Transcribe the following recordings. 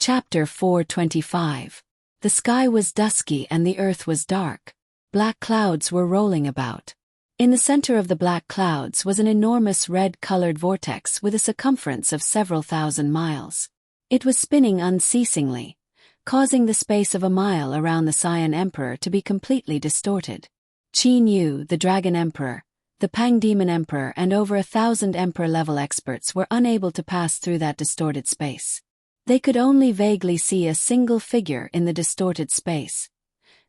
Chapter 425. The sky was dusky and the earth was dark. Black clouds were rolling about. In the center of the black clouds was an enormous red-colored vortex with a circumference of several thousand miles. It was spinning unceasingly, causing the space of a mile around the Cyan Emperor to be completely distorted. Qin Yu, the Dragon Emperor, the Pang Demon Emperor and over 1,000 Emperor-level experts were unable to pass through that distorted space. They could only vaguely see a single figure in the distorted space.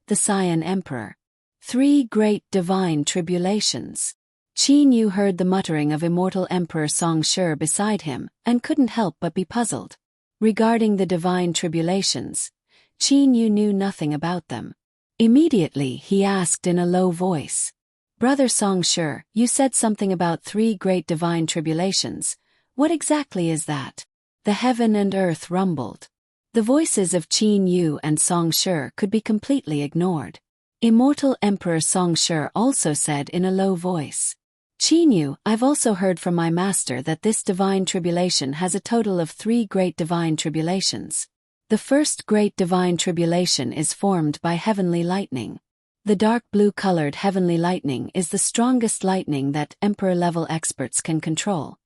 The Cyan Emperor. 3 great divine tribulations. Qin Yu heard the muttering of immortal Emperor Song Shi beside him and couldn't help but be puzzled. Regarding the divine tribulations, Qin Yu knew nothing about them. Immediately he asked in a low voice, "Brother Song Shi, you said something about 3 great divine tribulations. What exactly is that?" The heaven and earth rumbled. The voices of Qin Yu and Song Shi could be completely ignored. Immortal Emperor Song Shi also said in a low voice, "Qin Yu, I've also heard from my master that this divine tribulation has a total of 3 great divine tribulations. The first great divine tribulation is formed by heavenly lightning. The dark blue-colored heavenly lightning is the strongest lightning that Emperor-level experts can control.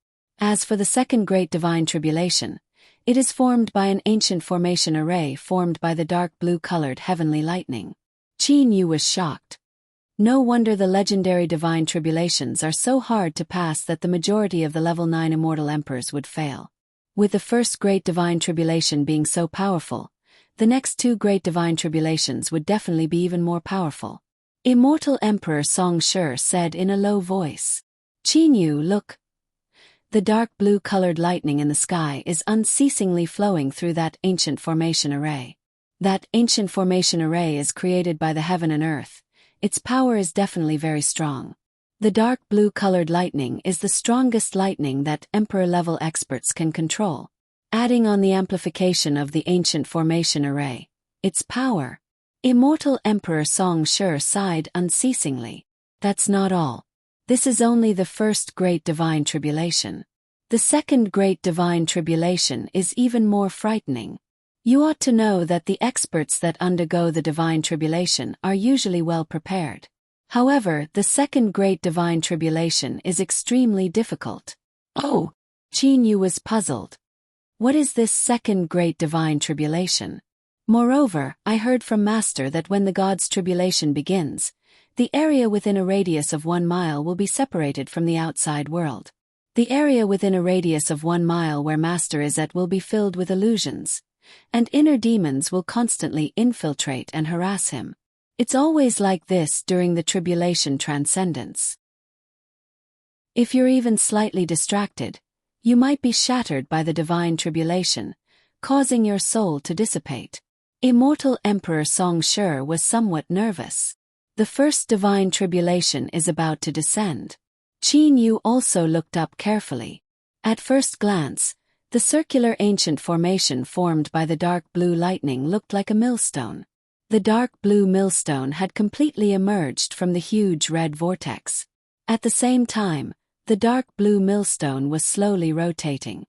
As for the second great divine tribulation, it is formed by an ancient formation array formed by the dark blue-colored heavenly lightning." Qin Yu was shocked. No wonder the legendary divine tribulations are so hard to pass that the majority of the level 9 immortal emperors would fail. With the first great divine tribulation being so powerful, the next 2 great divine tribulations would definitely be even more powerful. Immortal Emperor Song Shi said in a low voice, "Qin Yu, look. The dark blue-colored lightning in the sky is unceasingly flowing through that ancient formation array. That ancient formation array is created by the heaven and earth. Its power is definitely very strong. The dark blue-colored lightning is the strongest lightning that Emperor-level experts can control. Adding on the amplification of the ancient formation array, its power." Immortal Emperor Song Shi sighed unceasingly. "That's not all. This is only the first great divine tribulation. The second great divine tribulation is even more frightening. You ought to know that the experts that undergo the divine tribulation are usually well prepared. However, the second great divine tribulation is extremely difficult." "Oh!" Qin Yu was puzzled. "What is this second great divine tribulation? Moreover, I heard from Master that when the God's tribulation begins, the area within a radius of 1 mile will be separated from the outside world. The area within a radius of 1 mile where Master is at will be filled with illusions, and inner demons will constantly infiltrate and harass him. It's always like this during the tribulation transcendence. If you're even slightly distracted, you might be shattered by the divine tribulation, causing your soul to dissipate." Immortal Emperor Song Shi was somewhat nervous. The first divine tribulation is about to descend. Qin Yu also looked up carefully. At first glance, the circular ancient formation formed by the dark blue lightning looked like a millstone. The dark blue millstone had completely emerged from the huge red vortex. At the same time, the dark blue millstone was slowly rotating.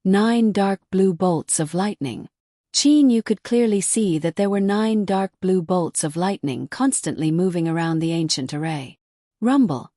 9 dark blue bolts of lightning. Qin Yu could clearly see that there were 9 dark blue bolts of lightning constantly moving around the ancient array. Rumble.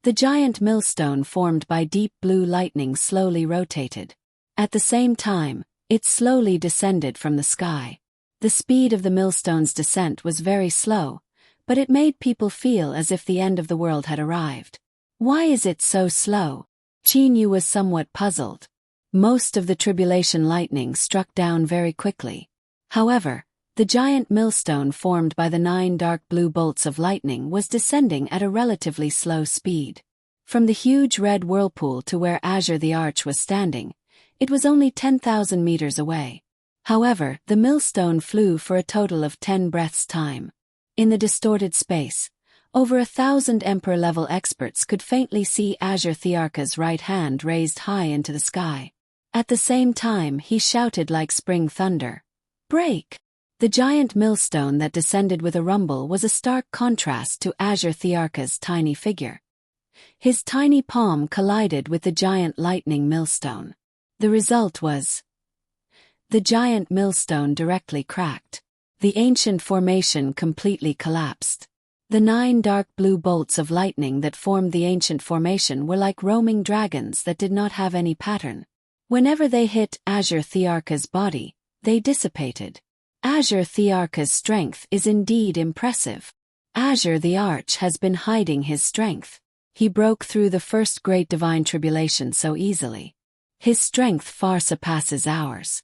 The giant millstone formed by deep blue lightning slowly rotated. At the same time, it slowly descended from the sky. The speed of the millstone's descent was very slow, but it made people feel as if the end of the world had arrived. "Why is it so slow?" Qin Yu was somewhat puzzled. Most of the tribulation lightning struck down very quickly. However, the giant millstone formed by the 9 dark blue bolts of lightning was descending at a relatively slow speed. From the huge red whirlpool to where Azure the Arch was standing, it was only 10,000 meters away. However, the millstone flew for a total of 10 breaths' time. In the distorted space, over 1,000 Emperor-level experts could faintly see Azure Thearka's right hand raised high into the sky. At the same time he shouted like spring thunder, "Break!" The giant millstone that descended with a rumble was a stark contrast to Azure Thearka's tiny figure. His tiny palm collided with the giant lightning millstone. The result was The giant millstone directly cracked. The ancient formation completely collapsed. The 9 dark blue bolts of lightning that formed the ancient formation were like roaming dragons that did not have any pattern. Whenever they hit Azure Thearka's body, they dissipated. Azure Thearka's strength is indeed impressive. Azure the Arch has been hiding his strength. He broke through the first great divine tribulation so easily. His strength far surpasses ours.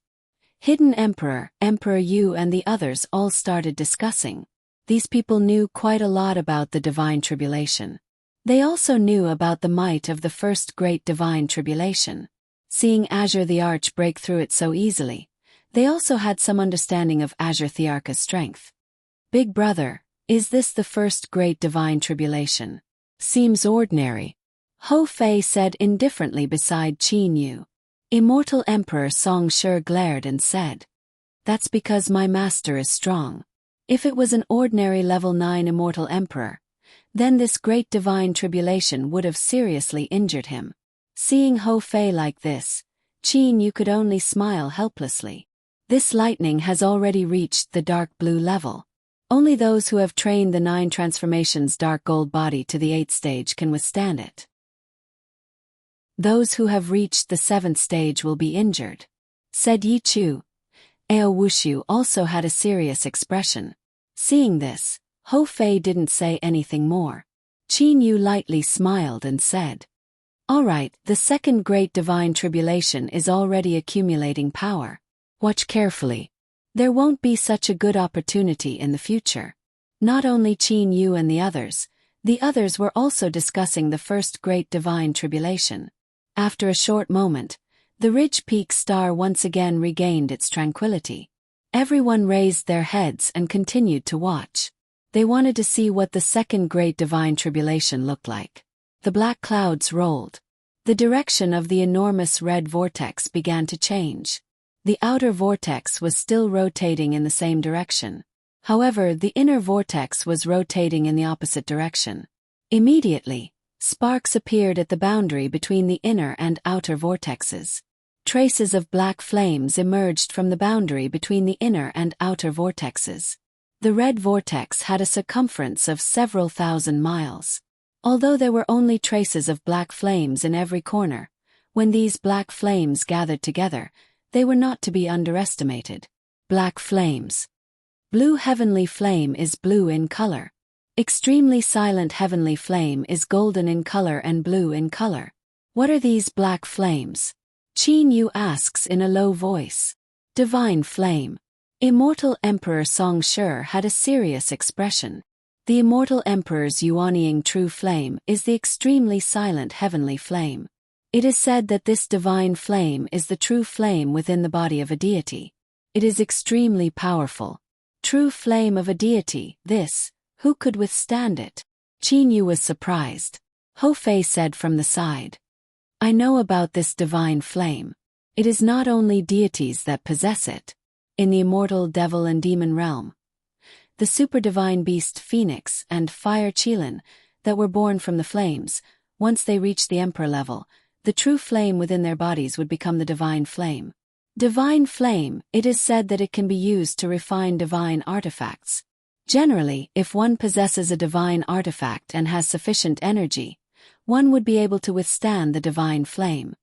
Hidden Emperor, Emperor Yu and the others all started discussing. These people knew quite a lot about the divine tribulation. They also knew about the might of the first great divine tribulation. Seeing Azure the Arch break through it so easily, they also had some understanding of Azure Thearka's strength. Big brother, is this the first great divine tribulation? Seems ordinary. Ho Fei said indifferently beside Qin Yu. Immortal Emperor Song Shi glared and said, "That's because my master is strong. If it was an ordinary level 9 Immortal Emperor, then this great divine tribulation would have seriously injured him." Seeing Ho Fei like this, Qin Yu could only smile helplessly. This lightning has already reached the dark blue level. Only those who have trained the 9 transformations dark gold body to the 8th stage can withstand it. Those who have reached the 7th stage will be injured, said Yi Chu. Ao Wushu also had a serious expression. Seeing this, Ho Fei didn't say anything more. Qin Yu lightly smiled and said, "All right, the second great divine tribulation is already accumulating power. Watch carefully. There won't be such a good opportunity in the future." Not only Qin Yu and the others were also discussing the first great divine tribulation. After a short moment, the Ridge Peak star once again regained its tranquility. Everyone raised their heads and continued to watch. They wanted to see what the second great divine tribulation looked like. The black clouds rolled. The direction of the enormous red vortex began to change. The outer vortex was still rotating in the same direction. However, the inner vortex was rotating in the opposite direction. Immediately, sparks appeared at the boundary between the inner and outer vortexes. Traces of black flames emerged from the boundary between the inner and outer vortexes. The red vortex had a circumference of several thousand miles. Although there were only traces of black flames in every corner, when these black flames gathered together, they were not to be underestimated. Black flames. Blue heavenly flame is blue in color. Extremely silent heavenly flame is golden in color and blue in color. What are these black flames? Qin Yu asks in a low voice. Divine flame. Immortal Emperor Song Shi had a serious expression. The Immortal Emperor's Yuanying true flame is the extremely silent heavenly flame. It is said that this divine flame is the true flame within the body of a deity. It is extremely powerful. True flame of a deity, this, who could withstand it? Qin Yu was surprised. Ho Fei said from the side. I know about this divine flame. It is not only deities that possess it. In the immortal devil and demon realm, the super divine beast Phoenix and Fire Qilin that were born from the flames, once they reached the emperor level, the true flame within their bodies would become the divine flame. Divine flame, it is said that it can be used to refine divine artifacts. Generally, if one possesses a divine artifact and has sufficient energy, one would be able to withstand the divine flame.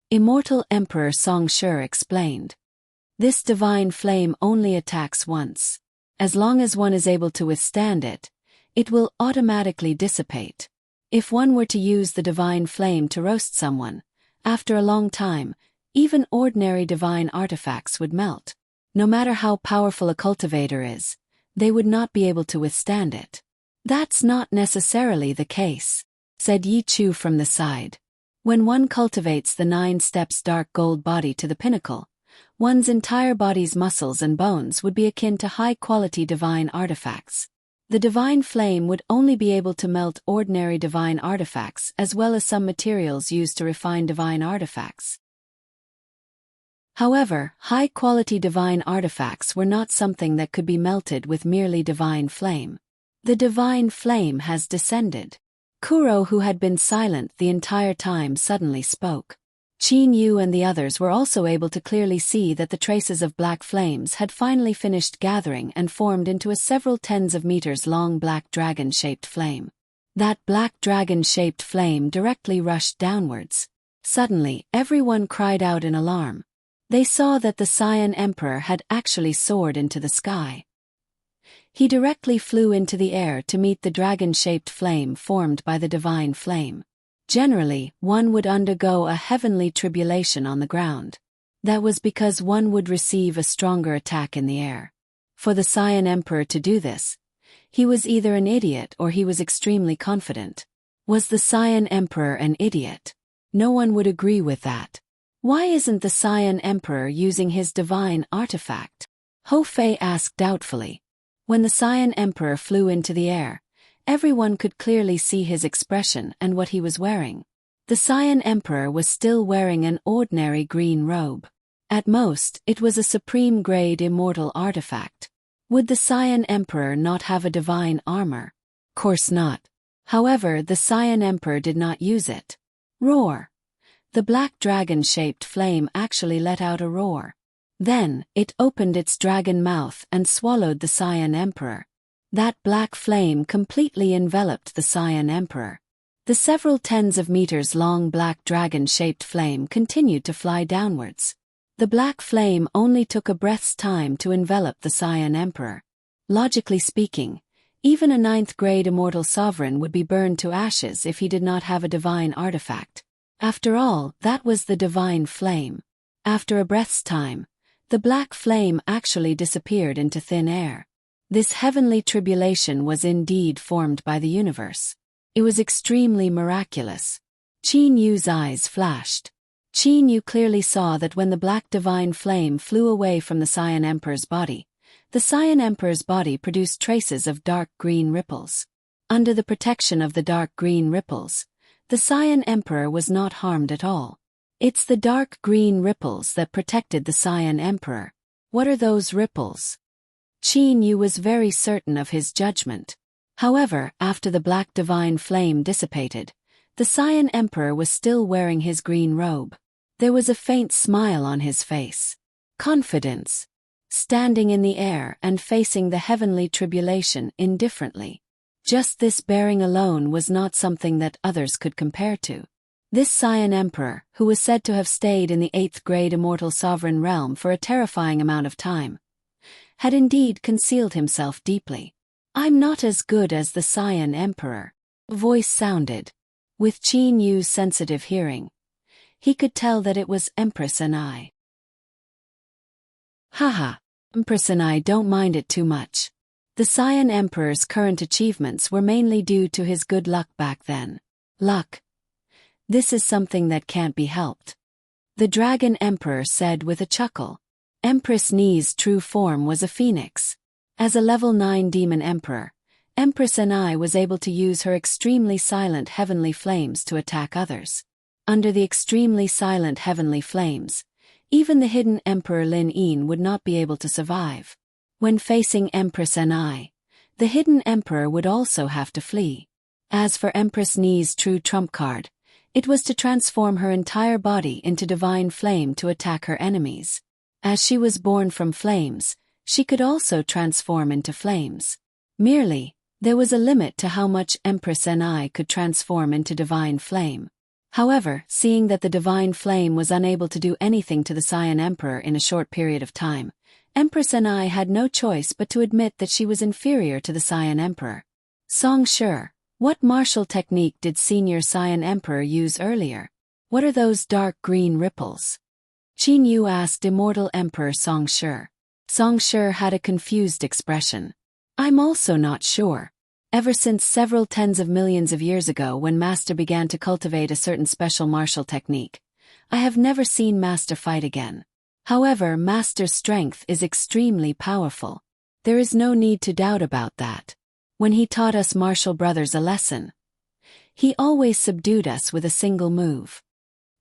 Immortal Emperor Song Shi explained. This divine flame only attacks once. As long as one is able to withstand it, it will automatically dissipate. If one were to use the divine flame to roast someone, after a long time, even ordinary divine artifacts would melt. No matter how powerful a cultivator is, they would not be able to withstand it. That's not necessarily the case, said Yi Chu from the side. When one cultivates the 9 steps dark gold body to the pinnacle, one's entire body's muscles and bones would be akin to high-quality divine artifacts. The divine flame would only be able to melt ordinary divine artifacts as well as some materials used to refine divine artifacts. However, high-quality divine artifacts were not something that could be melted with merely divine flame. The divine flame has descended. Kuro, who had been silent the entire time, suddenly spoke. Qin Yu and the others were also able to clearly see that the traces of black flames had finally finished gathering and formed into a several tens of meters long black dragon-shaped flame. That black dragon-shaped flame directly rushed downwards. Suddenly, everyone cried out in alarm. They saw that the Cyan Emperor had actually soared into the sky. He directly flew into the air to meet the dragon-shaped flame formed by the divine flame. Generally, one would undergo a heavenly tribulation on the ground. That was because one would receive a stronger attack in the air. For the Cyan Emperor to do this, he was either an idiot or he was extremely confident. Was the Cyan Emperor an idiot? No one would agree with that. Why isn't the Cyan Emperor using his divine artifact? Ho Fei asked doubtfully. When the Cyan Emperor flew into the air, everyone could clearly see his expression and what he was wearing. The Cyan Emperor was still wearing an ordinary green robe. At most, it was a supreme-grade immortal artifact. Would the Cyan Emperor not have a divine armor? Course not. However, the Cyan Emperor did not use it. Roar! The black dragon-shaped flame actually let out a roar. Then, it opened its dragon mouth and swallowed the Cyan Emperor. That black flame completely enveloped the Cyan Emperor. The several tens of meters long black dragon-shaped flame continued to fly downwards. The black flame only took a breath's time to envelop the Cyan Emperor. Logically speaking, even a 9th-grade immortal sovereign would be burned to ashes if he did not have a divine artifact. After all, that was the divine flame. After a breath's time, the black flame actually disappeared into thin air. This heavenly tribulation was indeed formed by the universe. It was extremely miraculous. Qin Yu's eyes flashed. Qin Yu clearly saw that when the black divine flame flew away from the Cyan Emperor's body, the Cyan Emperor's body produced traces of dark green ripples. Under the protection of the dark green ripples, the Cyan Emperor was not harmed at all. It's the dark green ripples that protected the Cyan Emperor. What are those ripples? Qin Yu was very certain of his judgment. However, after the black divine flame dissipated, the Cyan Emperor was still wearing his green robe. There was a faint smile on his face. Confidence. Standing in the air and facing the heavenly tribulation indifferently. Just this bearing alone was not something that others could compare to. This Cyan Emperor, who was said to have stayed in the 8th-grade immortal sovereign realm for a terrifying amount of time, had indeed concealed himself deeply. I'm not as good as the Cyan Emperor. A voice sounded. With Qin Yu's sensitive hearing, he could tell that it was Empress and I. Haha, Empress and I don't mind it too much. The Cyan Emperor's current achievements were mainly due to his good luck back then. Luck. This is something that can't be helped. The Dragon Emperor said with a chuckle. Empress Ni's true form was a phoenix. As a level 9 demon emperor, Empress Ni was able to use her extremely silent heavenly flames to attack others. Under the extremely silent heavenly flames, even the hidden Emperor Lin Yin would not be able to survive. When facing Empress Ni, the hidden emperor would also have to flee. As for Empress Ni's true trump card, it was to transform her entire body into divine flame to attack her enemies. As she was born from flames, she could also transform into flames. Merely, there was a limit to how much Empress Ni could transform into divine flame. However, seeing that the divine flame was unable to do anything to the Cyan Emperor in a short period of time, Empress Ni had no choice but to admit that she was inferior to the Cyan Emperor. Song Shi, what martial technique did Senior Cyan Emperor use earlier? What are those dark green ripples? Qin Yu asked Immortal Emperor Song Shi. Song Shi had a confused expression. I'm also not sure. Ever since several tens of millions of years ago when Master began to cultivate a certain special martial technique, I have never seen Master fight again. However, Master's strength is extremely powerful. There is no need to doubt about that. When he taught us martial brothers a lesson, he always subdued us with a single move.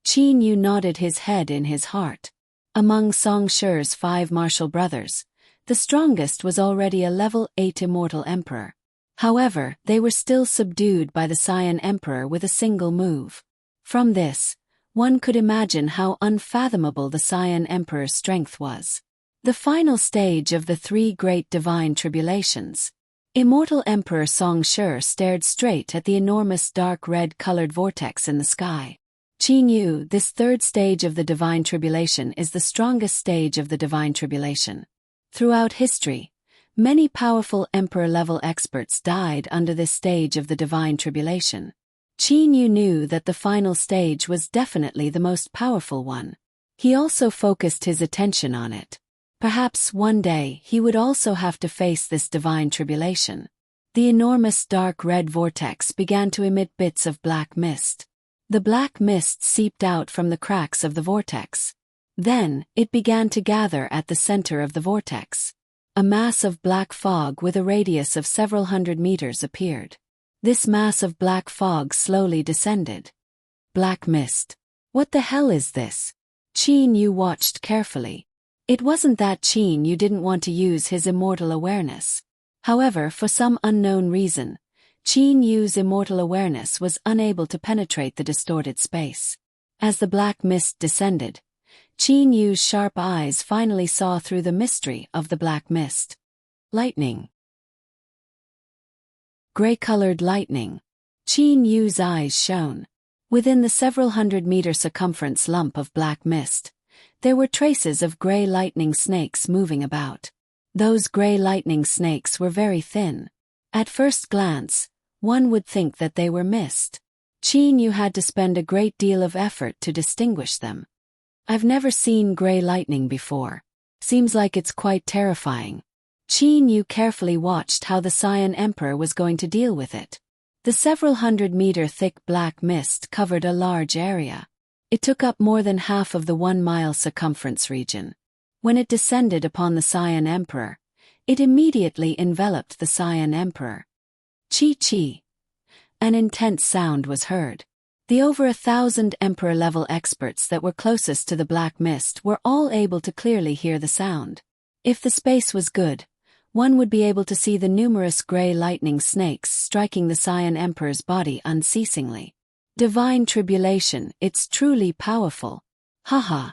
Qin Yu nodded his head in his heart. Among Song Shi's 5 martial brothers, the strongest was already a level 8 immortal emperor. However, they were still subdued by the Cyan Emperor with a single move. From this, One could imagine how unfathomable the Cyan Emperor's strength was. The final stage of the three great divine tribulations. Immortal Emperor Song-Shi stared straight at the enormous dark red-colored vortex in the sky. Qin Yu, this third stage of the divine tribulation is the strongest stage of the divine tribulation. Throughout history, many powerful emperor-level experts died under this stage of the divine tribulation. Qin Yu knew that the final stage was definitely the most powerful one. He also focused his attention on it. Perhaps one day he would also have to face this divine tribulation. The enormous dark red vortex began to emit bits of black mist. The black mist seeped out from the cracks of the vortex. Then, it began to gather at the center of the vortex. A mass of black fog with a radius of several hundred meters appeared. This mass of black fog slowly descended. Black mist. What the hell is this? Qin Yu watched carefully. It wasn't that Qin Yu didn't want to use his immortal awareness. However, for some unknown reason, Qin Yu's immortal awareness was unable to penetrate the distorted space. As the black mist descended, Qin Yu's sharp eyes finally saw through the mystery of the black mist. Lightning. Gray-colored lightning. Qin Yu's eyes shone. Within the several hundred-meter circumference lump of black mist, there were traces of gray lightning snakes moving about. Those gray lightning snakes were very thin. At first glance, one would think that they were mist. Qin Yu had to spend a great deal of effort to distinguish them. I've never seen gray lightning before. Seems like it's quite terrifying. Qin Yu carefully watched how the Cyan Emperor was going to deal with it. The several hundred-meter thick black mist covered a large area. It took up more than half of the 1-mile circumference region. When it descended upon the Cyan Emperor, it immediately enveloped the Cyan Emperor. Chi-chi. An intense sound was heard. The over 1,000 Emperor-level experts that were closest to the black mist were all able to clearly hear the sound. If the space was good, one would be able to see the numerous gray lightning snakes striking the Cyan Emperor's body unceasingly. Divine tribulation, it's truly powerful. Haha.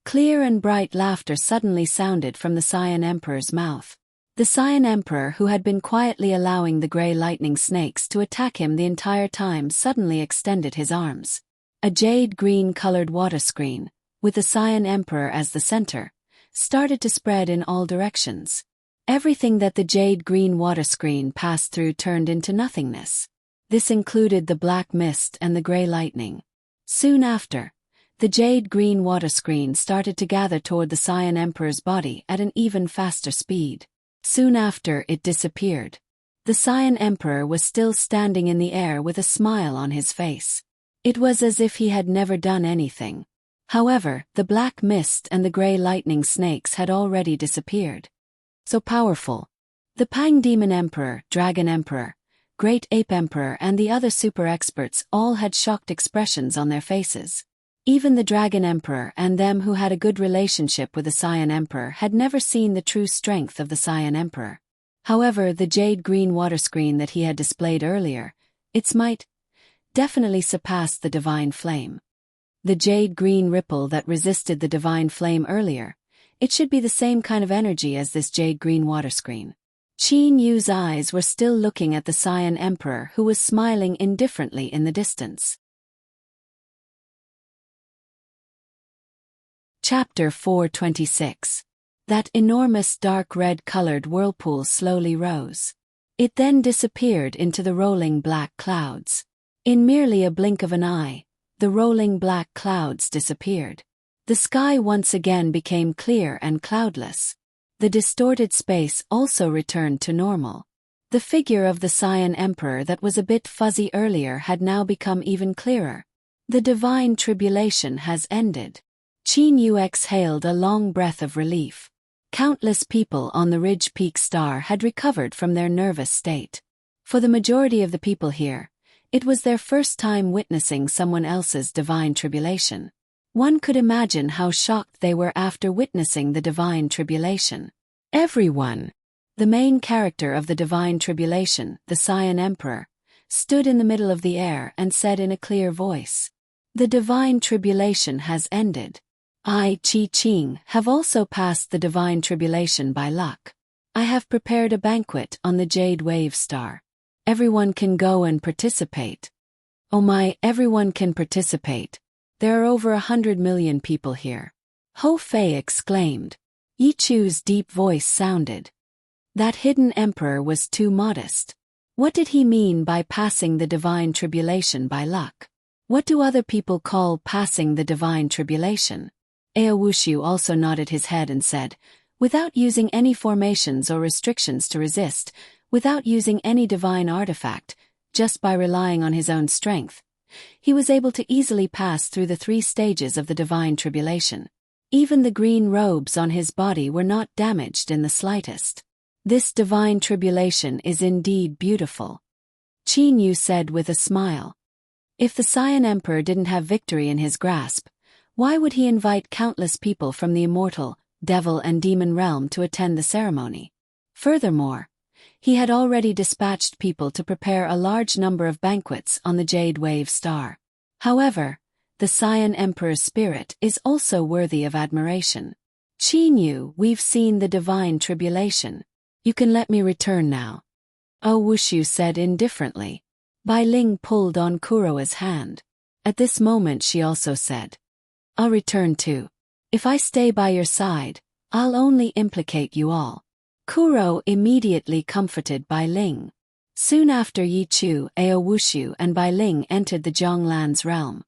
Clear and bright laughter suddenly sounded from the Cyan Emperor's mouth. The Cyan Emperor, who had been quietly allowing the gray lightning snakes to attack him the entire time, suddenly extended his arms. A jade-green-colored water screen, with the Cyan Emperor as the center, started to spread in all directions. Everything that the jade-green water screen passed through turned into nothingness. This included the black mist and the gray lightning. Soon after, the jade-green water screen started to gather toward the Cyan Emperor's body at an even faster speed. Soon after, it disappeared. The Cyan Emperor was still standing in the air with a smile on his face. It was as if he had never done anything. However, the black mist and the gray lightning snakes had already disappeared. So powerful. The Pang Demon Emperor, Dragon Emperor, Great Ape Emperor and the other super experts all had shocked expressions on their faces. Even the Dragon Emperor and them who had a good relationship with the Cyan Emperor had never seen the true strength of the Cyan Emperor. However, the jade-green water screen that he had displayed earlier, its might definitely surpassed the divine flame. The jade-green ripple that resisted the divine flame earlier, it should be the same kind of energy as this jade-green water screen. Qin Yu's eyes were still looking at the Cyan Emperor, who was smiling indifferently in the distance. Chapter 426. That enormous dark red-colored whirlpool slowly rose. It then disappeared into the rolling black clouds. In merely a blink of an eye, the rolling black clouds disappeared. The sky once again became clear and cloudless. The distorted space also returned to normal. The figure of the Cyan Emperor that was a bit fuzzy earlier had now become even clearer. The divine tribulation has ended. Qin Yu exhaled a long breath of relief. Countless people on the Ridge Peak Star had recovered from their nervous state. For the majority of the people here, it was their first time witnessing someone else's divine tribulation. One could imagine how shocked they were after witnessing the divine tribulation. Everyone, the main character of the divine tribulation, the Cyan Emperor, stood in the middle of the air and said in a clear voice, The divine tribulation has ended. I, Qi Qing, have also passed the divine tribulation by luck. I have prepared a banquet on the Jade Wave Star. Everyone can go and participate. Oh my, everyone can participate. There are over 100 million people here. Ho Fei exclaimed. Yi Chu's deep voice sounded. That hidden emperor was too modest. What did he mean by passing the divine tribulation by luck? What do other people call passing the divine tribulation? Aowushu also nodded his head and said, without using any formations or restrictions to resist, without using any divine artifact, just by relying on his own strength, he was able to easily pass through the 3 stages of the divine tribulation. Even the green robes on his body were not damaged in the slightest. This divine tribulation is indeed beautiful. Qin Yu said with a smile. If the Saiyan Emperor didn't have victory in his grasp, why would he invite countless people from the immortal, devil and demon realm to attend the ceremony? Furthermore, he had already dispatched people to prepare a large number of banquets on the Jade Wave Star. However, the Saiyan Emperor's spirit is also worthy of admiration. Qin Yu, we've seen the divine tribulation. You can let me return now. Wushu said indifferently. Bai Ling pulled on Kuroa's hand. At this moment she also said, I'll return too. If I stay by your side, I'll only implicate you all. Kuro immediately comforted Bai Ling. Soon after Yi Chu, Aowushu and Bai Ling entered the Zhonglan's realm.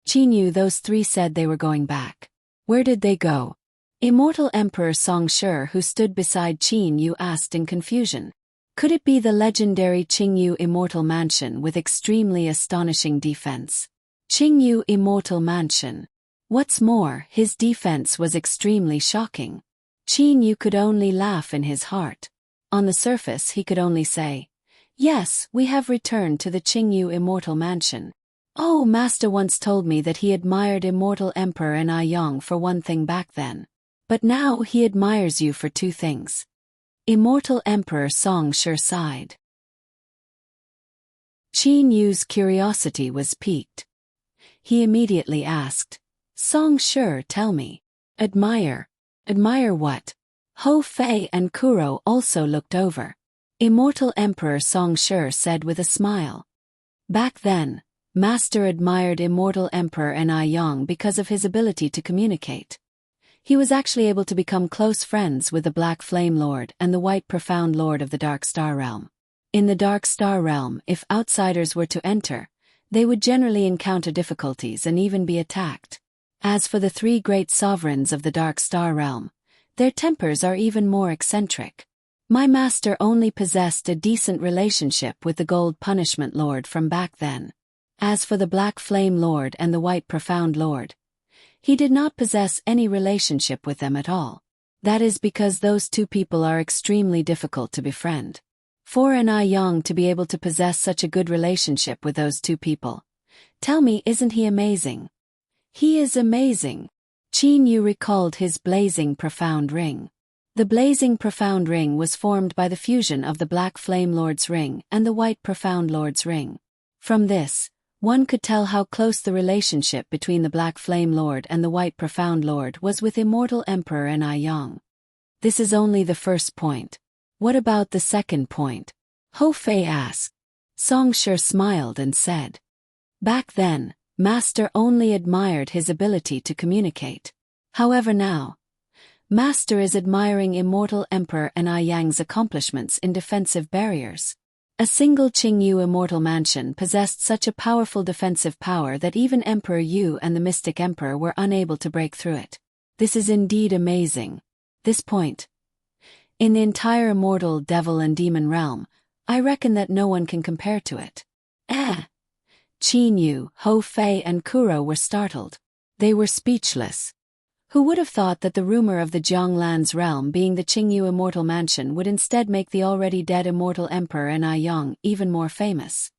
Qin Yu, those 3 said they were going back. Where did they go? Immortal Emperor Song Shi, who stood beside Qin Yu, asked in confusion. Could it be the legendary Qingyu Immortal Mansion with extremely astonishing defense? Qingyu Immortal Mansion. What's more, his defense was extremely shocking. Qin Yu could only laugh in his heart. On the surface he could only say, yes, we have returned to the Qingyu Immortal Mansion. Oh, Master once told me that he admired Immortal Emperor Yang for one thing back then. But now he admires you for 2 things. Immortal Emperor Song Shi sighed. Qin Yu's curiosity was piqued. He immediately asked, Song Shi, tell me. Admire. Admire what? Ho Fei and Kuro also looked over. Immortal Emperor Song Shi said with a smile. Back then, Master admired Immortal Emperor Yang because of his ability to communicate. He was actually able to become close friends with the Black Flame Lord and the White Profound Lord of the Dark Star Realm. In the Dark Star Realm, if outsiders were to enter, they would generally encounter difficulties and even be attacked. As for the 3 great sovereigns of the Dark Star Realm, their tempers are even more eccentric. My master only possessed a decent relationship with the Gold Punishment Lord from back then. As for the Black Flame Lord and the White Profound Lord, he did not possess any relationship with them at all. That is because those 2 people are extremely difficult to befriend. For Yang to be able to possess such a good relationship with those 2 people. Tell me, isn't he amazing? He is amazing. Qin Yu recalled his blazing profound ring. The blazing profound ring was formed by the fusion of the Black Flame Lord's ring and the White Profound Lord's ring. From this, one could tell how close the relationship between the Black Flame Lord and the White Profound Lord was with Immortal Emperor Yang. This is only the first point. What about the second point? Ho Fei asked. Song Shi smiled and said, back then, Master only admired his ability to communicate. However now, Master is admiring Immortal Emperor Yang's accomplishments in defensive barriers. A single Qingyu Immortal Mansion possessed such a powerful defensive power that even Emperor Yu and the Mystic Emperor were unable to break through it. This is indeed amazing. This point. In the entire immortal devil and demon realm, I reckon that no one can compare to it. Qin Yu, Ho Fei and Kuro were startled. They were speechless. Who would have thought that the rumor of the Zhonglan's realm being the Qingyu Immortal Mansion would instead make the already dead Immortal Emperor Yang even more famous?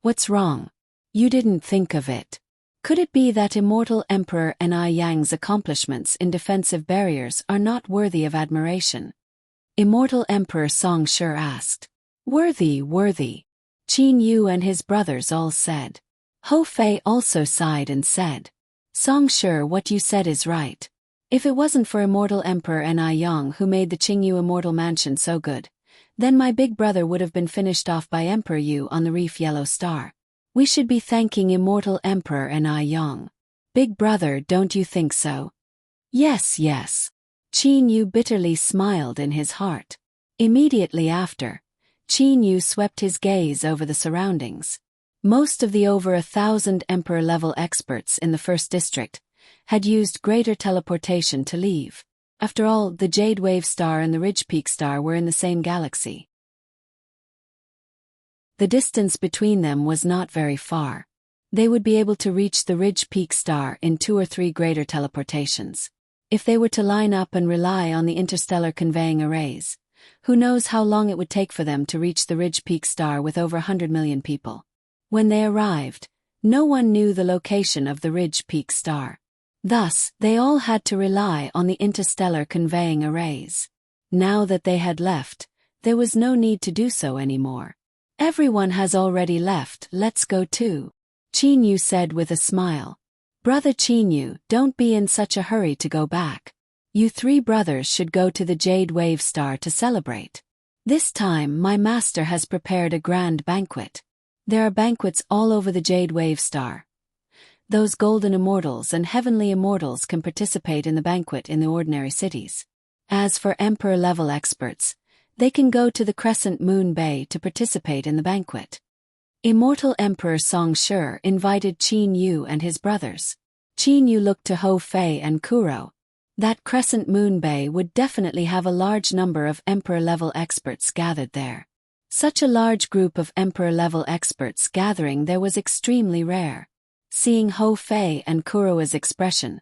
What's wrong? You didn't think of it. Could it be that Immortal Emperor Yang's accomplishments in defensive barriers are not worthy of admiration? Immortal Emperor Song Shi asked. Worthy. Qin Yu and his brothers all said. Ho Fei also sighed and said, Song Shi, what you said is right. If it wasn't for immortal Emperor Ni Yang who made the Qingyu Immortal Mansion so good, then my big brother would have been finished off by Emperor Yu on the reef Yellow Star. We should be thanking immortal Emperor Ni Yang. Big brother, don't you think so? Yes, yes. Qin Yu bitterly smiled in his heart. Immediately after, Qin Yu swept his gaze over the surroundings. Most of the over 1,000 Emperor-level experts in the First District had used greater teleportation to leave. After all, the Jade Wave Star and the Ridge Peak Star were in the same galaxy. The distance between them was not very far. They would be able to reach the Ridge Peak Star in 2 or 3 greater teleportations. If they were to line up and rely on the interstellar conveying arrays, who knows how long it would take for them to reach the Ridge Peak Star with over 100 million people. When they arrived, no one knew the location of the Ridge Peak Star. Thus, they all had to rely on the interstellar conveying arrays. Now that they had left, there was no need to do so anymore. Everyone has already left, let's go too. Qin Yu said with a smile. Brother Qin Yu, don't be in such a hurry to go back. You 3 brothers should go to the Jade Wave Star to celebrate. This time my master has prepared a grand banquet. There are banquets all over the Jade Wave Star. Those golden immortals and heavenly immortals can participate in the banquet in the ordinary cities. As for Emperor-level experts, they can go to the Crescent Moon Bay to participate in the banquet. Immortal Emperor Song Shi invited Qin Yu and his brothers. Qin Yu looked to Ho Fei and Kuro. That Crescent Moon Bay would definitely have a large number of Emperor-level experts gathered there. Such a large group of Emperor-level experts gathering there was extremely rare. Seeing Ho Fei and Kuro's expression,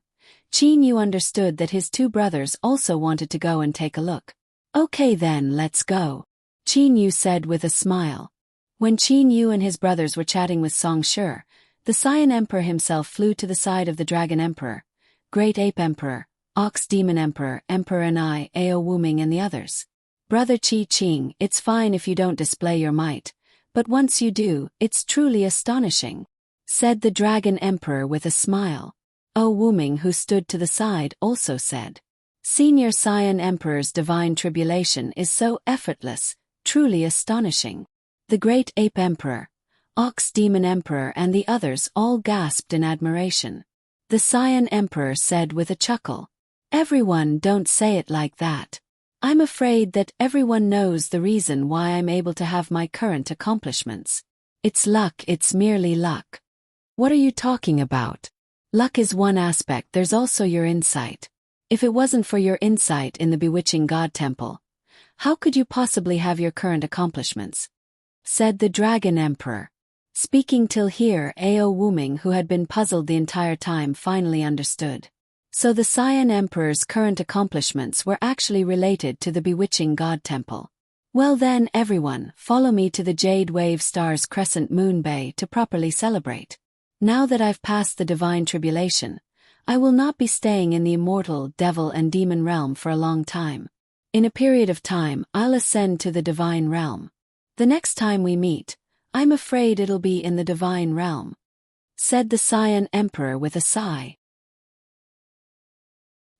Qin Yu understood that his 2 brothers also wanted to go and take a look. Okay then, let's go. Qin Yu said with a smile. When Qin Yu and his brothers were chatting with Song Shi, the Saiyan Emperor himself flew to the side of the Dragon Emperor, Great Ape Emperor, Ox Demon Emperor, Emperor Ni, Ao Wuming and the others. Brother Qi Qing, it's fine if you don't display your might, but once you do, it's truly astonishing, said the Dragon Emperor with a smile. Ao Wuming, who stood to the side, also said, Senior Saiyan Emperor's divine tribulation is so effortless, truly astonishing. The Great Ape Emperor, Ox Demon Emperor and the others all gasped in admiration. The Saiyan Emperor said with a chuckle, Everyone, don't say it like that. I'm afraid that everyone knows the reason why I'm able to have my current accomplishments. It's luck, it's merely luck. What are you talking about? Luck is one aspect, there's also your insight. If it wasn't for your insight in the bewitching God Temple, how could you possibly have your current accomplishments? Said the Dragon Emperor. Speaking till here, Ao Wuming, who had been puzzled the entire time, finally understood. So the Saiyan Emperor's current accomplishments were actually related to the bewitching God Temple. Well then, everyone, follow me to the Jade Wave Star's Crescent Moon Bay to properly celebrate. Now that I've passed the divine tribulation, I will not be staying in the immortal devil and demon realm for a long time. In a period of time, I'll ascend to the divine realm. The next time we meet, I'm afraid it'll be in the divine realm, said the Saiyan Emperor with a sigh.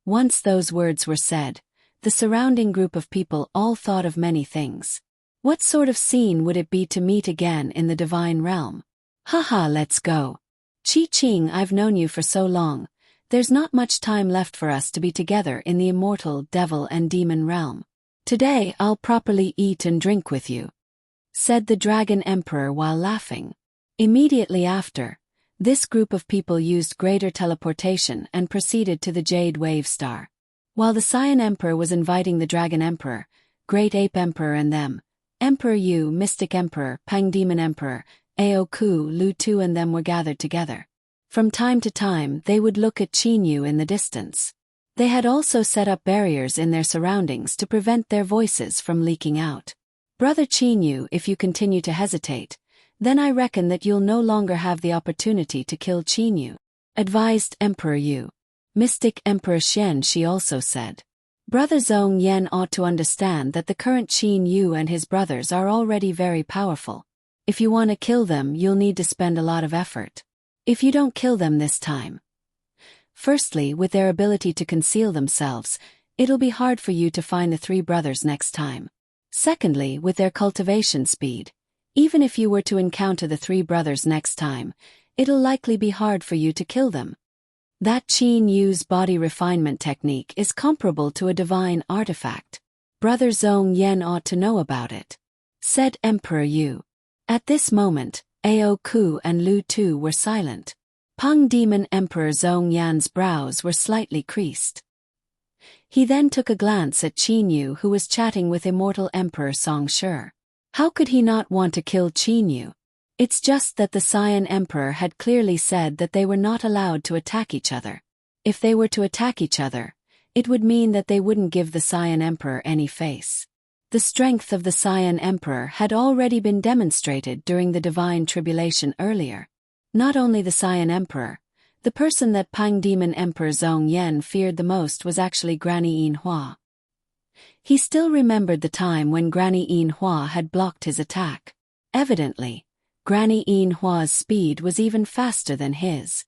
Once those words were said, the surrounding group of people all thought of many things. What sort of scene would it be to meet again in the divine realm? Haha, let's go. Qi Qing, I've known you for so long, there's not much time left for us to be together in the immortal devil and demon realm. Today I'll properly eat and drink with you, said the Dragon Emperor while laughing. Immediately after, this group of people used greater teleportation and proceeded to the Jade Wave Star. While the Saiyan Emperor was inviting the Dragon Emperor, Great Ape Emperor and them, Emperor Yu, Mystic Emperor, Pang Demon Emperor, Ao Ku, Lu Tu and them were gathered together. From time to time they would look at Qin Yu in the distance. They had also set up barriers in their surroundings to prevent their voices from leaking out. Brother Qin Yu, if you continue to hesitate, then I reckon that you'll no longer have the opportunity to kill Qin Yu, advised Emperor Yu. Mystic Emperor Xian Shi also said. Brother Zhong Yan ought to understand that the current Qin Yu and his brothers are already very powerful. If you want to kill them, you'll need to spend a lot of effort. if you don't kill them this time. Firstly, with their ability to conceal themselves, it'll be hard for you to find the three brothers next time. Secondly, with their cultivation speed, even if you were to encounter the three brothers next time, it'll likely be hard for you to kill them. That Qin Yu's body refinement technique is comparable to a divine artifact. Brother Zhong Yan ought to know about it, said Emperor Yu. At this moment, Ao Ku and Lu Tu were silent. Peng Demon Emperor Zhong Yan's brows were slightly creased. He then took a glance at Qin Yu, who was chatting with Immortal Emperor Song Shi. How could he not want to kill Qin Yu? It's just that the Saiyan Emperor had clearly said that they were not allowed to attack each other. If they were to attack each other, it would mean that they wouldn't give the Saiyan Emperor any face. The strength of the Saiyan Emperor had already been demonstrated during the Divine Tribulation earlier. Not only the Saiyan Emperor, the person that Pang Demon Emperor Zhong Yan feared the most was actually Granny Yin Hua. He still remembered the time when Granny Yin Hua had blocked his attack. Evidently, Granny Yin Hua's speed was even faster than his.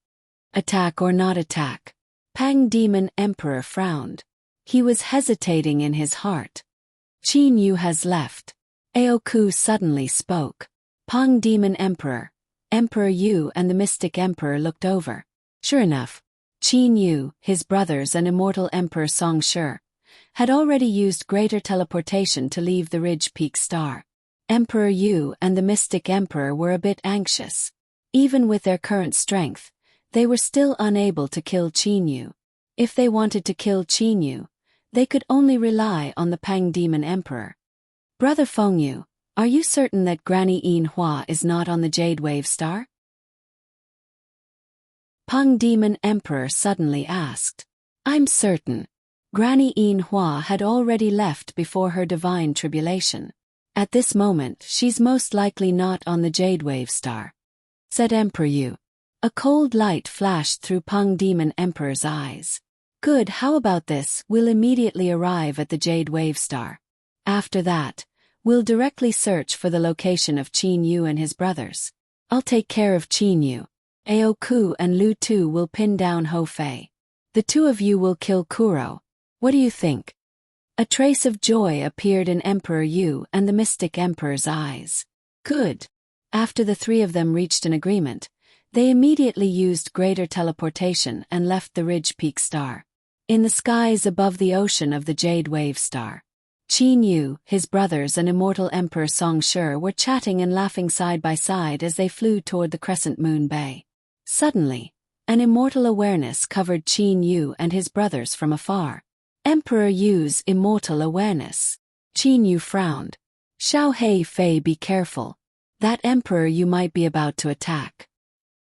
Attack or not attack? Pang Demon Emperor frowned. He was hesitating in his heart. Qin Yu has left. Ao Ku suddenly spoke. Pang Demon Emperor, Emperor Yu and the Mystic Emperor looked over. Sure enough, Qin Yu, his brothers and Immortal Emperor Song Shi had already used greater teleportation to leave the Ridge Peak Star. Emperor Yu and the Mystic Emperor were a bit anxious. Even with their current strength, they were still unable to kill Qin Yu. If they wanted to kill Qin Yu, they could only rely on the Pang Demon Emperor. Brother Feng Yu, are you certain that Granny Yin Hua is not on the Jade Wave Star? Pang Demon Emperor suddenly asked. I'm certain. Granny Yin Hua had already left before her divine tribulation. At this moment she's most likely not on the Jade Wave Star, said Emperor Yu. A cold light flashed through Pang Demon Emperor's eyes. Good, how about this? We'll immediately arrive at the Jade Wave Star. After that, we'll directly search for the location of Qin Yu and his brothers. I'll take care of Qin Yu. Ao Ku and Lu Tu will pin down Ho Fei. The two of you will kill Kuro. What do you think? A trace of joy appeared in Emperor Yu and the Mystic Emperor's eyes. Good. After the three of them reached an agreement, they immediately used greater teleportation and left the Ridge Peak Star. In the skies above the ocean of the Jade Wave Star, Qin Yu, his brothers and Immortal Emperor Song Shi were chatting and laughing side by side as they flew toward the Crescent Moon Bay. Suddenly, an immortal awareness covered Qin Yu and his brothers from afar. Emperor Yu's immortal awareness. Qin Yu frowned. Xiao Hei Fei, be careful. That Emperor Yu might be about to attack.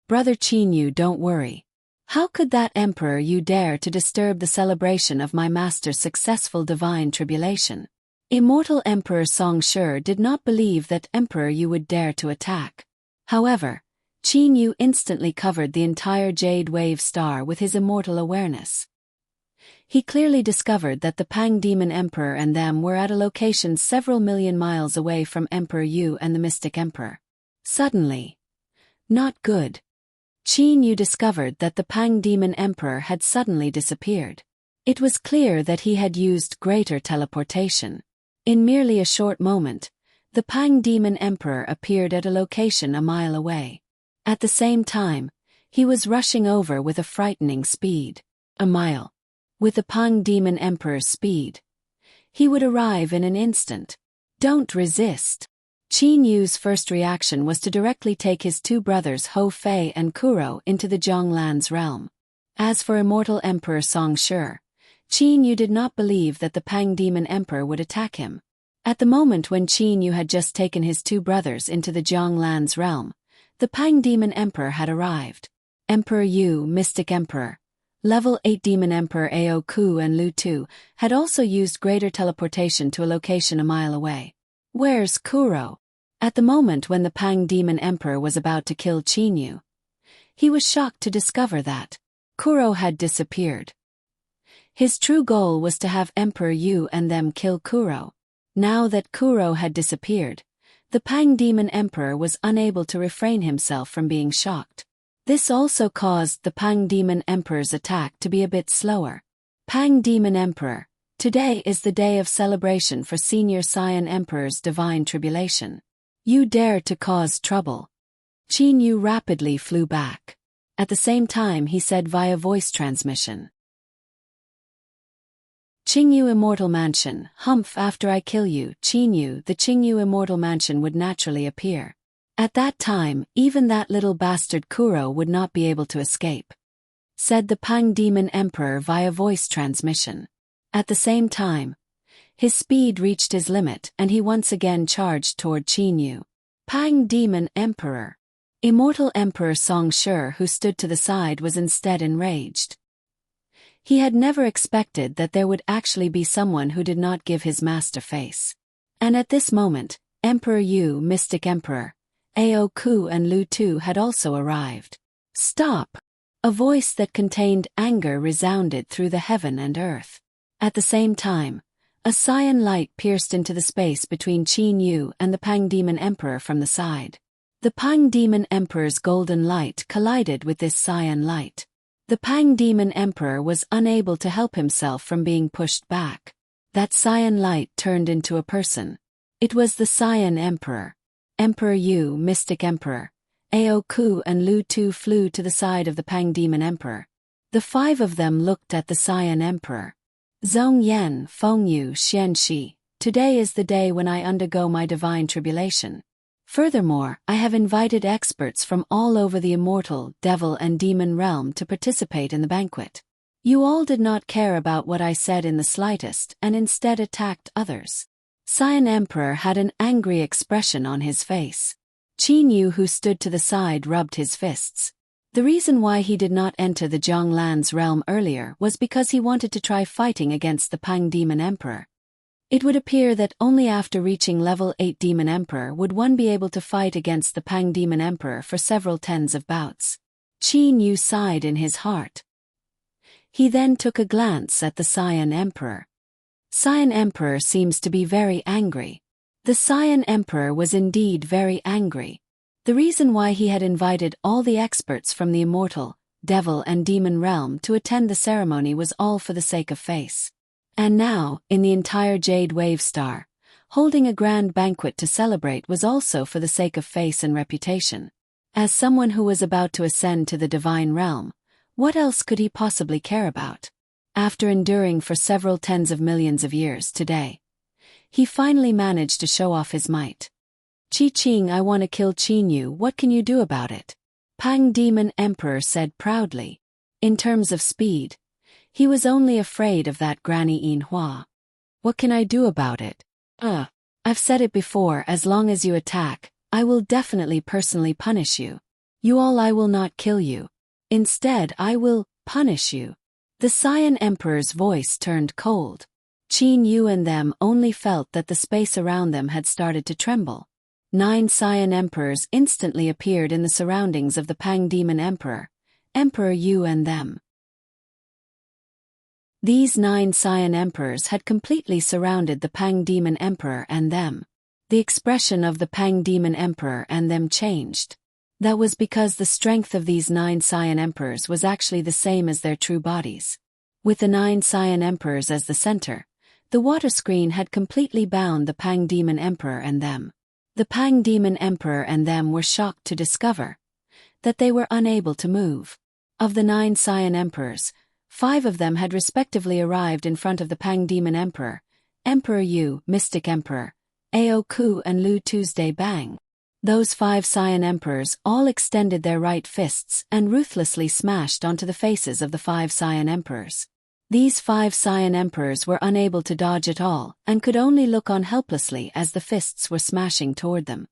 Brother Qin Yu, don't worry. How could that Emperor Yu dare to disturb the celebration of my master's successful divine tribulation? Immortal Emperor Song Shi did not believe that Emperor Yu would dare to attack. However, Qin Yu instantly covered the entire Jade Wave Star with his immortal awareness. He clearly discovered that the Pang Demon Emperor and them were at a location several million miles away from Emperor Yu and the Mystic Emperor. Suddenly, not good. Qin Yu discovered that the Pang Demon Emperor had suddenly disappeared. It was clear that he had used greater teleportation. In merely a short moment, the Pang Demon Emperor appeared at a location a mile away. At the same time, he was rushing over with a frightening speed. A mile. With the Pang Demon Emperor's speed, he would arrive in an instant. Don't resist. Qin Yu's first reaction was to directly take his two brothers Ho Fei and Kuro into the Zhonglan's realm. As for Immortal Emperor Song Shi, Qin Yu did not believe that the Pang Demon Emperor would attack him. At the moment when Qin Yu had just taken his two brothers into the Zhonglan's realm, the Pang Demon Emperor had arrived. Emperor Yu, Mystic Emperor, Level 8 Demon Emperor Ao Ku and Lu Tu had also used greater teleportation to a location a mile away. Where's Kuro? At the moment when the Pang Demon Emperor was about to kill Qin Yu, he was shocked to discover that Kuro had disappeared. His true goal was to have Emperor Yu and them kill Kuro. Now that Kuro had disappeared, the Pang Demon Emperor was unable to refrain himself from being shocked. This also caused the Pang Demon Emperor's attack to be a bit slower. Pang Demon Emperor, today is the day of celebration for Senior Saiyan Emperor's divine tribulation. You dare to cause trouble. Qin Yu rapidly flew back. At the same time he said via voice transmission. Qingyu Immortal Mansion, humph, after I kill you, Qingyu, the Qingyu Immortal Mansion would naturally appear. At that time, even that little bastard Kuro would not be able to escape, said the Pang Demon Emperor via voice transmission. At the same time, his speed reached his limit and he once again charged toward Qingyu. Pang Demon Emperor. Immortal Emperor Song Shi, who stood to the side, was instead enraged. He had never expected that there would actually be someone who did not give his master face. And at this moment, Emperor Yu, Mystic Emperor, Ao Ku and Lu Tu had also arrived. Stop! A voice that contained anger resounded through the heaven and earth. At the same time, a cyan light pierced into the space between Qin Yu and the Pang Demon Emperor from the side. The Pang Demon Emperor's golden light collided with this cyan light. The Pang Demon Emperor was unable to help himself from being pushed back. That cyan light turned into a person. It was the Cyan Emperor. Emperor Yu, Mystic Emperor, Ao Ku and Lu Tu flew to the side of the Pang Demon Emperor. The five of them looked at the Cyan Emperor. Zhong Yan, Feng Yu, Xian Shi, today is the day when I undergo my divine tribulation. Furthermore, I have invited experts from all over the immortal, devil and demon realm to participate in the banquet. You all did not care about what I said in the slightest and instead attacked others. Cyan Emperor had an angry expression on his face. Qin Yu, who stood to the side, rubbed his fists. The reason why he did not enter the Zhonglan's realm earlier was because he wanted to try fighting against the Pang Demon Emperor. It would appear that only after reaching level 8 Demon Emperor would one be able to fight against the Pang Demon Emperor for several tens of bouts. Qin Yu sighed in his heart. He then took a glance at the Cyan Emperor. Cyan Emperor seems to be very angry. The Cyan Emperor was indeed very angry. The reason why he had invited all the experts from the immortal, devil and demon realm to attend the ceremony was all for the sake of face. And now, in the entire Jade Wave Star, holding a grand banquet to celebrate was also for the sake of face and reputation. As someone who was about to ascend to the divine realm, what else could he possibly care about? After enduring for several tens of millions of years today, he finally managed to show off his might. Qi Qing, I want to kill Qin Yu, what can you do about it? Pang Demon Emperor said proudly. In terms of speed, he was only afraid of that Granny Yin Hua. What can I do about it? I've said it before, as long as you attack, I will definitely personally punish you. I will not kill you. Instead, I will punish you. The Cyan Emperor's voice turned cold. Qin Yu and them only felt that the space around them had started to tremble. 9 Cyan Emperors instantly appeared in the surroundings of the Pang Demon Emperor, Emperor Yu and them. These 9 Cyan Emperors had completely surrounded the Pang Demon Emperor and them. The expression of the Pang Demon Emperor and them changed. That was because the strength of these 9 Cyan Emperors was actually the same as their true bodies. With the 9 Cyan Emperors as the center, the water screen had completely bound the Pang Demon Emperor and them. The Pang Demon Emperor and them were shocked to discover that they were unable to move. Of the 9 Cyan Emperors, 5 of them had respectively arrived in front of the Pang Demon Emperor, Emperor Yu, Mystic Emperor, Ao Ku and Lu Tuesday Bang. Those 5 Cyan Emperors all extended their right fists and ruthlessly smashed onto the faces of the 5 Cyan Emperors. These 5 Cyan Emperors were unable to dodge at all and could only look on helplessly as the fists were smashing toward them.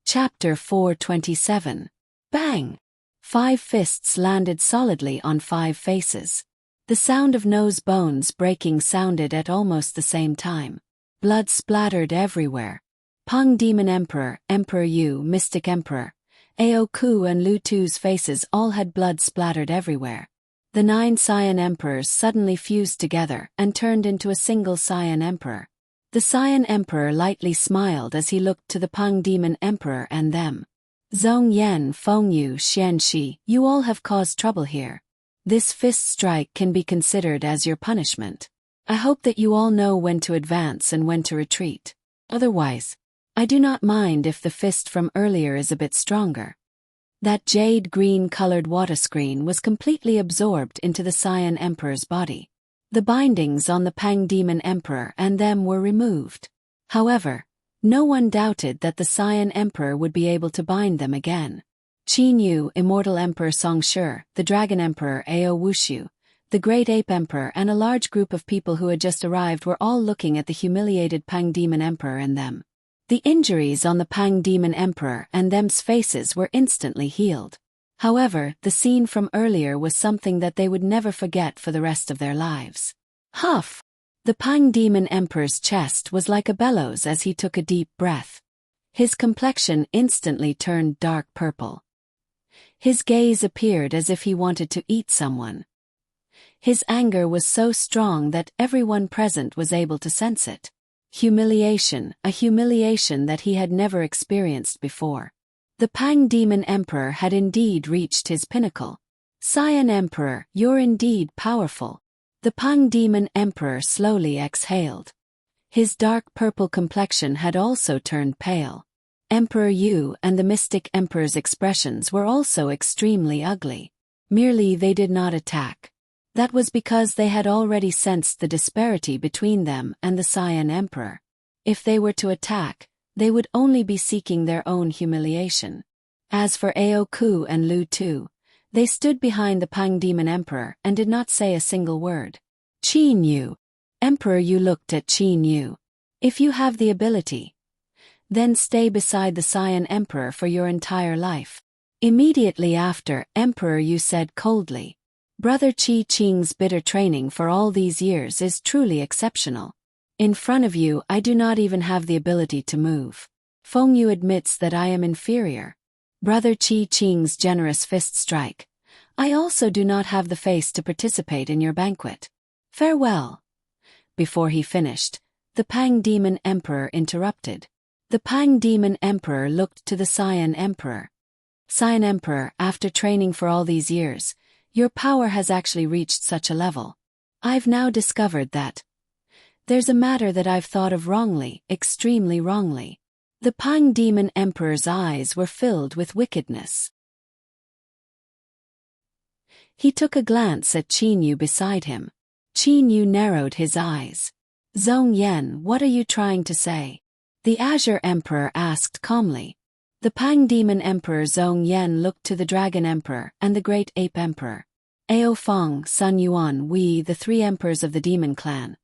Chapter 427. Bang! 5 fists landed solidly on 5 faces. The sound of nose bones breaking sounded at almost the same time. Blood splattered everywhere. Pang Demon Emperor, Emperor Yu, Mystic Emperor, Ao Ku and Lu Tu's faces all had blood splattered everywhere. The 9 Cyan Emperors suddenly fused together and turned into a single Cyan Emperor. The Cyan Emperor lightly smiled as he looked to the Peng Demon Emperor and them. Zhong Yan, Feng Yu, Xian Shi, you all have caused trouble here. This fist strike can be considered as your punishment. I hope that you all know when to advance and when to retreat. Otherwise, I do not mind if the fist from earlier is a bit stronger. That jade green-colored water screen was completely absorbed into the Cyan Emperor's body. The bindings on the Peng Demon Emperor and them were removed. However, no one doubted that the Cyan Emperor would be able to bind them again. Qin Yu, Immortal Emperor Song Shi, the Dragon Emperor Ao Wushu, the Great Ape Emperor and a large group of people who had just arrived were all looking at the humiliated Peng Demon Emperor and them. The injuries on the Peng Demon Emperor and them's faces were instantly healed. However, the scene from earlier was something that they would never forget for the rest of their lives. Huff! The Peng Demon Emperor's chest was like a bellows as he took a deep breath. His complexion instantly turned dark purple. His gaze appeared as if he wanted to eat someone. His anger was so strong that everyone present was able to sense it. Humiliation, a humiliation that he had never experienced before. The Peng Demon Emperor had indeed reached his pinnacle. Cyan Emperor, you're indeed powerful. The Peng Demon Emperor slowly exhaled. His dark purple complexion had also turned pale. Emperor Yu and the Mystic Emperor's expressions were also extremely ugly. Merely they did not attack. That was because they had already sensed the disparity between them and the Cyan Emperor. If they were to attack, they would only be seeking their own humiliation. As for Ao Ku and Lu Tu, they stood behind the Peng Demon Emperor and did not say a single word. Qin Yu. Emperor Yu looked at Qin Yu. If you have the ability, then stay beside the Cyan Emperor for your entire life. Immediately after, Emperor Yu said coldly, Brother Qi Qing's bitter training for all these years is truly exceptional. In front of you I do not even have the ability to move. Feng Yu admits that I am inferior. Brother Qi Qing's generous fist strike. I also do not have the face to participate in your banquet. Farewell. Before he finished, the Peng Demon Emperor interrupted. The Peng Demon Emperor looked to the Cyan Emperor. Cyan Emperor, after training for all these years, your power has actually reached such a level. I've now discovered that there's a matter that I've thought of wrongly, extremely wrongly. The Peng Demon Emperor's eyes were filled with wickedness. He took a glance at Qin Yu beside him. Qin Yu narrowed his eyes. Zhong Yan, what are you trying to say? The Azure Emperor asked calmly. The Peng Demon Emperor Zhong Yan looked to the Dragon Emperor and the Great Ape Emperor. Ao Feng, Sun Yuan, we, the three emperors of the Demon Clan,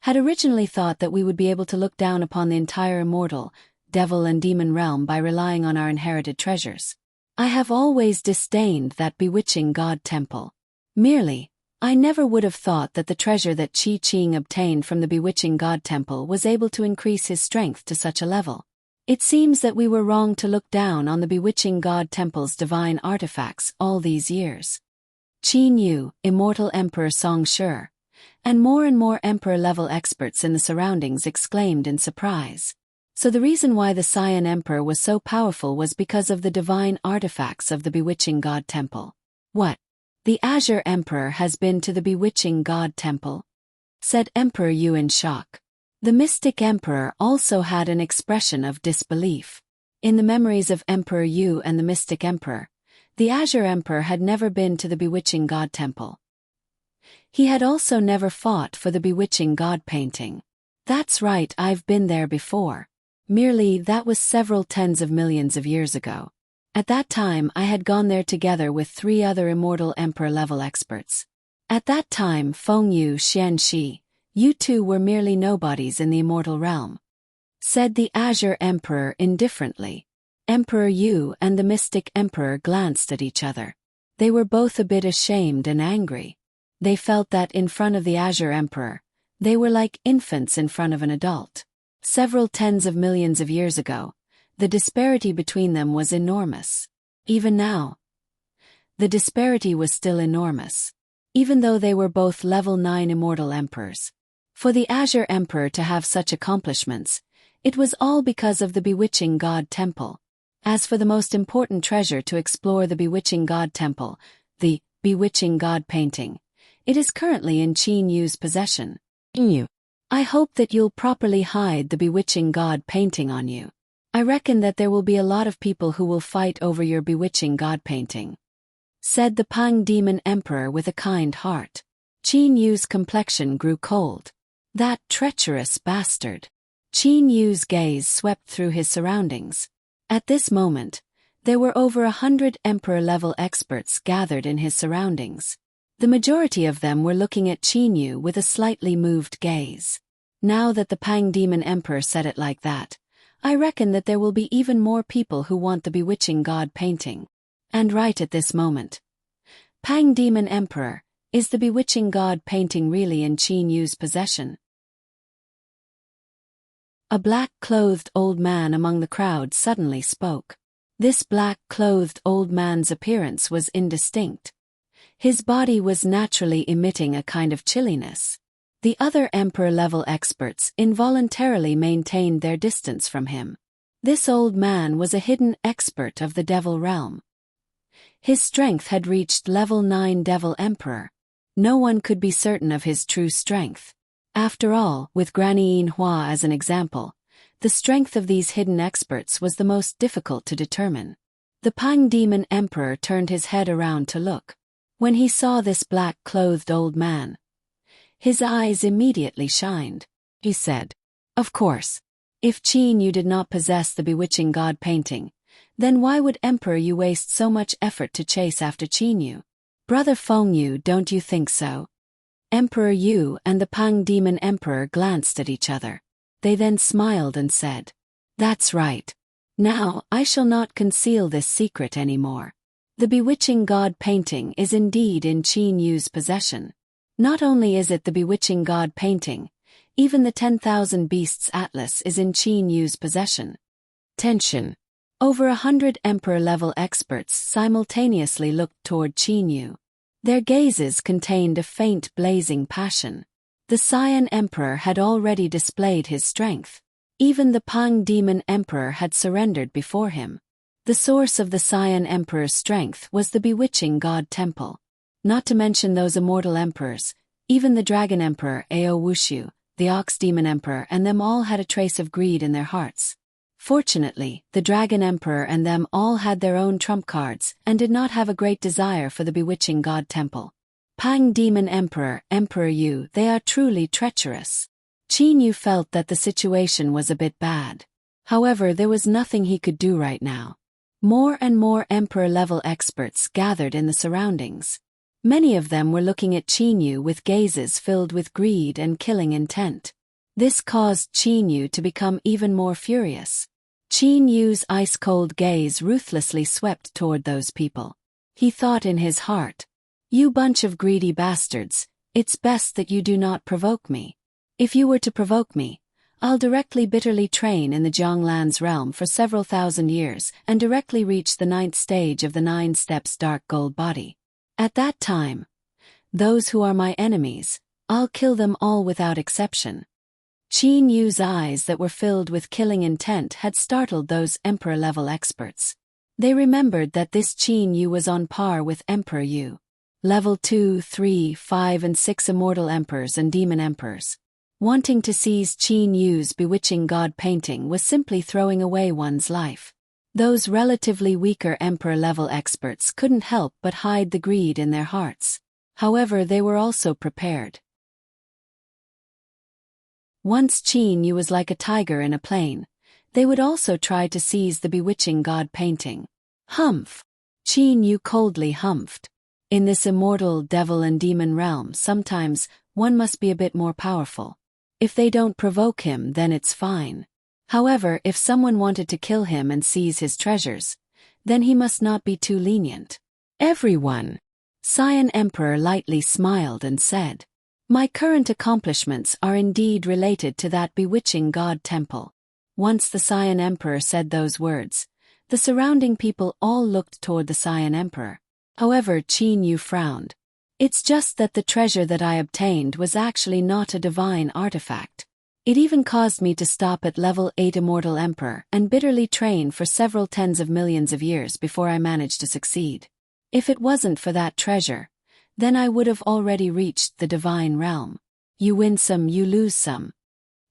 had originally thought that we would be able to look down upon the entire immortal, devil and demon realm by relying on our inherited treasures. I have always disdained that bewitching god temple. Merely, I never would have thought that the treasure that Qi Qing obtained from the bewitching god temple was able to increase his strength to such a level. It seems that we were wrong to look down on the bewitching god temple's divine artifacts all these years. Qin Yu, Immortal Emperor Song Shi, and more emperor-level experts in the surroundings exclaimed in surprise. So the reason why the Cyan Emperor was so powerful was because of the divine artifacts of the bewitching god temple. What? The Azure Emperor has been to the bewitching god temple? Said Emperor Yu in shock. The Mystic Emperor also had an expression of disbelief. In the memories of Emperor Yu and the Mystic Emperor, the Azure Emperor had never been to the bewitching god temple. He had also never fought for the bewitching god painting. That's right, I've been there before. Merely that was several tens of millions of years ago. At that time I had gone there together with 3 other immortal emperor-level experts. At that time Feng Yu, Xian Shi, you two were merely nobodies in the immortal realm. Said the Azure Emperor indifferently. Emperor Yu and the Mystic Emperor glanced at each other. They were both a bit ashamed and angry. They felt that in front of the Azure Emperor, they were like infants in front of an adult. Several tens of millions of years ago, the disparity between them was enormous. Even now, the disparity was still enormous. Even though they were both level 9 immortal emperors. For the Azure Emperor to have such accomplishments, it was all because of the Bewitching God Temple. As for the most important treasure to explore the Bewitching God Temple, the Bewitching God painting, it is currently in Qin Yu's possession. I hope that you'll properly hide the Bewitching God painting on you. I reckon that there will be a lot of people who will fight over your Bewitching God painting," said the Pang Demon Emperor with a kind heart. Qin Yu's complexion grew cold. That treacherous bastard. Qin Yu's gaze swept through his surroundings. At this moment, there were over 100 Emperor-level experts gathered in his surroundings. The majority of them were looking at Qin Yu with a slightly moved gaze. Now that the Pang Demon Emperor said it like that, I reckon that there will be even more people who want the Bewitching God painting. And right at this moment. Pang Demon Emperor, is the Bewitching God painting really in Qin Yu's possession? A black-clothed old man among the crowd suddenly spoke. This black-clothed old man's appearance was indistinct. His body was naturally emitting a kind of chilliness. The other Emperor-level experts involuntarily maintained their distance from him. This old man was a hidden expert of the Devil Realm. His strength had reached level 9 Devil Emperor. No one could be certain of his true strength. After all, with Granny Yinhua as an example, the strength of these hidden experts was the most difficult to determine. The Pang Demon Emperor turned his head around to look. When he saw this black-clothed old man, his eyes immediately shined. He said, "Of course. If Qin Yu did not possess the Bewitching God painting, then why would Emperor Yu waste so much effort to chase after Qin Yu? Brother Feng Yu, don't you think so?" Emperor Yu and the Pang Demon Emperor glanced at each other. They then smiled and said, "That's right. Now I shall not conceal this secret anymore. The Bewitching God painting is indeed in Qin Yu's possession. Not only is it the Bewitching God painting, even the 10,000 Beasts Atlas is in Qin Yu's possession." Tension. Over 100 Emperor-level experts simultaneously looked toward Qin Yu. Their gazes contained a faint blazing passion. The Cyan Emperor had already displayed his strength. Even the Pang Demon Emperor had surrendered before him. The source of the Cyan Emperor's strength was the Bewitching God Temple. Not to mention those immortal emperors, even the Dragon Emperor Ao Wushu, the Ox Demon Emperor and them all had a trace of greed in their hearts. Fortunately, the Dragon Emperor and them all had their own trump cards and did not have a great desire for the Bewitching God Temple. Pang Demon Emperor, Emperor Yu, they are truly treacherous. Qin Yu felt that the situation was a bit bad. However, there was nothing he could do right now. More and more Emperor-level experts gathered in the surroundings. Many of them were looking at Qin Yu with gazes filled with greed and killing intent. This caused Qin Yu to become even more furious. Qin Yu's ice-cold gaze ruthlessly swept toward those people. He thought in his heart, "You bunch of greedy bastards, it's best that you do not provoke me. If you were to provoke me, I'll directly bitterly train in the Jianglan's realm for several thousand years and directly reach the 9th stage of the 9 steps dark gold body. At that time, those who are my enemies, I'll kill them all without exception." Qin Yu's eyes that were filled with killing intent had startled those Emperor-level experts. They remembered that this Qin Yu was on par with Emperor Yu. Level 2, 3, 5 and 6 immortal emperors and demon emperors. Wanting to seize Qin Yu's Bewitching God painting was simply throwing away one's life. Those relatively weaker Emperor-level experts couldn't help but hide the greed in their hearts. However, they were also prepared. Once Qin Yu was like a tiger in a plain, they would also try to seize the Bewitching God painting. Humph! Qin Yu coldly humphed. In this immortal devil and demon realm, sometimes one must be a bit more powerful. If they don't provoke him, then it's fine. However, if someone wanted to kill him and seize his treasures, then he must not be too lenient. "Everyone," Cyan Emperor lightly smiled and said, "My current accomplishments are indeed related to that Bewitching God Temple." Once the Cyan Emperor said those words, the surrounding people all looked toward the Cyan Emperor. However, Qin Yu frowned. It's just that the treasure that I obtained was actually not a divine artifact. It even caused me to stop at level 8 Immortal Emperor and bitterly train for several tens of millions of years before I managed to succeed. If it wasn't for that treasure, then I would have already reached the divine realm. You win some, you lose some,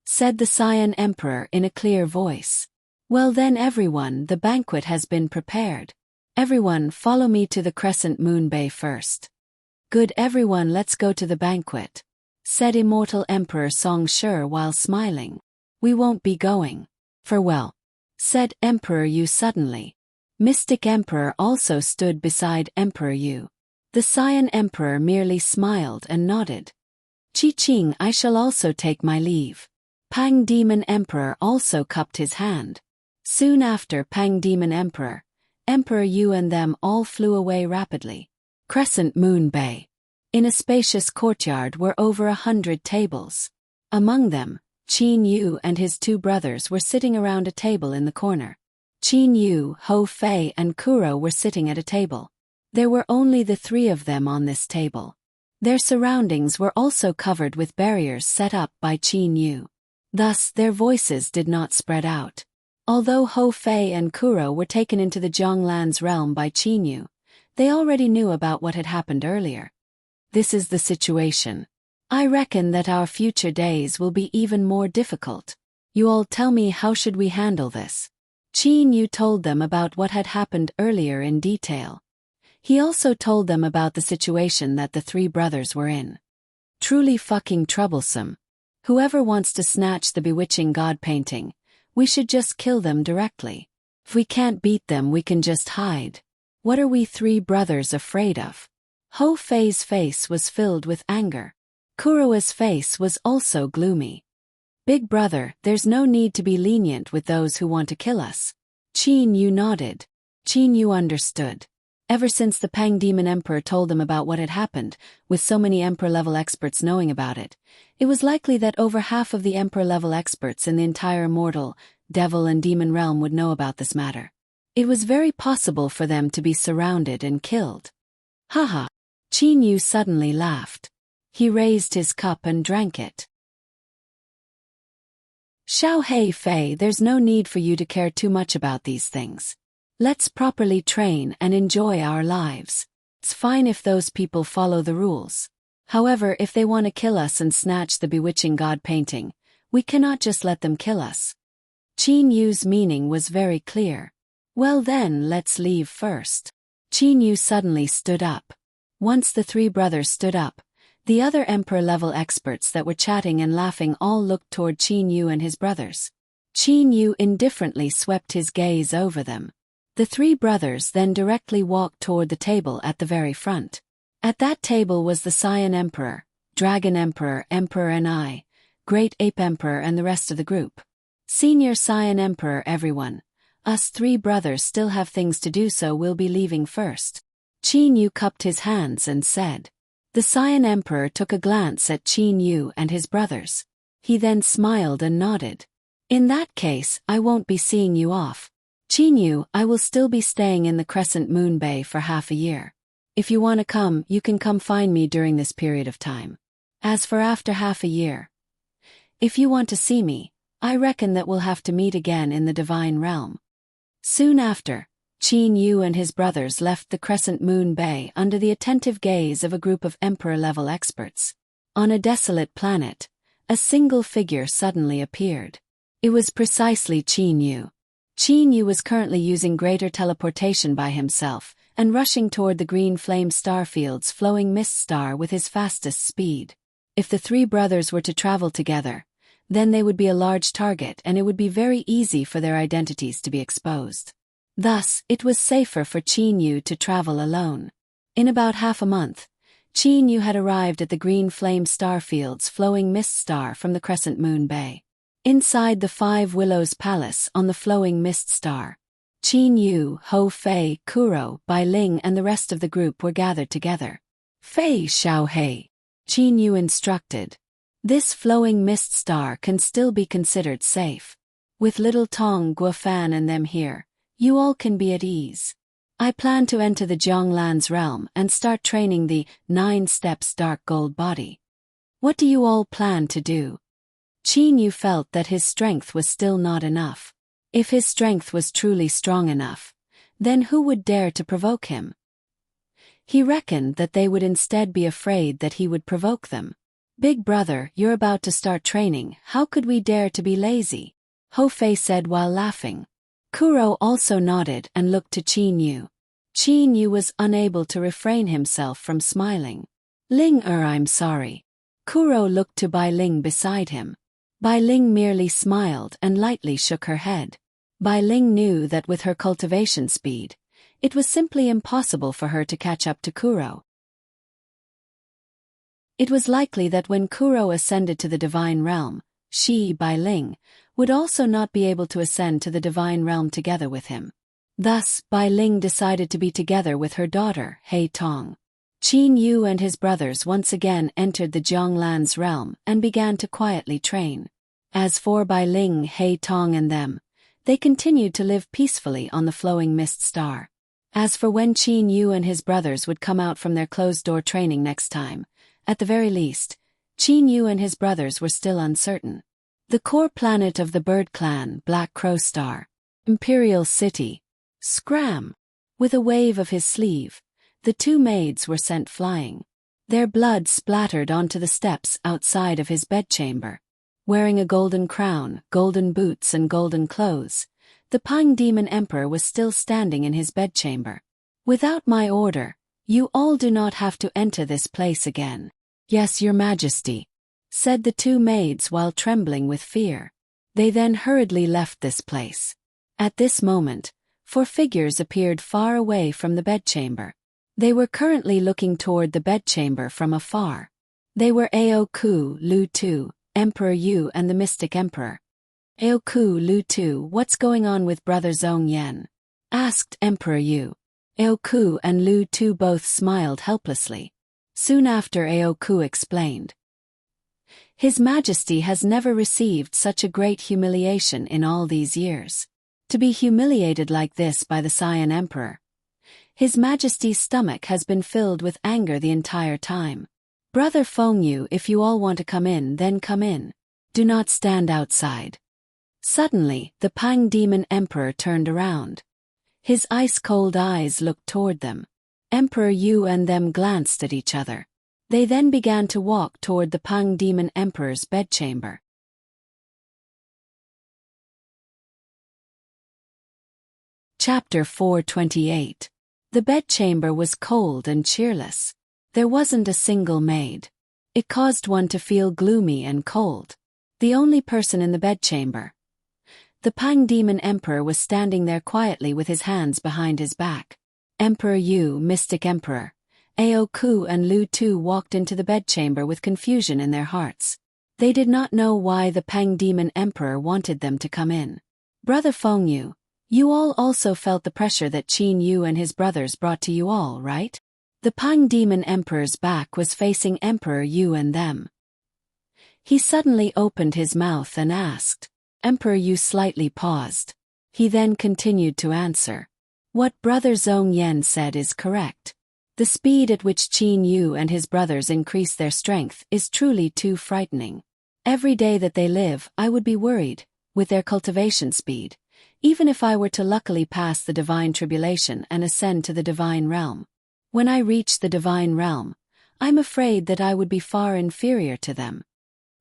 said the Saiyan Emperor in a clear voice. Well then everyone, the banquet has been prepared. Everyone follow me to the Crescent Moon Bay first. Good everyone, let's go to the banquet, said Immortal Emperor Song Shi while smiling. We won't be going. Farewell, said Emperor Yu suddenly. Mystic Emperor also stood beside Emperor Yu. The Saiyan Emperor merely smiled and nodded. Chi-Ching, I shall also take my leave. Pang Demon Emperor also cupped his hand. Soon after Pang Demon Emperor, Emperor Yu and them all flew away rapidly. Crescent Moon Bay. In a spacious courtyard were over 100 tables. Among them, Qin Yu and his two brothers were sitting around a table in the corner. Qin Yu, Hou Fei and Kuro were sitting at a table. There were only the three of them on this table. Their surroundings were also covered with barriers set up by Qin Yu. Thus, their voices did not spread out. Although Hou Fei and Kuro were taken into the Zhonglan's realm by Qin Yu, they already knew about what had happened earlier. This is the situation. I reckon that our future days will be even more difficult. You all tell me, how should we handle this? Qin Yu told them about what had happened earlier in detail. He also told them about the situation that the three brothers were in. Truly fucking troublesome. Whoever wants to snatch the bewitching god painting, we should just kill them directly. If we can't beat them, we can just hide. What are we three brothers afraid of? Hou Fei's face was filled with anger. Kuro's face was also gloomy. Big brother, there's no need to be lenient with those who want to kill us. Qin Yu nodded. Qin Yu understood. Ever since the Pang Demon Emperor told them about what had happened, with so many Emperor-level experts knowing about it, it was likely that over half of the Emperor-level experts in the entire mortal, devil and demon realm would know about this matter. It was very possible for them to be surrounded and killed. Haha. Qin Yu suddenly laughed. He raised his cup and drank it. Xiao Hei Fei, there's no need for you to care too much about these things. Let's properly train and enjoy our lives. It's fine if those people follow the rules. However, if they want to kill us and snatch the bewitching god painting, we cannot just let them kill us. Qin Yu's meaning was very clear. Well then, let's leave first. Qin Yu suddenly stood up. Once the three brothers stood up, the other Emperor-level experts that were chatting and laughing all looked toward Qin Yu and his brothers. Qin Yu indifferently swept his gaze over them. The three brothers then directly walked toward the table at the very front. At that table was the Saiyan Emperor, Dragon Emperor, Emperor Ni, Great Ape Emperor and the rest of the group. Senior Saiyan Emperor, everyone. Us three brothers still have things to do, so we'll be leaving first. Qin Yu cupped his hands and said. The Saiyan Emperor took a glance at Qin Yu and his brothers. He then smiled and nodded. In that case, I won't be seeing you off. Qin Yu, I will still be staying in the Crescent Moon Bay for half a year. If you want to come, you can come find me during this period of time. As for after half a year, if you want to see me, I reckon that we'll have to meet again in the Divine Realm. Soon after, Qin Yu and his brothers left the Crescent Moon Bay under the attentive gaze of a group of Emperor-level experts. On a desolate planet, a single figure suddenly appeared. It was precisely Qin Yu. Qin Yu was currently using greater teleportation by himself and rushing toward the green flame starfield's flowing mist star with his fastest speed. If the three brothers were to travel together, then they would be a large target and it would be very easy for their identities to be exposed. Thus, it was safer for Qin Yu to travel alone. In about half a month, Qin Yu had arrived at the green flame starfield's flowing mist star from the Crescent Moon Bay. Inside the Five Willows Palace on the flowing mist star, Qin Yu, Hou Fei, Kuro, Bai Ling and the rest of the group were gathered together. Fei Xiao Hei, Qin Yu instructed. This flowing mist star can still be considered safe. With little Tong Guofan and them here, you all can be at ease. I plan to enter the Jianglan's realm and start training the 9 steps dark gold body. What do you all plan to do? Qin Yu felt that his strength was still not enough. If his strength was truly strong enough, then who would dare to provoke him? He reckoned that they would instead be afraid that he would provoke them. Big brother, you're about to start training, how could we dare to be lazy? Ho Fei said while laughing. Kuro also nodded and looked to Qin Yu. Qin Yu was unable to refrain himself from smiling. Ling I'm sorry. Kuro looked to Bai Ling beside him. Bai Ling merely smiled and lightly shook her head. Bai Ling knew that with her cultivation speed, it was simply impossible for her to catch up to Kuro. It was likely that when Kuro ascended to the divine realm, she, Bai Ling, would also not be able to ascend to the divine realm together with him. Thus, Bai Ling decided to be together with her daughter, He Tong. Qin Yu and his brothers once again entered the Jianglan's realm and began to quietly train. As for Bai Ling, He Tong and them, they continued to live peacefully on the flowing mist star. As for when Qin Yu and his brothers would come out from their closed-door training next time, at the very least, Qin Yu and his brothers were still uncertain. The core planet of the bird clan, Black Crow Star, Imperial City. Scram! With a wave of his sleeve, the 2 maids were sent flying. Their blood splattered onto the steps outside of his bedchamber. Wearing a golden crown, golden boots and golden clothes, the Pang Demon Emperor was still standing in his bedchamber. Without my order, you all do not have to enter this place again. Yes, Your Majesty, said the 2 maids while trembling with fear. They then hurriedly left this place. At this moment, 4 figures appeared far away from the bedchamber. They were currently looking toward the bedchamber from afar. They were Ao Ku, Lu Tu, Emperor Yu and the Mystic Emperor. Ao Ku, Lu Tu, what's going on with Brother Zhong Yan? Asked Emperor Yu. Ao Ku and Lu Tu both smiled helplessly. Soon after, Ao Ku explained. His Majesty has never received such a great humiliation in all these years. To be humiliated like this by the Saiyan Emperor. His Majesty's stomach has been filled with anger the entire time. Brother Fengyu, if you all want to come in, then come in. Do not stand outside. Suddenly, the Pang Demon Emperor turned around. His ice-cold eyes looked toward them. Emperor Yu and them glanced at each other. They then began to walk toward the Pang Demon Emperor's bedchamber. Chapter 428. The bedchamber was cold and cheerless. There wasn't a single maid. It caused one to feel gloomy and cold. The only person in the bedchamber. The Pang Demon Emperor was standing there quietly with his hands behind his back. Emperor Yu, Mystic Emperor, Ao Ku and Lu Tu walked into the bedchamber with confusion in their hearts. They did not know why the Pang Demon Emperor wanted them to come in. Brother Fengyu, you all also felt the pressure that Qin Yu and his brothers brought to you all, right? The Pang Demon Emperor's back was facing Emperor Yu and them. He suddenly opened his mouth and asked. Emperor Yu slightly paused. He then continued to answer. What Brother Zhong Yan said is correct. The speed at which Qin Yu and his brothers increase their strength is truly too frightening. Every day that they live, I would be worried, with their cultivation speed, even if I were to luckily pass the divine tribulation and ascend to the divine realm. When I reach the divine realm, I'm afraid that I would be far inferior to them.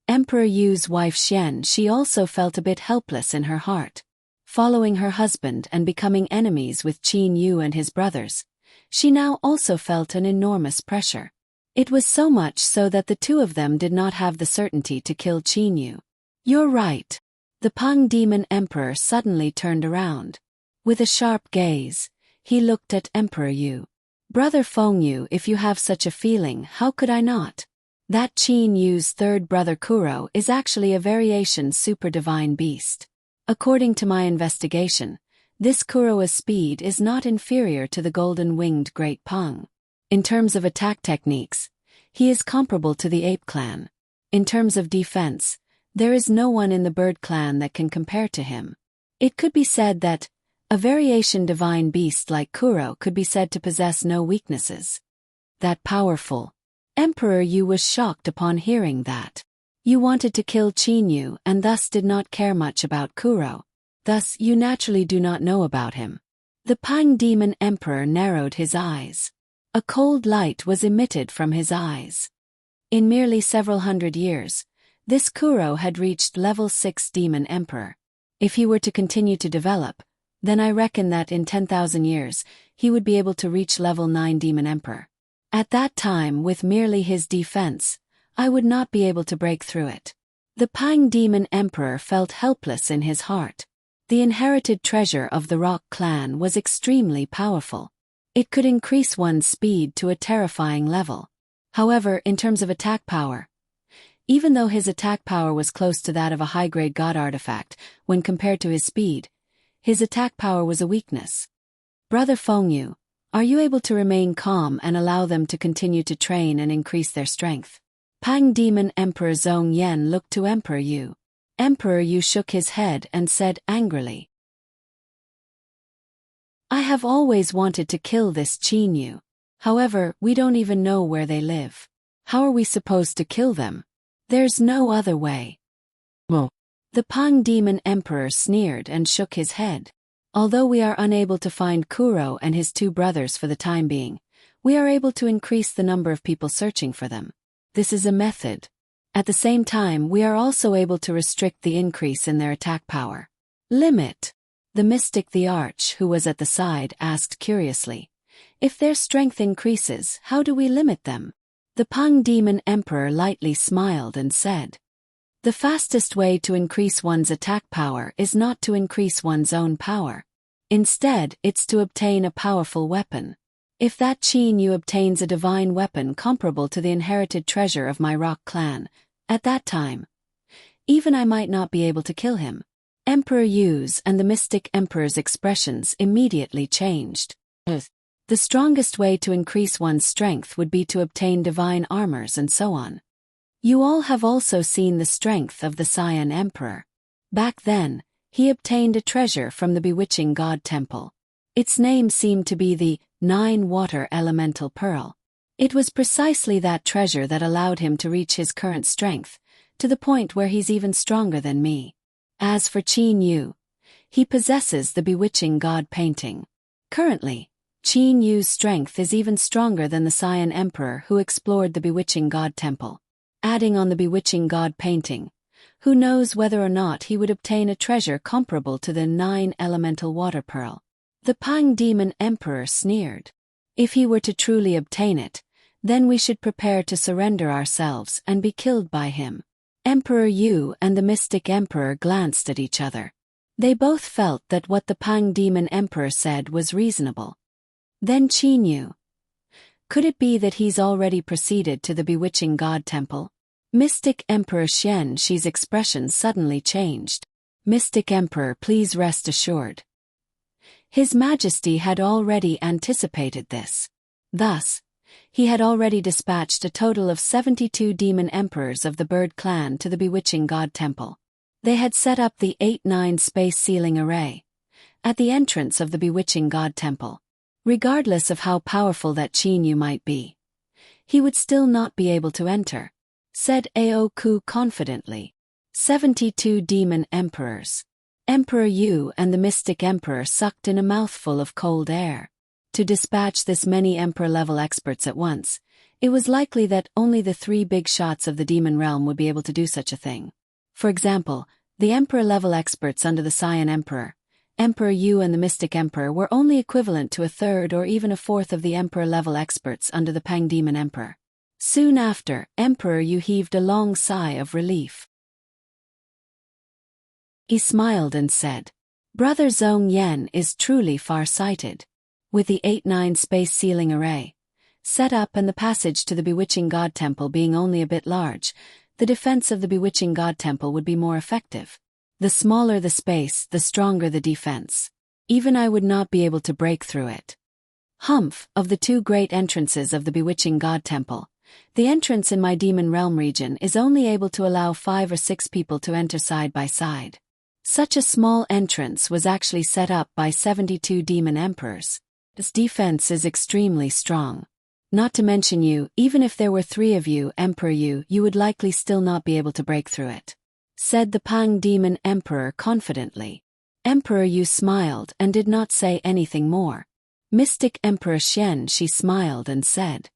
Emperor Yu's wife Xian, she also felt a bit helpless in her heart. Following her husband and becoming enemies with Qin Yu and his brothers, she now also felt an enormous pressure. It was so much so that the 2 of them did not have the certainty to kill Qin Yu. You're right. The Pang Demon Emperor suddenly turned around. With a sharp gaze, he looked at Emperor Yu. Brother Fengyu, if you have such a feeling, how could I not? That Qin Yu's 3rd brother Kuro is actually a variation super divine beast. According to my investigation, this Kuroa's speed is not inferior to the golden-winged Great Pang. In terms of attack techniques, he is comparable to the ape clan. In terms of defense, there is no one in the bird clan that can compare to him. It could be said that, A variation divine beast like Kuro could be said to possess no weaknesses. That powerful. Emperor Yu was shocked upon hearing that. You wanted to kill Qin and thus did not care much about Kuro. Thus you naturally do not know about him. The Pang Demon Emperor narrowed his eyes. A cold light was emitted from his eyes. In merely several hundred years, this Kuro had reached level 6 Demon Emperor. If he were to continue to develop, then I reckon that in 10,000 years, he would be able to reach level 9 Demon Emperor. At that time, with merely his defense, I would not be able to break through it. The Pang Demon Emperor felt helpless in his heart. The inherited treasure of the Rock clan was extremely powerful. It could increase one's speed to a terrifying level. However, in terms of attack power, even though his attack power was close to that of a high-grade god artifact, when compared to his speed, his attack power was a weakness. Brother Fengyu, are you able to remain calm and allow them to continue to train and increase their strength? Pang Demon Emperor Zhong Yan looked to Emperor Yu. Emperor Yu shook his head and said angrily, I have always wanted to kill this Qin Yu. However, we don't even know where they live. How are we supposed to kill them? There's no other way. Well, the Pang Demon Emperor sneered and shook his head. Although we are unable to find Kuro and his two brothers for the time being, we are able to increase the number of people searching for them. This is a method. At the same time, we are also able to restrict the increase in their attack power. Limit. The mystic the Arch, who was at the side, asked curiously, if their strength increases, how do we limit them? The Pang Demon Emperor lightly smiled and said, the fastest way to increase one's attack power is not to increase one's own power. Instead, it's to obtain a powerful weapon. If that Qin Yu obtains a divine weapon comparable to the inherited treasure of my Rock clan, at that time, even I might not be able to kill him. Emperor Yu's and the Mystic Emperor's expressions immediately changed. The strongest way to increase one's strength would be to obtain divine armors and so on. You all have also seen the strength of the Cyan Emperor. Back then, he obtained a treasure from the bewitching god temple. Its name seemed to be the 9-water elemental pearl. It was precisely that treasure that allowed him to reach his current strength, to the point where he's even stronger than me. As for Qin Yu, he possesses the bewitching god painting. Currently, Qin Yu's strength is even stronger than the Cyan Emperor who explored the bewitching god temple. Adding on the bewitching god painting, who knows whether or not he would obtain a treasure comparable to the 9 elemental water pearl. The Pang Demon Emperor sneered. If he were to truly obtain it, then we should prepare to surrender ourselves and be killed by him. Emperor Yu and the Mystic Emperor glanced at each other. They both felt that what the Pang Demon Emperor said was reasonable. Then Qin Yu. Could it be that he's already proceeded to the bewitching god temple? Mystic Emperor Xian Shi's expression suddenly changed. Mystic Emperor, please rest assured. His Majesty had already anticipated this. Thus, he had already dispatched a total of 72 demon emperors of the Bird clan to the bewitching god temple. They had set up the 8-9 space ceiling array at the entrance of the bewitching god temple. Regardless of how powerful that Qin Yu might be, he would still not be able to enter, said Aoku confidently. 72 demon emperors. Emperor Yu and the Mystic Emperor sucked in a mouthful of cold air. To dispatch this many emperor-level experts at once, it was likely that only the 3 big shots of the demon realm would be able to do such a thing. For example, the emperor-level experts under the Cyan Emperor, Emperor Yu and the Mystic Emperor were only equivalent to a third or even a fourth of the emperor-level experts under the Pang Demon Emperor. Soon after, Emperor Yu heaved a long sigh of relief. He smiled and said, Brother Zhong Yan is truly far-sighted. With the 8-9 space ceiling array set up and the passage to the bewitching god temple being only a bit large, the defense of the bewitching god temple would be more effective. The smaller the space, the stronger the defense. Even I would not be able to break through it. Humph, of the 2 great entrances of the bewitching god temple, the entrance in my demon realm region is only able to allow 5 or 6 people to enter side by side. Such a small entrance was actually set up by 72 demon emperors. Its defense is extremely strong. Not to mention you, even if there were 3 of you, Emperor you would likely still not be able to break through it," said the Pang Demon Emperor confidently. Emperor Yu smiled and did not say anything more. Mystic Emperor Xian she smiled and said,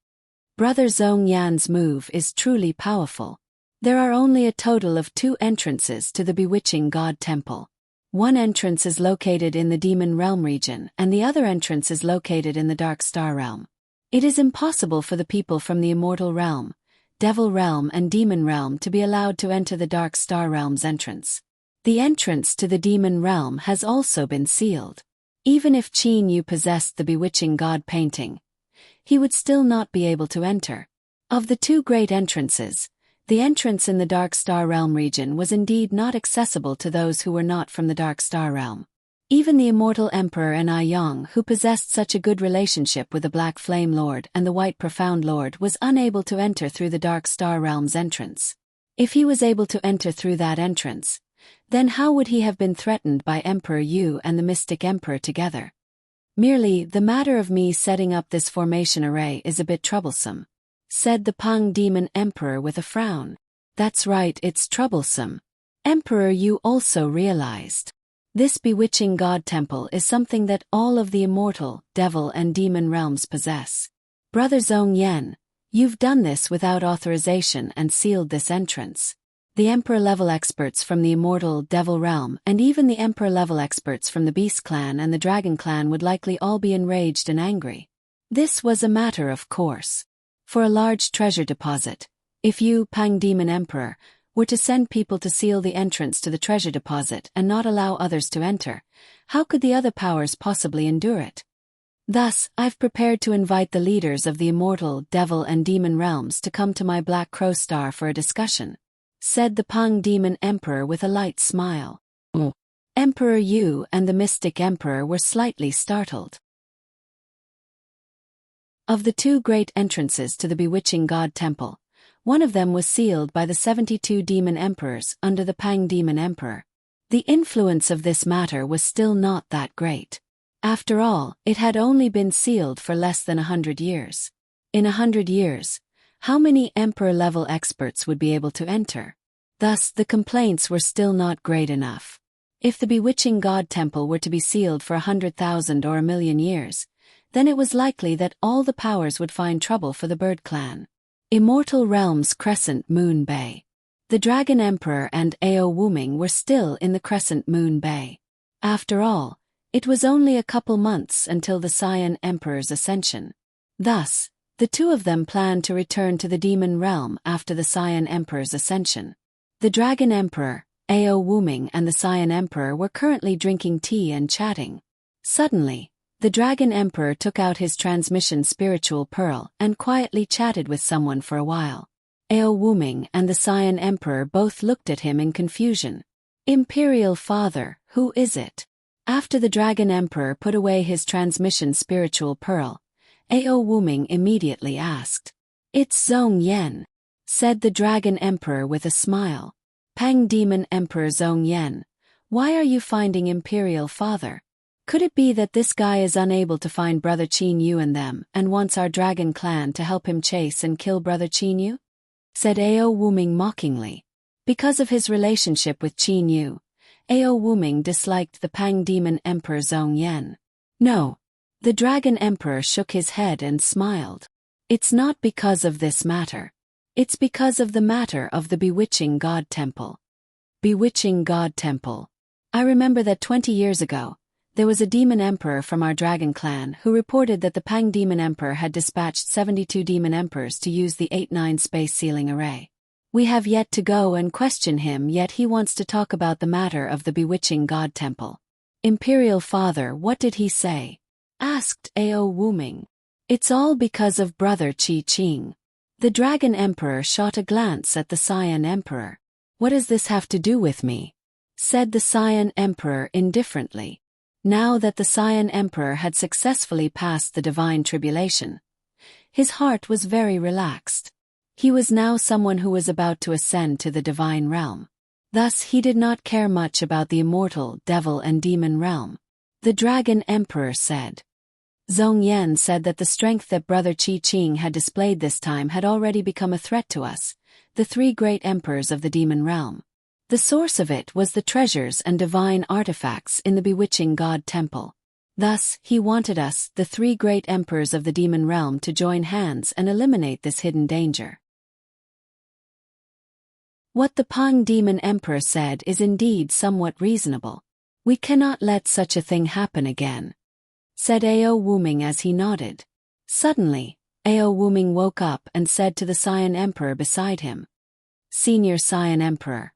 "Brother Zhong Yan's move is truly powerful. There are only a total of 2 entrances to the Bewitching God Temple. One entrance is located in the Demon Realm region and the other entrance is located in the Dark Star Realm. It is impossible for the people from the Immortal Realm, Devil Realm and Demon Realm to be allowed to enter the Dark Star Realm's entrance. The entrance to the Demon Realm has also been sealed. Even if Qin Yu possessed the Bewitching God painting, he would still not be able to enter. Of the 2 great entrances, the entrance in the Dark Star Realm region was indeed not accessible to those who were not from the Dark Star Realm. Even the Immortal Emperor Enai Yang, who possessed such a good relationship with the Black Flame Lord and the White Profound Lord, was unable to enter through the Dark Star Realm's entrance. If he was able to enter through that entrance, then how would he have been threatened by Emperor Yu and the Mystic Emperor together? Merely the matter of me setting up this formation array is a bit troublesome," said the Pang Demon Emperor with a frown. That's right, it's troublesome. Emperor Yu also realized. This Bewitching God Temple is something that all of the immortal, devil and demon realms possess. Brother Zhong Yan, you've done this without authorization and sealed this entrance. The Emperor-level experts from the Immortal Devil Realm and even the Emperor-level experts from the Beast Clan and the Dragon Clan would likely all be enraged and angry. This was a matter of course. For a large treasure deposit, if you, Pang Demon Emperor, were to send people to seal the entrance to the treasure deposit and not allow others to enter, how could the other powers possibly endure it? Thus, I've prepared to invite the leaders of the Immortal, Devil and Demon realms to come to my Black Crow Star for a discussion," said the Pang Demon Emperor with a light smile. Emperor Yu and the Mystic Emperor were slightly startled. Of the 2 great entrances to the Bewitching God Temple, one of them was sealed by the 72 demon emperors under the Pang Demon Emperor. The influence of this matter was still not that great. After all, it had only been sealed for less than 100 years. In 100 years, how many Emperor-level experts would be able to enter? Thus, the complaints were still not great enough. If the Bewitching God Temple were to be sealed for 100,000 or 1,000,000 years, then it was likely that all the powers would find trouble for the Bird Clan. Immortal Realms Crescent Moon Bay. The Dragon Emperor and Ao Wuming were still in the Crescent Moon Bay. After all, it was only a couple months until the Cyan Emperor's ascension. Thus, the 2 of them planned to return to the Demon Realm after the Cyan Emperor's ascension. The Dragon Emperor, Ao Wuming and the Cyan Emperor were currently drinking tea and chatting. Suddenly, the Dragon Emperor took out his transmission spiritual pearl and quietly chatted with someone for a while. Ao Wuming and the Cyan Emperor both looked at him in confusion. "Imperial Father, who is it?" After the Dragon Emperor put away his transmission spiritual pearl, Ao Wuming immediately asked. "It's Zhong Yan," said the Dragon Emperor with a smile. "Pang Demon Emperor Zhong Yan, why are you finding Imperial Father? Could it be that this guy is unable to find Brother Qin Yu and them and wants our Dragon Clan to help him chase and kill Brother Qin Yu?" said Ao Wuming mockingly. Because of his relationship with Qin Yu, Ao Wuming disliked the Pang Demon Emperor Zhong Yan. "No." The Dragon Emperor shook his head and smiled. "It's not because of this matter. It's because of the matter of the Bewitching God Temple." Bewitching God Temple. I remember that 20 years ago, there was a demon emperor from our Dragon Clan who reported that the Pang Demon Emperor had dispatched 72 demon emperors to use the 8-9 space sealing array. We have yet to go and question him, yet he wants to talk about the matter of the Bewitching God Temple. "Imperial Father, what did he say?" asked Ao Wuming. "It's all because of Brother Qi Qing." The Dragon Emperor shot a glance at the Cyan Emperor. "What does this have to do with me?" said the Cyan Emperor indifferently. Now that the Cyan Emperor had successfully passed the divine tribulation, his heart was very relaxed. He was now someone who was about to ascend to the divine realm. Thus he did not care much about the immortal devil and demon realm. The Dragon Emperor said. Zhong Yan said that the strength that Brother Qi Qing had displayed this time had already become a threat to us, the three great emperors of the demon realm. The source of it was the treasures and divine artifacts in the bewitching god temple. Thus, he wanted us, the three great emperors of the demon realm, to join hands and eliminate this hidden danger. What the Pang Demon Emperor said is indeed somewhat reasonable. We cannot let such a thing happen again, said Ao Wuming as he nodded. Suddenly, Ao Wuming woke up and said to the Saiyan Emperor beside him, Senior Saiyan Emperor,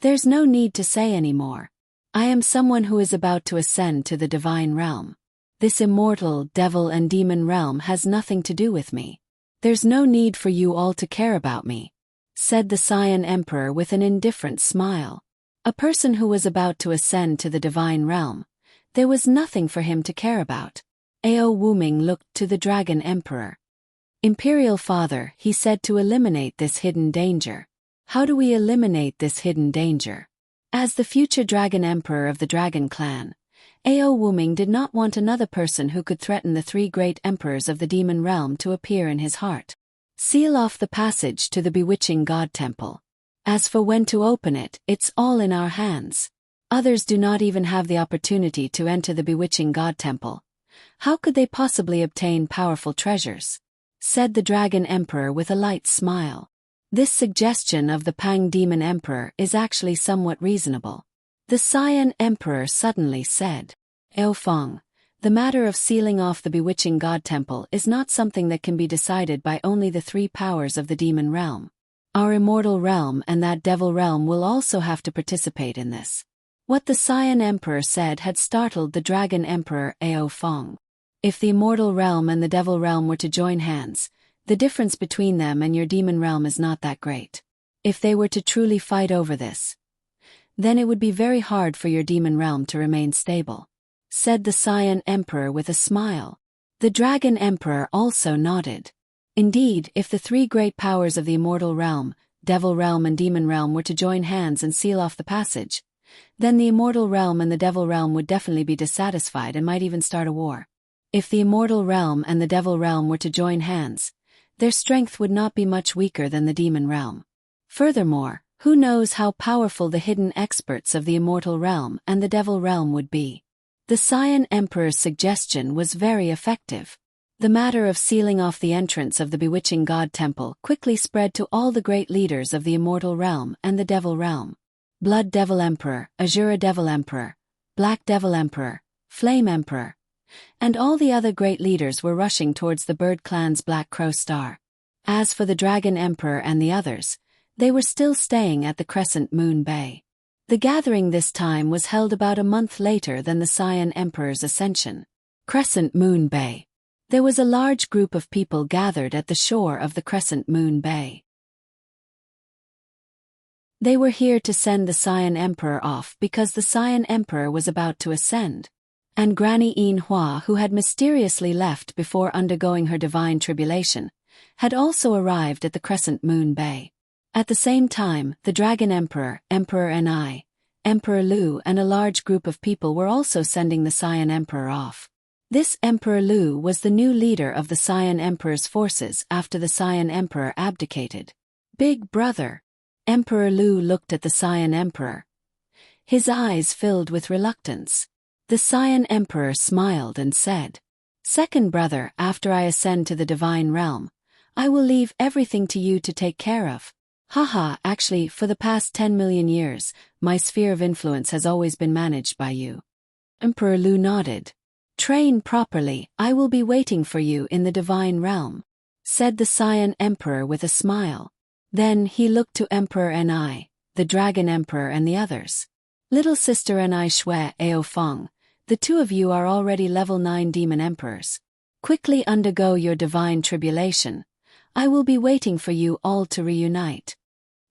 there's no need to say any more. I am someone who is about to ascend to the divine realm. This immortal devil and demon realm has nothing to do with me. There's no need for you all to care about me, said the Saiyan Emperor with an indifferent smile. A person who was about to ascend to the divine realm, there was nothing for him to care about. Ao Wuming looked to the Dragon Emperor. Imperial Father, he said, to eliminate this hidden danger. How do we eliminate this hidden danger? As the future Dragon Emperor of the Dragon Clan, Ao Wuming did not want another person who could threaten the three great emperors of the demon realm to appear in his heart. Seal off the passage to the bewitching god temple. As for when to open it, it's all in our hands. Others do not even have the opportunity to enter the bewitching god temple. How could they possibly obtain powerful treasures? Said the Dragon Emperor with a light smile. This suggestion of the Pang Demon Emperor is actually somewhat reasonable. The Saiyan Emperor suddenly said, Ao Feng, the matter of sealing off the bewitching god temple is not something that can be decided by only the three powers of the demon realm. Our immortal realm and that devil realm will also have to participate in this. What the Saiyan Emperor said had startled the Dragon Emperor Ao Feng. If the immortal realm and the devil realm were to join hands, the difference between them and your demon realm is not that great. If they were to truly fight over this, then it would be very hard for your demon realm to remain stable, said the Saiyan Emperor with a smile. The Dragon Emperor also nodded. Indeed, if the three great powers of the immortal realm, devil realm and demon realm were to join hands and seal off the passage, then the immortal realm and the devil realm would definitely be dissatisfied and might even start a war. If the immortal realm and the devil realm were to join hands, their strength would not be much weaker than the demon realm. Furthermore, who knows how powerful the hidden experts of the immortal realm and the devil realm would be. The Saiyan Emperor's suggestion was very effective. The matter of sealing off the entrance of the bewitching god temple quickly spread to all the great leaders of the immortal realm and the devil realm. Blood Devil Emperor, Azura Devil Emperor, Black Devil Emperor, Flame Emperor, and all the other great leaders were rushing towards the Bird Clan's Black Crow Star. As for the Dragon Emperor and the others, they were still staying at the Crescent Moon Bay. The gathering this time was held about a month later than the Saiyan Emperor's ascension. Crescent Moon Bay. There was a large group of people gathered at the shore of the Crescent Moon Bay. They were here to send the Saiyan Emperor off because the Saiyan Emperor was about to ascend. And Granny Yin Hua, who had mysteriously left before undergoing her divine tribulation, had also arrived at the Crescent Moon Bay. At the same time, the Dragon Emperor, Emperor Ni, Emperor Lu and a large group of people were also sending the Saiyan Emperor off. This Emperor Lu was the new leader of the Saiyan Emperor's forces after the Saiyan Emperor abdicated. Big brother. Emperor Lu looked at the Saiyan Emperor. His eyes filled with reluctance. The Saiyan Emperor smiled and said, Second brother, after I ascend to the divine realm, I will leave everything to you to take care of. Haha, actually, for the past 10 million years, my sphere of influence has always been managed by you. Emperor Lu nodded. Train properly, I will be waiting for you in the divine realm, said the Saiyan Emperor with a smile. Then he looked to Emperor Ni, the Dragon Emperor and the others. Little sister Ni Shui Ao Feng, the two of you are already level 9 demon emperors. Quickly undergo your divine tribulation. I will be waiting for you all to reunite.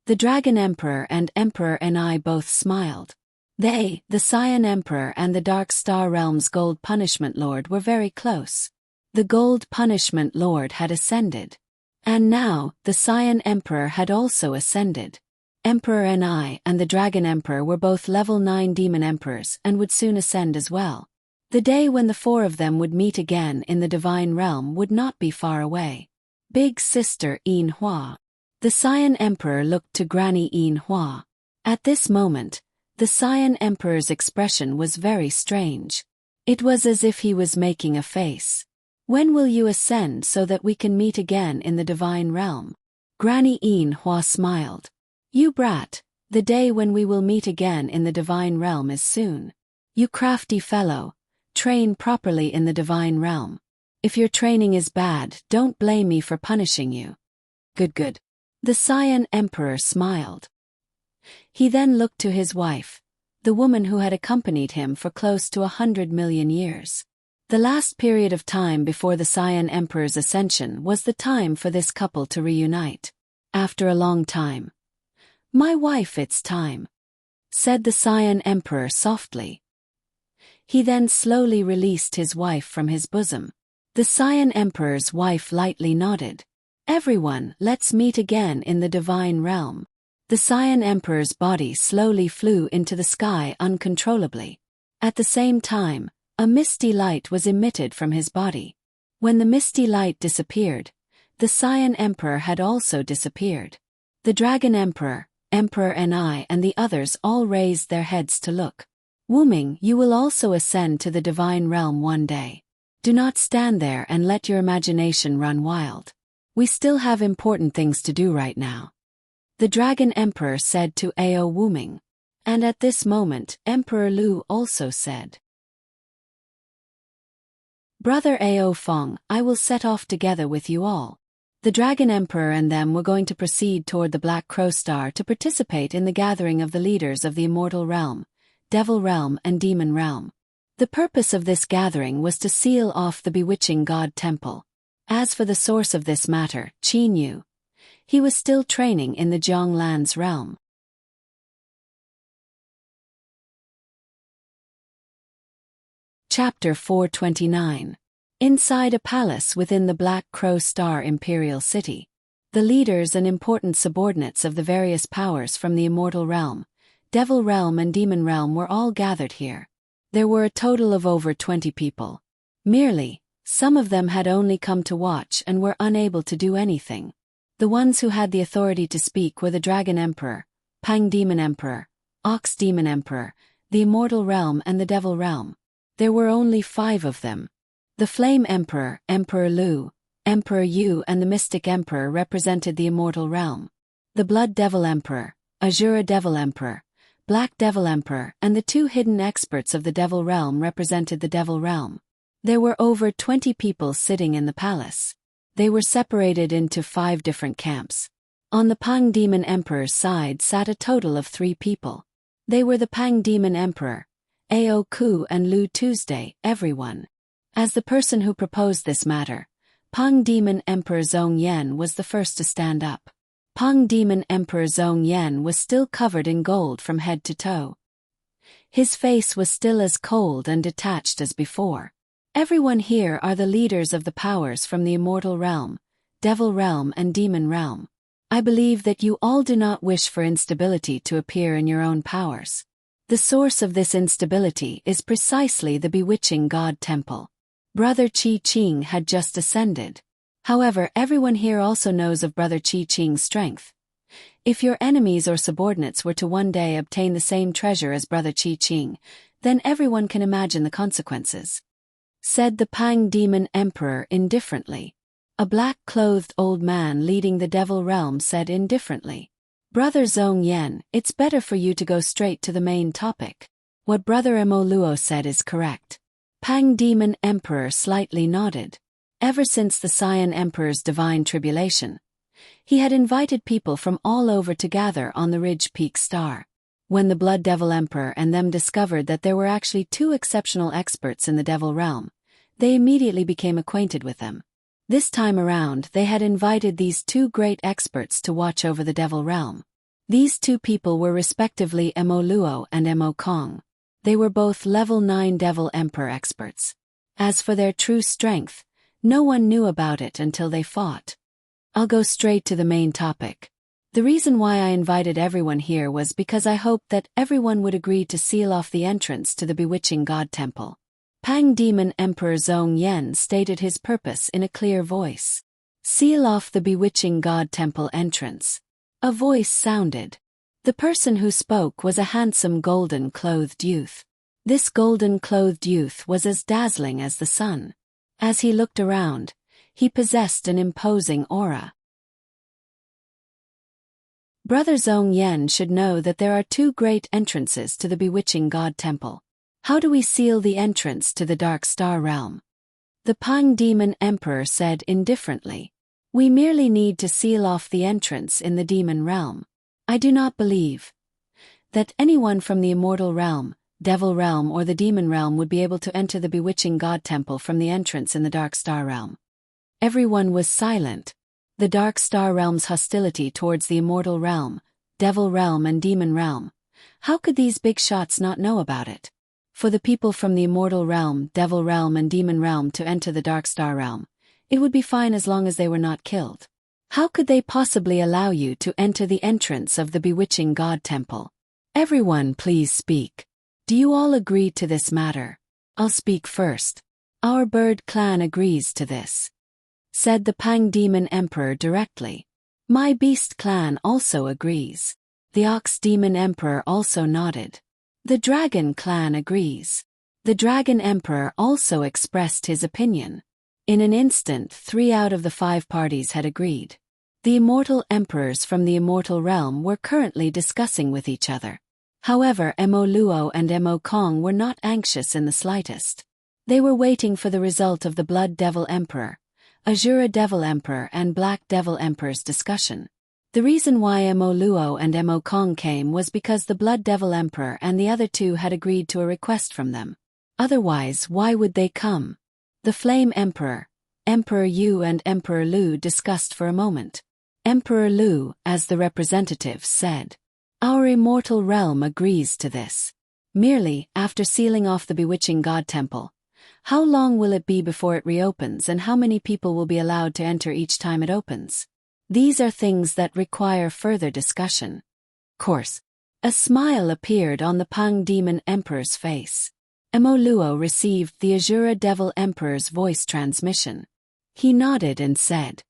The Dragon Emperor and Emperor Ni both smiled. They, the Saiyan Emperor and the Dark Star Realm's Gold Punishment Lord were very close. The Gold Punishment Lord had ascended. And now, the Saiyan Emperor had also ascended. Emperor Ni and the Dragon Emperor were both level 9 demon emperors and would soon ascend as well. The day when the four of them would meet again in the divine realm would not be far away. Big sister Yin Hua. The Cyan Emperor looked to Granny Yin Hua. At this moment, the Cyan Emperor's expression was very strange. It was as if he was making a face. When will you ascend so that we can meet again in the divine realm? Granny Yin Hua smiled. You brat, the day when we will meet again in the divine realm is soon. You crafty fellow, train properly in the divine realm. If your training is bad, don't blame me for punishing you. Good. The Cyan Emperor smiled. He then looked to his wife, the woman who had accompanied him for close to 100 million years. The last period of time before the Cyan Emperor's ascension was the time for this couple to reunite. After a long time. My wife, it's time, said the Cyan Emperor softly. He then slowly released his wife from his bosom. The Cyan Emperor's wife lightly nodded. Everyone, let's meet again in the divine realm. The Cyan Emperor's body slowly flew into the sky uncontrollably. At the same time, a misty light was emitted from his body. When the misty light disappeared, the Cyan Emperor had also disappeared. The Dragon Emperor, Emperor Ni and the others all raised their heads to look. Wuming, you will also ascend to the divine realm one day. Do not stand there and let your imagination run wild. We still have important things to do right now. The Dragon Emperor said to Ao Wuming. And at this moment, Emperor Lu also said, Brother Ao Feng, I will set off together with you all. The Dragon Emperor and them were going to proceed toward the Black Crow Star to participate in the gathering of the leaders of the Immortal Realm, Devil Realm and Demon Realm. The purpose of this gathering was to seal off the bewitching God Temple. As for the source of this matter, Qin Yu, he was still training in the Jianglan's realm. Chapter 429. Inside a palace within the Black Crow Star Imperial City. The leaders and important subordinates of the various powers from the Immortal Realm, Devil Realm and Demon Realm were all gathered here. There were a total of over 20 people. Merely, some of them had only come to watch and were unable to do anything. The ones who had the authority to speak were the Dragon Emperor, Pang Demon Emperor, Ox Demon Emperor, the Immortal Realm and the Devil Realm. There were only 5 of them. The Flame Emperor, Emperor Lu, Emperor Yu and the Mystic Emperor represented the Immortal Realm. The Blood Devil Emperor, Azura Devil Emperor, Black Devil Emperor and the 2 hidden experts of the Devil Realm represented the Devil Realm. There were over 20 people sitting in the palace. They were separated into 5 different camps. On the Pang Demon Emperor's side sat a total of 3 people. They were the Pang Demon Emperor, Ao Ku and Lu Tuesday, everyone. As the person who proposed this matter, Pang Demon Emperor Zhong Yan was the first to stand up. Pang Demon Emperor Zhong Yan was still covered in gold from head to toe. His face was still as cold and detached as before. Everyone here are the leaders of the powers from the Immortal Realm, Devil Realm and Demon Realm. I believe that you all do not wish for instability to appear in your own powers. The source of this instability is precisely the bewitching God Temple. Brother Qi Qing had just ascended. However, everyone here also knows of Brother Qi Qing's strength. If your enemies or subordinates were to one day obtain the same treasure as Brother Qi Qing, then everyone can imagine the consequences, said the Pang Demon Emperor indifferently. A black-clothed old man leading the Devil Realm said indifferently, Brother Zhong Yan, it's better for you to go straight to the main topic. What Brother Mo Luo said is correct. Pang Demon Emperor slightly nodded. Ever since the Cyan Emperor's divine tribulation, he had invited people from all over to gather on the Ridge Peak Star. When the Blood Devil Emperor and them discovered that there were actually 2 exceptional experts in the Devil Realm, they immediately became acquainted with them. This time around they had invited these 2 great experts to watch over the Devil Realm. These 2 people were respectively Mo Luo and Mo Kong. They were both level 9 Devil Emperor experts. As for their true strength, no one knew about it until they fought. I'll go straight to the main topic. The reason why I invited everyone here was because I hoped that everyone would agree to seal off the entrance to the bewitching god temple. Pang Demon Emperor Zhong Yan stated his purpose in a clear voice. Seal off the bewitching god temple entrance. A voice sounded. The person who spoke was a handsome golden-clothed youth. This golden-clothed youth was as dazzling as the sun. As he looked around, he possessed an imposing aura. Brother Zhong Yan should know that there are two great entrances to the bewitching god temple. How do we seal the entrance to the Dark Star Realm? The Pang Demon Emperor said indifferently. We merely need to seal off the entrance in the demon realm. I do not believe that anyone from the immortal realm, devil realm or the demon realm would be able to enter the bewitching god temple from the entrance in the Dark Star Realm. Everyone was silent. The Dark Star Realm's hostility towards the immortal realm, devil realm and demon realm. How could these big shots not know about it? For the people from the immortal realm, devil realm and demon realm to enter the Dark Star Realm, it would be fine as long as they were not killed. How could they possibly allow you to enter the entrance of the bewitching god temple? Everyone please speak. Do you all agree to this matter? I'll speak first. Our bird clan agrees to this, said the Pang Demon Emperor directly. My beast clan also agrees. The Ox Demon Emperor also nodded. The Dragon clan agrees. The Dragon Emperor also expressed his opinion. In an instant, 3 out of the 5 parties had agreed. The immortal emperors from the immortal realm were currently discussing with each other. However, Mo Luo and Mo Kong were not anxious in the slightest. They were waiting for the result of the Blood Devil Emperor, Azura Devil Emperor and Black Devil Emperor's discussion. The reason why Mo Luo and Mo Kong came was because the Blood Devil Emperor and the other two had agreed to a request from them. Otherwise, why would they come? The Flame Emperor, Emperor Yu and Emperor Lu discussed for a moment. Emperor Lu, as the representative, said, Our immortal realm agrees to this. Merely, after sealing off the bewitching god temple, how long will it be before it reopens and how many people will be allowed to enter each time it opens? These are things that require further discussion. Course. A smile appeared on the Pang Demon Emperor's face. Mo Luo received the Azura Devil Emperor's voice transmission. He nodded and said,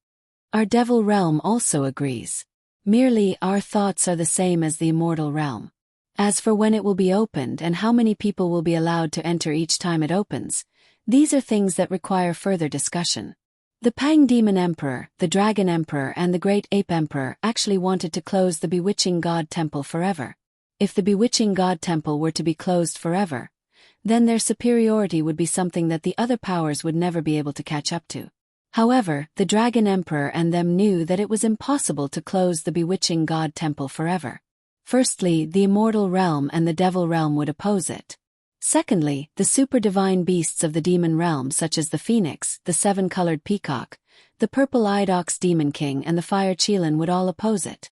Our devil realm also agrees. Merely our thoughts are the same as the immortal realm. As for when it will be opened and how many people will be allowed to enter each time it opens, these are things that require further discussion. The Pang Demon Emperor, the Dragon Emperor and the Great Ape Emperor actually wanted to close the bewitching god temple forever. If the bewitching god temple were to be closed forever, then their superiority would be something that the other powers would never be able to catch up to. However, the Dragon Emperor and them knew that it was impossible to close the bewitching god temple forever. Firstly, the immortal realm and the devil realm would oppose it. Secondly, the super-divine beasts of the demon realm such as the phoenix, the 7-colored peacock, the purple-eyed ox demon king and the fire Qilin would all oppose it.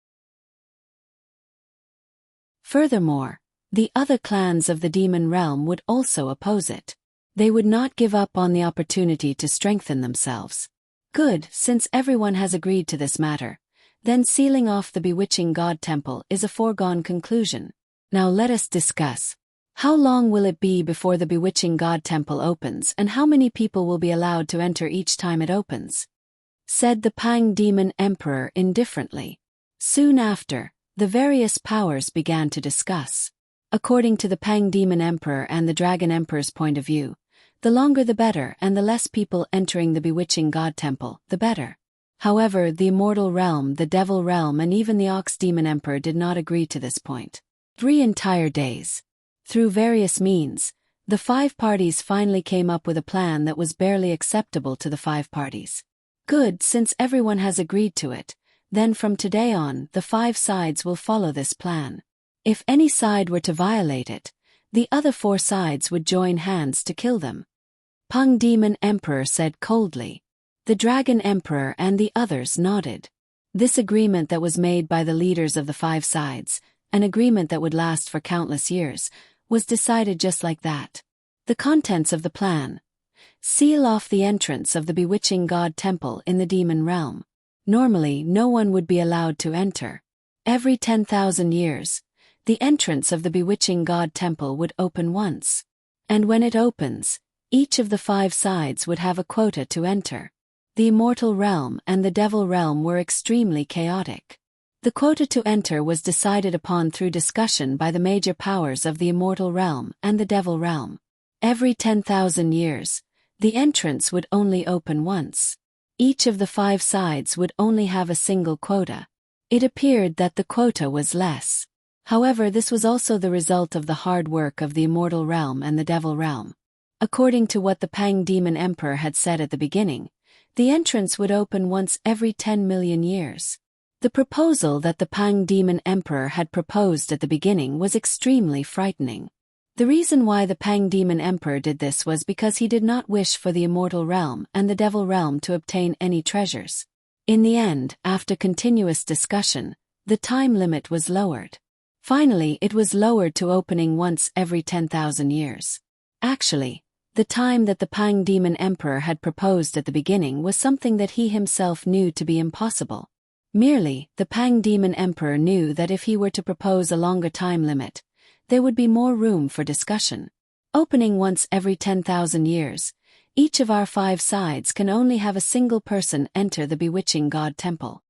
Furthermore, the other clans of the demon realm would also oppose it. They would not give up on the opportunity to strengthen themselves. Good, since everyone has agreed to this matter, then sealing off the bewitching god temple is a foregone conclusion. Now let us discuss. How long will it be before the bewitching god temple opens and how many people will be allowed to enter each time it opens? Said the Pang Demon Emperor indifferently. Soon after, the various powers began to discuss. According to the Pang Demon Emperor and the Dragon Emperor's point of view, the longer the better and the less people entering the bewitching god temple, the better. However, the immortal realm, the devil realm and even the Ox Demon Emperor did not agree to this point. 3 entire days. Through various means, the 5 parties finally came up with a plan that was barely acceptable to the 5 parties. Good, since everyone has agreed to it, then from today on, the 5 sides will follow this plan. If any side were to violate it, the other 4 sides would join hands to kill them. Pang Demon Emperor said coldly. The Dragon Emperor and the others nodded. This agreement that was made by the leaders of the 5 sides, an agreement that would last for countless years, was decided just like that. The contents of the plan. Seal off the entrance of the bewitching god temple in the demon realm. Normally, no one would be allowed to enter. Every 10,000 years, the entrance of the bewitching god temple would open once. And when it opens, each of the 5 sides would have a quota to enter. The immortal realm and the devil realm were extremely chaotic. The quota to enter was decided upon through discussion by the major powers of the immortal realm and the devil realm. Every 10,000 years, the entrance would only open once. Each of the 5 sides would only have a single quota. It appeared that the quota was less. However, this was also the result of the hard work of the immortal realm and the devil realm. According to what the Pang Demon Emperor had said at the beginning, the entrance would open once every 10 million years. The proposal that the Pang Demon Emperor had proposed at the beginning was extremely frightening. The reason why the Pang Demon Emperor did this was because he did not wish for the immortal realm and the devil realm to obtain any treasures. In the end, after continuous discussion, the time limit was lowered. Finally, it was lowered to opening once every 10,000 years. Actually, the time that the Pang Demon Emperor had proposed at the beginning was something that he himself knew to be impossible. Merely, the Pang Demon Emperor knew that if he were to propose a longer time limit, there would be more room for discussion. Opening once every 10,000 years, each of our 5 sides can only have a single person enter the bewitching god temple.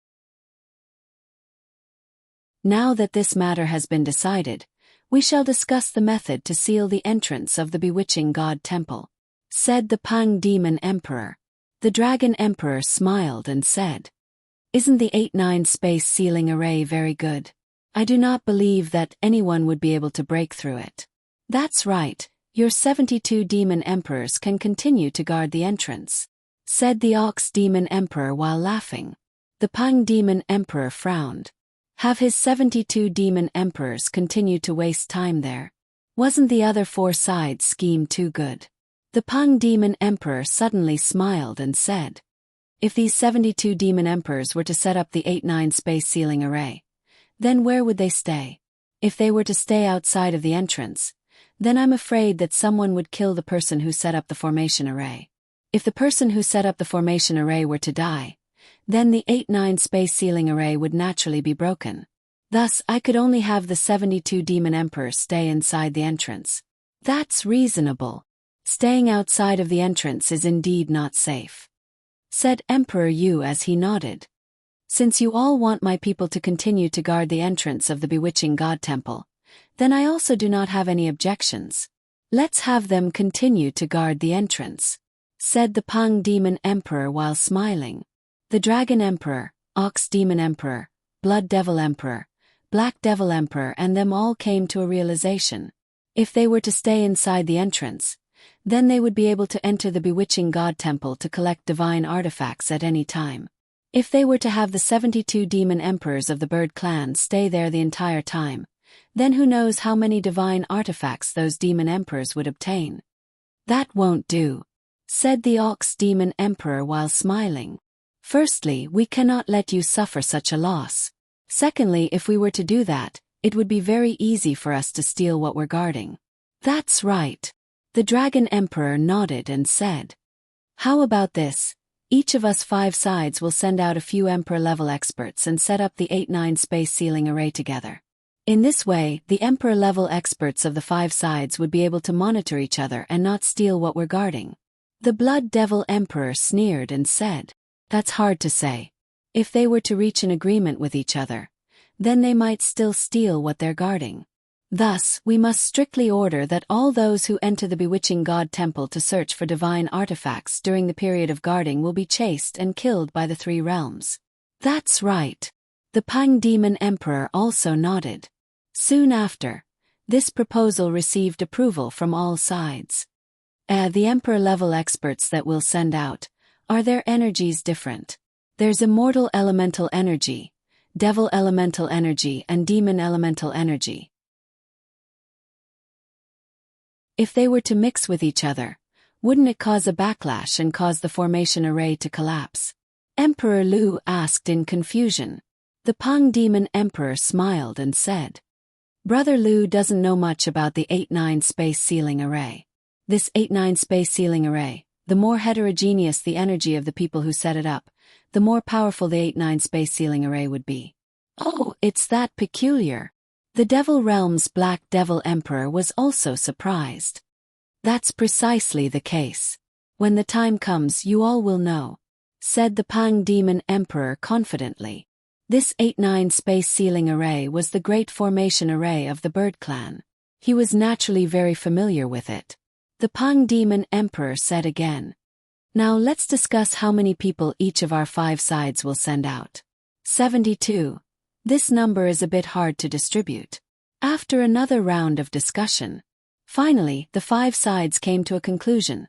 Now that this matter has been decided, we shall discuss the method to seal the entrance of the bewitching god temple, said the Pang Demon Emperor. The Dragon Emperor smiled and said, "Isn't the 8-9 space sealing array very good? I do not believe that anyone would be able to break through it." "That's right, your 72 demon emperors can continue to guard the entrance," said the Ox Demon Emperor while laughing. The Pang Demon Emperor frowned. Have his 72 demon emperors continue to waste time there? Wasn't the other 4 sides scheme too good? The Pang Demon Emperor suddenly smiled and said, "If these 72 demon emperors were to set up the 8-9 space sealing array, then where would they stay? If they were to stay outside of the entrance, then I'm afraid that someone would kill the person who set up the formation array. If the person who set up the formation array were to die, then the 8-9 space sealing array would naturally be broken. Thus, I could only have the 72 demon emperors stay inside the entrance. That's reasonable. Staying outside of the entrance is indeed not safe," said Emperor Yu as he nodded. "Since you all want my people to continue to guard the entrance of the bewitching god temple, then I also do not have any objections. Let's have them continue to guard the entrance," said the Pang Demon Emperor while smiling. The Dragon Emperor, Ox Demon Emperor, Blood Devil Emperor, Black Devil Emperor and them all came to a realization. If they were to stay inside the entrance, then they would be able to enter the bewitching god temple to collect divine artifacts at any time. If they were to have the 72 demon emperors of the bird clan stay there the entire time, then who knows how many divine artifacts those demon emperors would obtain. "That won't do," said the Ox Demon Emperor while smiling. "Firstly, we cannot let you suffer such a loss. Secondly, if we were to do that, it would be very easy for us to steal what we're guarding." "That's right." The Dragon Emperor nodded and said, "How about this? Each of us 5 sides will send out a few Emperor-level experts and set up the 8-9 space sealing array together. In this way, the Emperor-level experts of the 5 sides would be able to monitor each other and not steal what we're guarding." The Blood Devil Emperor sneered and said, "That's hard to say. If they were to reach an agreement with each other, then they might still steal what they're guarding. Thus, we must strictly order that all those who enter the bewitching god temple to search for divine artifacts during the period of guarding will be chased and killed by the 3 realms." "That's right." The Pang Demon Emperor also nodded. Soon after, this proposal received approval from all sides. The Emperor-level experts that we'll send out, are their energies different? There's immortal elemental energy, devil elemental energy and demon elemental energy. If they were to mix with each other, wouldn't it cause a backlash and cause the formation array to collapse? Emperor Lu asked in confusion. The Pang Demon Emperor smiled and said, "Brother Lu doesn't know much about the 8-9 space sealing array. This 8-9 space sealing array, the more heterogeneous the energy of the people who set it up, the more powerful the 8-9 space sealing array would be. Oh, it's that peculiar. The Devil Realm's Black Devil Emperor was also surprised. That's precisely the case. When the time comes, you all will know, said the Pang Demon Emperor confidently. This 8-9 space ceiling array was the Great Formation Array of the Bird Clan. He was naturally very familiar with it. The Pang Demon Emperor said again. Now let's discuss how many people each of our 5 sides will send out. 72. This number is a bit hard to distribute. After another round of discussion, finally the 5 sides came to a conclusion.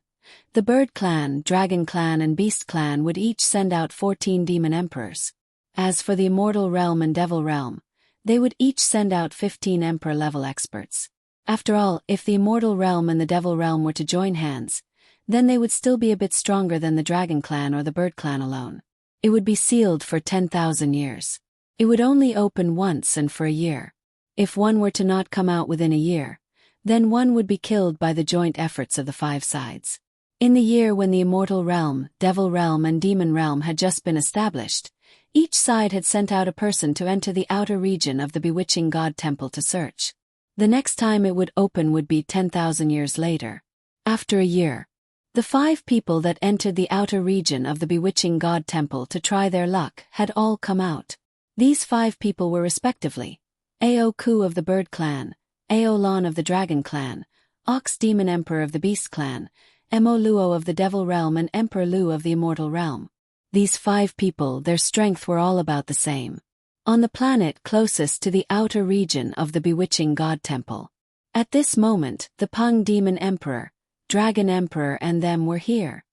The Bird Clan, Dragon Clan and Beast Clan would each send out 14 Demon Emperors. As for the Immortal Realm and Devil Realm, they would each send out 15 Emperor-level experts. After all, if the Immortal Realm and the Devil Realm were to join hands, then they would still be a bit stronger than the Dragon Clan or the Bird Clan alone. It would be sealed for 10,000 years. It would only open once and for a year. If one were to not come out within a year, then one would be killed by the joint efforts of the 5 sides. In the year when the Immortal Realm, Devil Realm and Demon Realm had just been established, each side had sent out a person to enter the outer region of the Bewitching God Temple to search. The next time it would open would be 10,000 years later. After a year, the 5 people that entered the outer region of the Bewitching God Temple to try their luck had all come out. These 5 people were respectively Ao Ku of the Bird Clan, Ao Lan of the Dragon Clan, Ox Demon Emperor of the Beast Clan, Mo Luo of the Devil Realm and Emperor Lu of the Immortal Realm. These 5 people, their strength were all about the same. On the planet closest to the outer region of the Bewitching God Temple. At this moment, the Pang Demon Emperor, Dragon Emperor and them were here.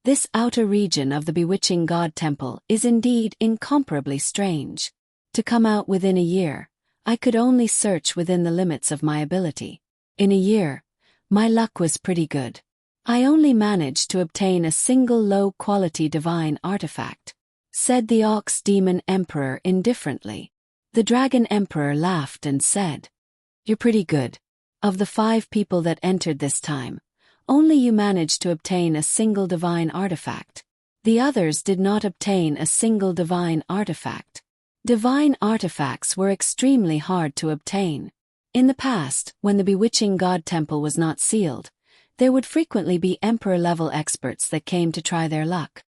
This outer region of the Bewitching God Temple is indeed incomparably strange. To come out within a year, I could only search within the limits of my ability. In a year, my luck was pretty good. I only managed to obtain a single low-quality divine artifact, said the Ox Demon Emperor indifferently. The Dragon Emperor laughed and said, You're pretty good. Of the 5 people that entered this time, only you managed to obtain a single divine artifact. The others did not obtain a single divine artifact. Divine artifacts were extremely hard to obtain. In the past, when the Bewitching God Temple was not sealed, there would frequently be Emperor-level experts that came to try their luck.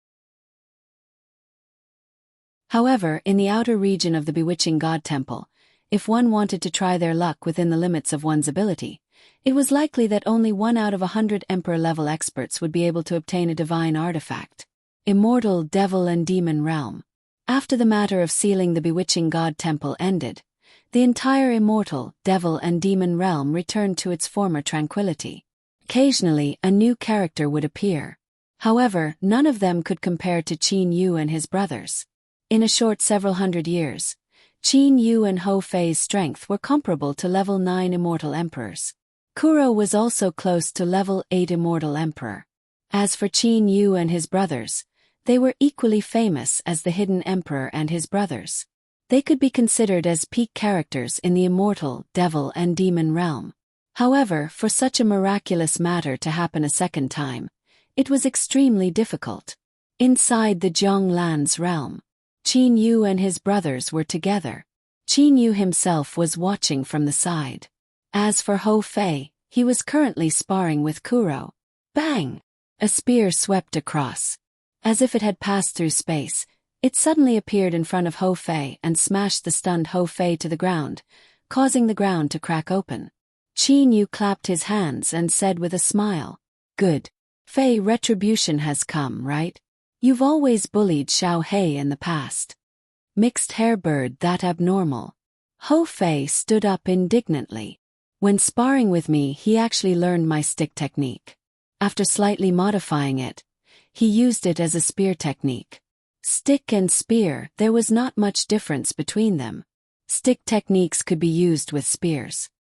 However, in the outer region of the Bewitching God Temple, if one wanted to try their luck within the limits of one's ability, it was likely that only 1 out of 100 Emperor-level experts would be able to obtain a divine artifact. Immortal, Devil and Demon Realm. After the matter of sealing the Bewitching God Temple ended, the entire Immortal, Devil and Demon Realm returned to its former tranquility. Occasionally, a new character would appear. However, none of them could compare to Qin Yu and his brothers. In a short several hundred years, Qin Yu and Ho Fei's strength were comparable to level 9 Immortal Emperors. Kuro was also close to level 8 Immortal Emperor. As for Qin Yu and his brothers, they were equally famous as the Hidden Emperor and his brothers. They could be considered as peak characters in the Immortal, Devil and Demon Realm. However, for such a miraculous matter to happen a second time, it was extremely difficult. Inside the Zhonglan's realm, Qin Yu and his brothers were together. Qin Yu himself was watching from the side. As for Ho Fei, he was currently sparring with Kuro. Bang! A spear swept across. As if it had passed through space, it suddenly appeared in front of Ho Fei and smashed the stunned Ho Fei to the ground, causing the ground to crack open. Qin Yu clapped his hands and said with a smile, Good. Fei, retribution has come, right? You've always bullied Xiao Hei in the past. Mixed hair bird, that abnormal. Ho Fei stood up indignantly. When sparring with me, he actually learned my stick technique. After slightly modifying it, he used it as a spear technique. Stick and spear, there was not much difference between them. Stick techniques could be used with spears.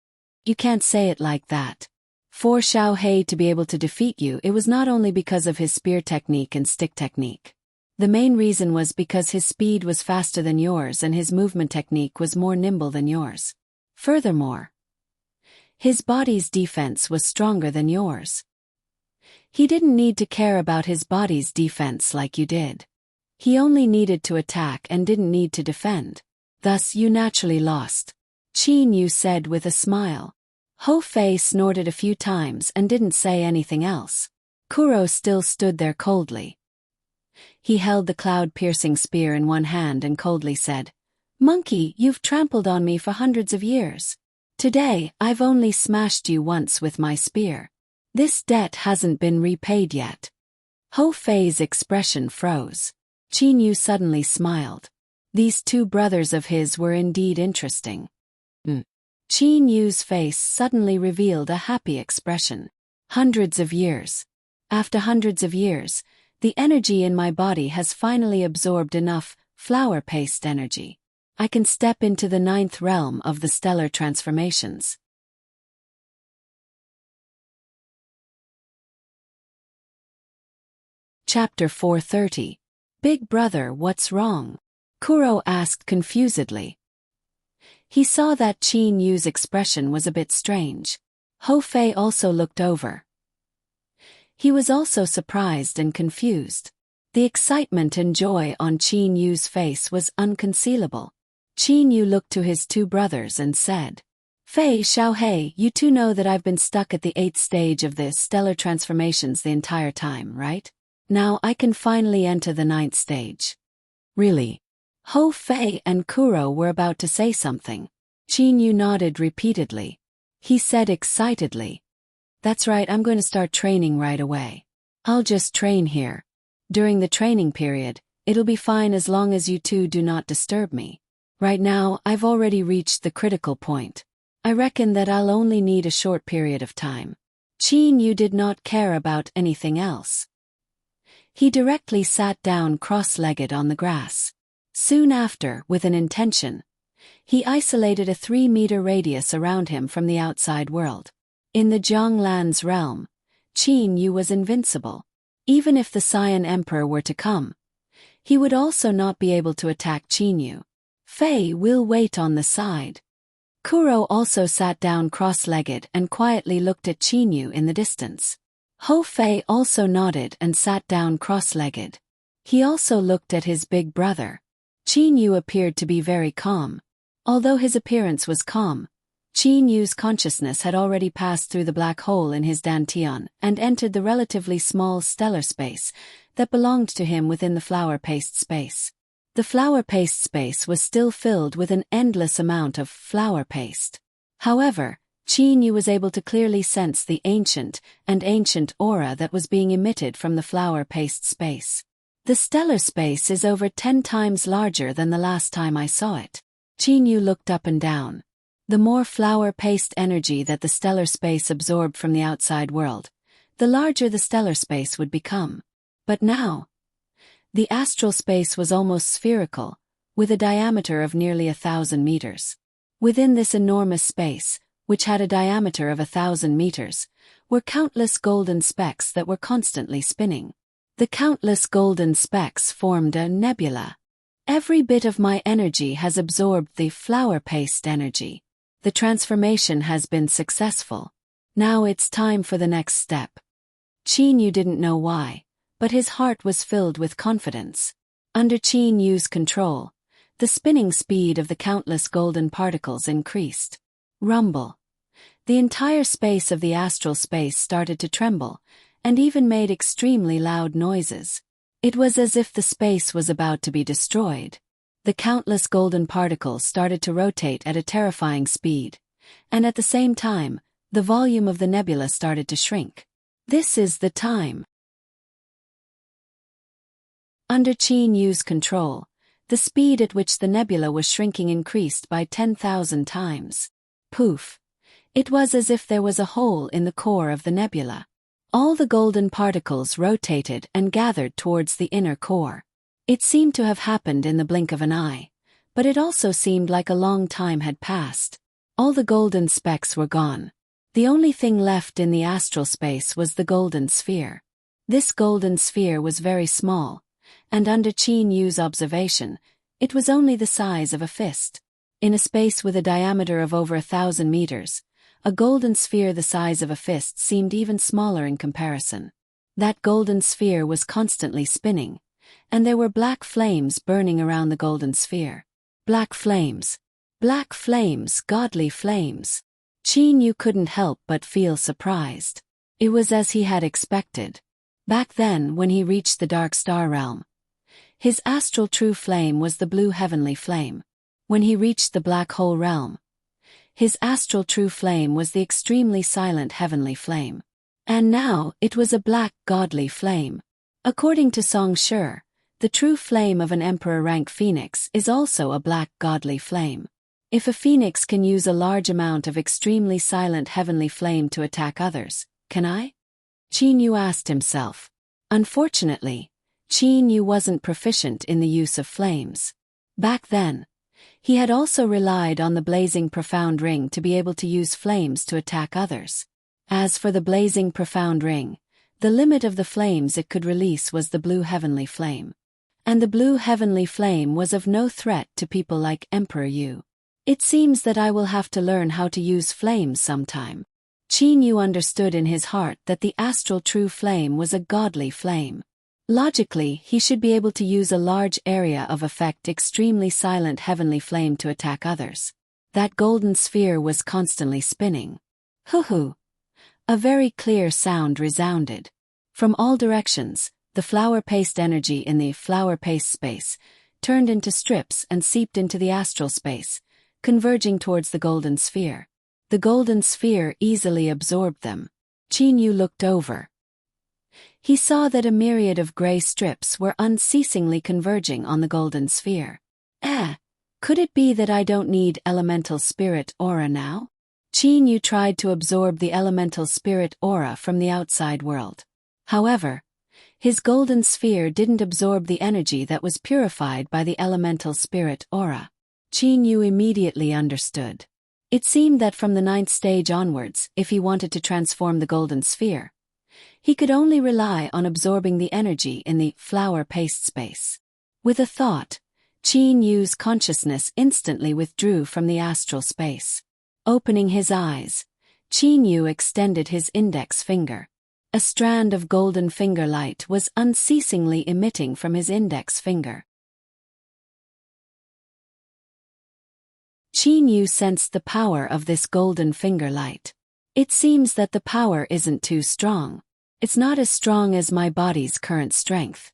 You can't say it like that. For Xiao Hei to be able to defeat you, it was not only because of his spear technique and stick technique. The main reason was because his speed was faster than yours and his movement technique was more nimble than yours. Furthermore, his body's defense was stronger than yours. He didn't need to care about his body's defense like you did. He only needed to attack and didn't need to defend. Thus you naturally lost. Qin Yu said with a smile. Ho Fei snorted a few times and didn't say anything else. Kuro still stood there coldly. He held the cloud-piercing spear in one hand and coldly said, "Monkey, you've trampled on me for hundreds of years. Today, I've only smashed you once with my spear. This debt hasn't been repaid yet." Ho Fei's expression froze. Qin Yu suddenly smiled. These two brothers of his were indeed interesting. Qin Yu's face suddenly revealed a happy expression. Hundreds of years. After hundreds of years, the energy in my body has finally absorbed enough flower paste energy. I can step into the 9th realm of the stellar transformations. Chapter 430. Big Brother, what's wrong? Kuro asked confusedly. He saw that Qin Yu's expression was a bit strange. Ho Fei also looked over. He was also surprised and confused. The excitement and joy on Qin Yu's face was unconcealable. Qin Yu looked to his two brothers and said, "Fei Xiaohei, you two know that I've been stuck at the 8th stage of the stellar transformations the entire time, right? Now I can finally enter the 9th stage." "Really?" Ho Fei and Kuro were about to say something. Qin Yu nodded repeatedly. He said excitedly, "That's right, I'm going to start training right away. I'll just train here. During the training period, it'll be fine as long as you two do not disturb me. Right now, I've already reached the critical point. I reckon that I'll only need a short period of time." Qin Yu did not care about anything else. He directly sat down cross-legged on the grass. Soon after, with an intention, he isolated a 3-meter radius around him from the outside world. In the Zhonglan's realm, Qin Yu was invincible. Even if the Saiyan Emperor were to come, he would also not be able to attack Qin Yu. "Fei will wait on the side." Kuro also sat down cross-legged and quietly looked at Qin Yu in the distance. Ho Fei also nodded and sat down cross-legged. He also looked at his big brother. Qin Yu appeared to be very calm. Although his appearance was calm, Qin Yu's consciousness had already passed through the black hole in his dantian and entered the relatively small stellar space that belonged to him within the flower paste space. The flower paste space was still filled with an endless amount of flower paste. However, Qin Yu was able to clearly sense the ancient aura that was being emitted from the flower paste space. The stellar space is over 10 times larger than the last time I saw it. Qin Yu looked up and down. The more flower paste energy that the stellar space absorbed from the outside world, the larger the stellar space would become. But now, the astral space was almost spherical, with a diameter of nearly 1,000 meters. Within this enormous space, which had a diameter of 1,000 meters, were countless golden specks that were constantly spinning. The countless golden specks formed a nebula. Every bit of my energy has absorbed the flower paste energy. The transformation has been successful. Now it's time for the next step. Qin Yu didn't know why, but his heart was filled with confidence. Under Qin Yu's control, the spinning speed of the countless golden particles increased. Rumble. The entire space of the astral space started to tremble, and even made extremely loud noises. It was as if the space was about to be destroyed. The countless golden particles started to rotate at a terrifying speed, and at the same time, the volume of the nebula started to shrink. This is the time. Under Qin Yu's control, the speed at which the nebula was shrinking increased by 10,000 times. Poof! It was as if there was a hole in the core of the nebula. All the golden particles rotated and gathered towards the inner core. It seemed to have happened in the blink of an eye, but it also seemed like a long time had passed. All the golden specks were gone. The only thing left in the astral space was the golden sphere. This golden sphere was very small, and under Qin Yu's observation, it was only the size of a fist. In a space with a diameter of over 1,000 meters, a golden sphere the size of a fist seemed even smaller in comparison. That golden sphere was constantly spinning, and there were black flames burning around the golden sphere. Black flames. Black flames, godly flames. Qin Yu couldn't help but feel surprised. It was as he had expected. Back then, when he reached the dark star realm, his astral true flame was the blue heavenly flame. When he reached the black hole realm, his astral true flame was the extremely silent heavenly flame. And now, it was a black godly flame. According to Song Shi, the true flame of an emperor-rank phoenix is also a black godly flame. If a phoenix can use a large amount of extremely silent heavenly flame to attack others, can I? Qin Yu asked himself. Unfortunately, Qin Yu wasn't proficient in the use of flames. Back then, he had also relied on the blazing profound ring to be able to use flames to attack others. As for the blazing profound ring, the limit of the flames it could release was the blue heavenly flame. And the blue heavenly flame was of no threat to people like Emperor Yu. It seems that I will have to learn how to use flames sometime. Qin Yu understood in his heart that the astral true flame was a godly flame. Logically, he should be able to use a large area of effect extremely silent heavenly flame to attack others. That golden sphere was constantly spinning. Hoo-hoo! A very clear sound resounded. From all directions, the flower paste energy in the flower paste space turned into strips and seeped into the astral space, converging towards the golden sphere. The golden sphere easily absorbed them. Qin Yu looked over. He saw that a myriad of gray strips were unceasingly converging on the golden sphere. Could it be that I don't need elemental spirit aura now? Qin Yu tried to absorb the elemental spirit aura from the outside world. However, his golden sphere didn't absorb the energy that was purified by the elemental spirit aura. Qin Yu immediately understood. It seemed that from the 9th stage onwards, if he wanted to transform the golden sphere, he could only rely on absorbing the energy in the flower paste space. With a thought, Qin Yu's consciousness instantly withdrew from the astral space. Opening his eyes, Qin Yu extended his index finger. A strand of golden finger light was unceasingly emitting from his index finger. Qin Yu sensed the power of this golden finger light. It seems that the power isn't too strong. It's not as strong as my body's current strength.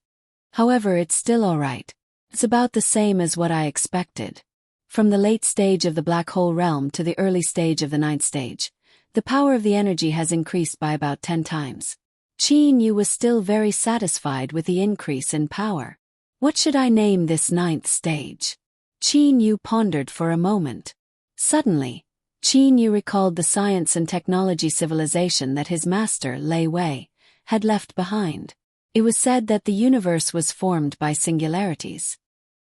However, it's still alright. It's about the same as what I expected. From the late stage of the black hole realm to the early stage of the 9th stage, the power of the energy has increased by about 10 times. Qin Yu was still very satisfied with the increase in power. What should I name this 9th stage? Qin Yu pondered for a moment. Suddenly, Qin Yu recalled the science and technology civilization that his master, Lei Wei, had left behind. It was said that the universe was formed by singularities.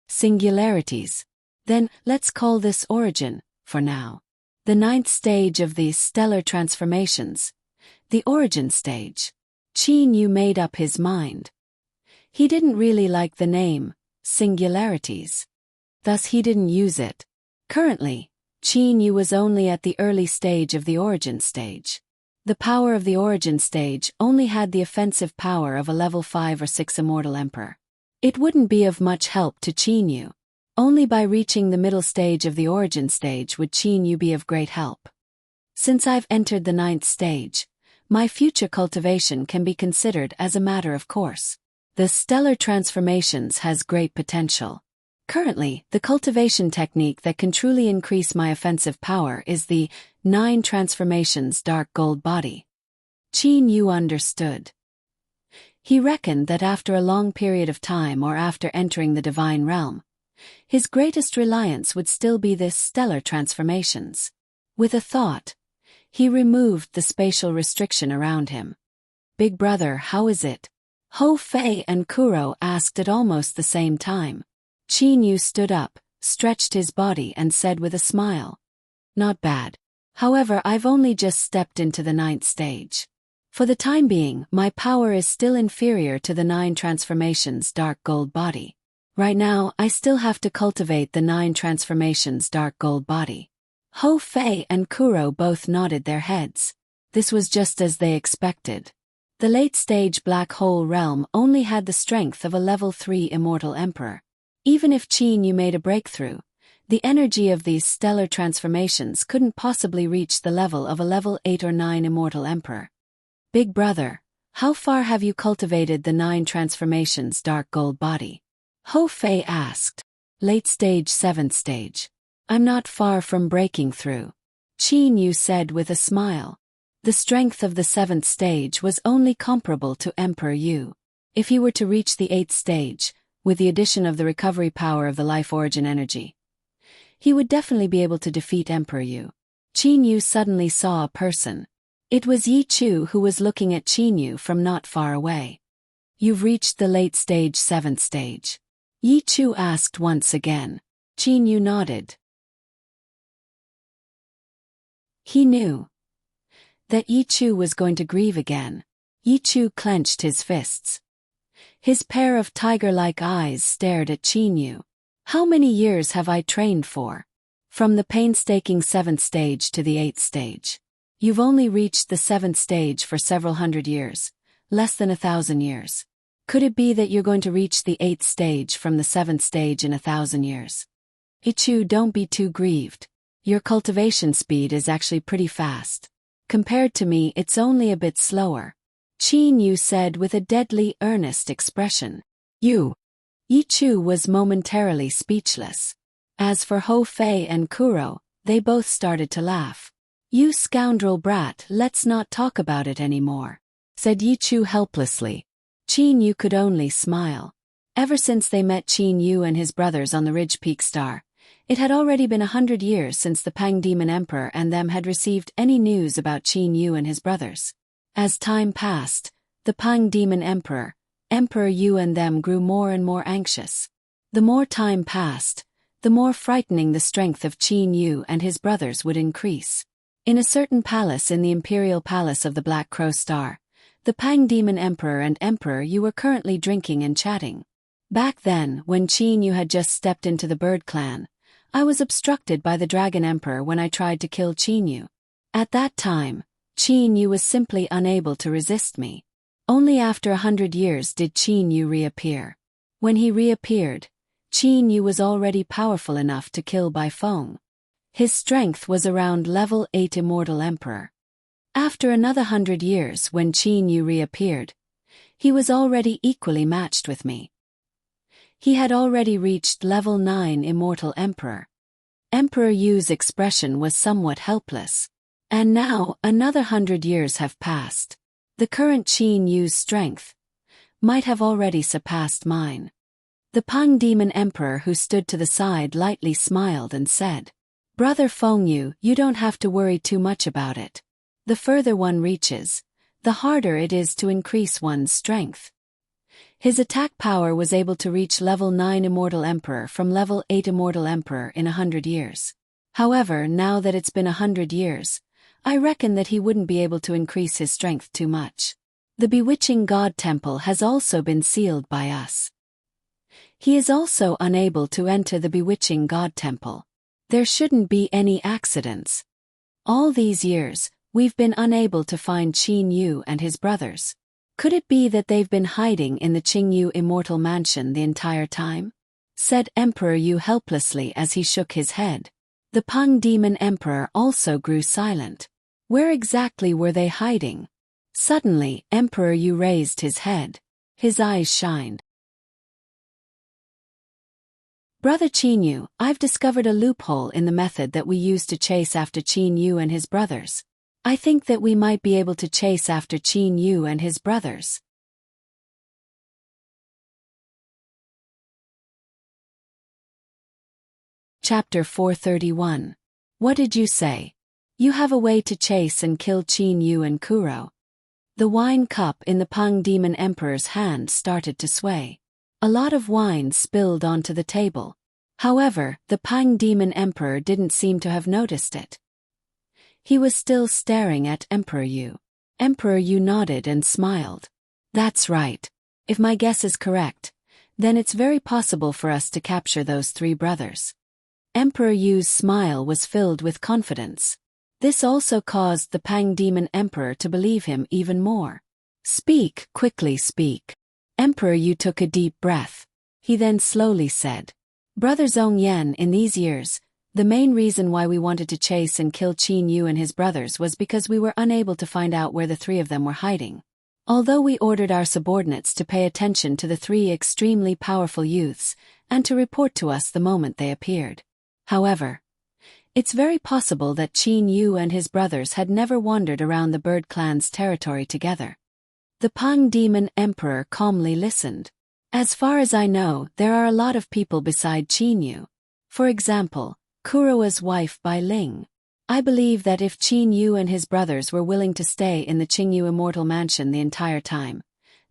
Singularities. Then, let's call this origin, for now. The 9th stage of these stellar transformations. The origin stage. Qin Yu made up his mind. He didn't really like the name, singularities. Thus he didn't use it. Currently, Qin Yu was only at the early stage of the origin stage. The power of the origin stage only had the offensive power of a level 5 or 6 immortal emperor. It wouldn't be of much help to Qin Yu. Only by reaching the middle stage of the origin stage would Qin Yu be of great help. Since I've entered the 9th stage, my future cultivation can be considered as a matter of course. The stellar transformations has great potential. Currently, the cultivation technique that can truly increase my offensive power is the 9 transformations dark gold body. Qin Yu understood. He reckoned that after a long period of time or after entering the divine realm, his greatest reliance would still be this stellar transformations. With a thought, he removed the spatial restriction around him. Big brother, how is it? Ho Fei and Kuro asked at almost the same time. Qin Yu stood up, stretched his body and said with a smile. Not bad. However, I've only just stepped into the 9th stage. For the time being, my power is still inferior to the 9 transformations dark gold body. Right now, I still have to cultivate the 9 transformations dark gold body. Ho Fei and Kuro both nodded their heads. This was just as they expected. The late-stage black hole realm only had the strength of a level 3 immortal emperor. Even if Qin Yu made a breakthrough, The energy of these stellar transformations couldn't possibly reach the level of a level 8 or 9 immortal emperor. Big brother, how far have you cultivated the 9 transformations dark gold body? Ho Fei asked. Late stage, 7th stage. I'm not far from breaking through. Qin Yu said with a smile. The strength of the 7th stage was only comparable to Emperor Yu. If he were to reach the 8th stage, with the addition of the recovery power of the life origin energy, he would definitely be able to defeat Emperor Yu. Qin Yu suddenly saw a person. It was Yi Chu who was looking at Qin Yu from not far away. You've reached the late stage, 7th stage. Yi Chu asked once again. Qin Yu nodded. He knew that Yi Chu was going to grieve again. Yi Chu clenched his fists. His pair of tiger-like eyes stared at Qin Yu. How many years have I trained for? From the painstaking 7th stage to the 8th stage. You've only reached the 7th stage for several hundred years, less than 1,000 years. Could it be that you're going to reach the 8th stage from the 7th stage in 1,000 years? Yi Chu, don't be too grieved. Your cultivation speed is actually pretty fast. Compared to me, it's only a bit slower. Qin Yu said with a deadly earnest expression. You. Yi Chu was momentarily speechless. As for Ho Fei and Kuro, they both started to laugh. You scoundrel brat, let's not talk about it anymore, said Yi Chu helplessly. Qin Yu could only smile. Ever since they met Qin Yu and his brothers on the Ridge Peak Star, it had already been 100 years since the Pang Demon Emperor and them had received any news about Qin Yu and his brothers. As time passed, the Pang Demon Emperor, Emperor Yu and them grew more and more anxious. The more time passed, the more frightening the strength of Qin Yu and his brothers would increase. In a certain palace in the Imperial Palace of the Black Crow Star, the Pang Demon Emperor and Emperor Yu were currently drinking and chatting. Back then, when Qin Yu had just stepped into the Bird Clan, I was obstructed by the Dragon Emperor when I tried to kill Qin Yu. At that time, Qin Yu was simply unable to resist me. Only after 100 years did Qin Yu reappear. When he reappeared, Qin Yu was already powerful enough to kill Bai Feng. His strength was around level 8 Immortal Emperor. After another 100 years when Qin Yu reappeared, he was already equally matched with me. He had already reached level 9 Immortal Emperor. Emperor Yu's expression was somewhat helpless. And now, another 100 years have passed. The current Qin Yu's strength might have already surpassed mine. The Pang Demon Emperor who stood to the side lightly smiled and said, Brother Feng Yu, you don't have to worry too much about it. The further one reaches, the harder it is to increase one's strength. His attack power was able to reach level 9 Immortal Emperor from level 8 Immortal Emperor in 100 years. However, now that it's been 100 years, I reckon that he wouldn't be able to increase his strength too much. The Bewitching God Temple has also been sealed by us. He is also unable to enter the Bewitching God Temple. There shouldn't be any accidents. All these years, we've been unable to find Qin Yu and his brothers. Could it be that they've been hiding in the Qingyu Immortal Mansion the entire time? Said Emperor Yu helplessly as he shook his head. The Pang Demon Emperor also grew silent. Where exactly were they hiding? Suddenly, Emperor Yu raised his head. His eyes shined. Brother Qin Yu, I've discovered a loophole in the method that we use to chase after Qin Yu and his brothers. I think that we might be able to chase after Qin Yu and his brothers. Chapter 431. What did you say? You have a way to chase and kill Qin Yu and Kuro. The wine cup in the Pang Demon Emperor's hand started to sway. A lot of wine spilled onto the table. However, the Pang Demon Emperor didn't seem to have noticed it. He was still staring at Emperor Yu. Emperor Yu nodded and smiled. That's right. If my guess is correct, then it's very possible for us to capture those 3 brothers. Emperor Yu's smile was filled with confidence. This also caused the Pang Demon Emperor to believe him even more. Speak, quickly speak. Emperor Yu took a deep breath. He then slowly said, Brother Zhong Yan, in these years, the main reason why we wanted to chase and kill Qin Yu and his brothers was because we were unable to find out where the three of them were hiding. Although we ordered our subordinates to pay attention to the three extremely powerful youths and to report to us the moment they appeared. However, it's very possible that Qin Yu and his brothers had never wandered around the Bird Clan's territory together. The Pang Demon Emperor calmly listened. As far as I know, there are a lot of people beside Qin Yu. For example, Kurowa's wife Bai Ling. I believe that if Qin Yu and his brothers were willing to stay in the Qingyu Immortal Mansion the entire time,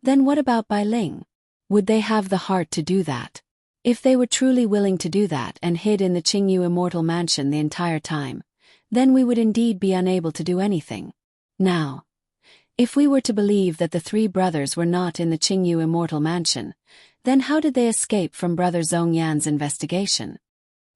then what about Bai Ling? Would they have the heart to do that? If they were truly willing to do that and hid in the Qingyu Immortal Mansion the entire time, then we would indeed be unable to do anything. Now, if we were to believe that the three brothers were not in the Qingyu Immortal Mansion, then how did they escape from Brother Zhong Yan's investigation?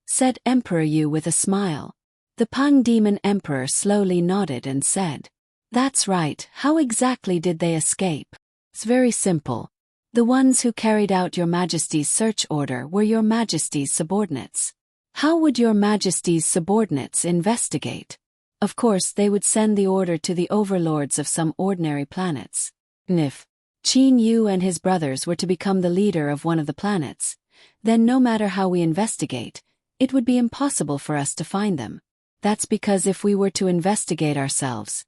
Said Emperor Yu with a smile. The Pang Demon Emperor slowly nodded and said, "That's right, how exactly did they escape? It's very simple. The ones who carried out your Majesty's search order were your Majesty's subordinates. How would your Majesty's subordinates investigate? Of course they would send the order to the overlords of some ordinary planets. And if Qin Yu and his brothers were to become the leader of one of the planets, then no matter how we investigate, it would be impossible for us to find them. That's because if we were to investigate ourselves,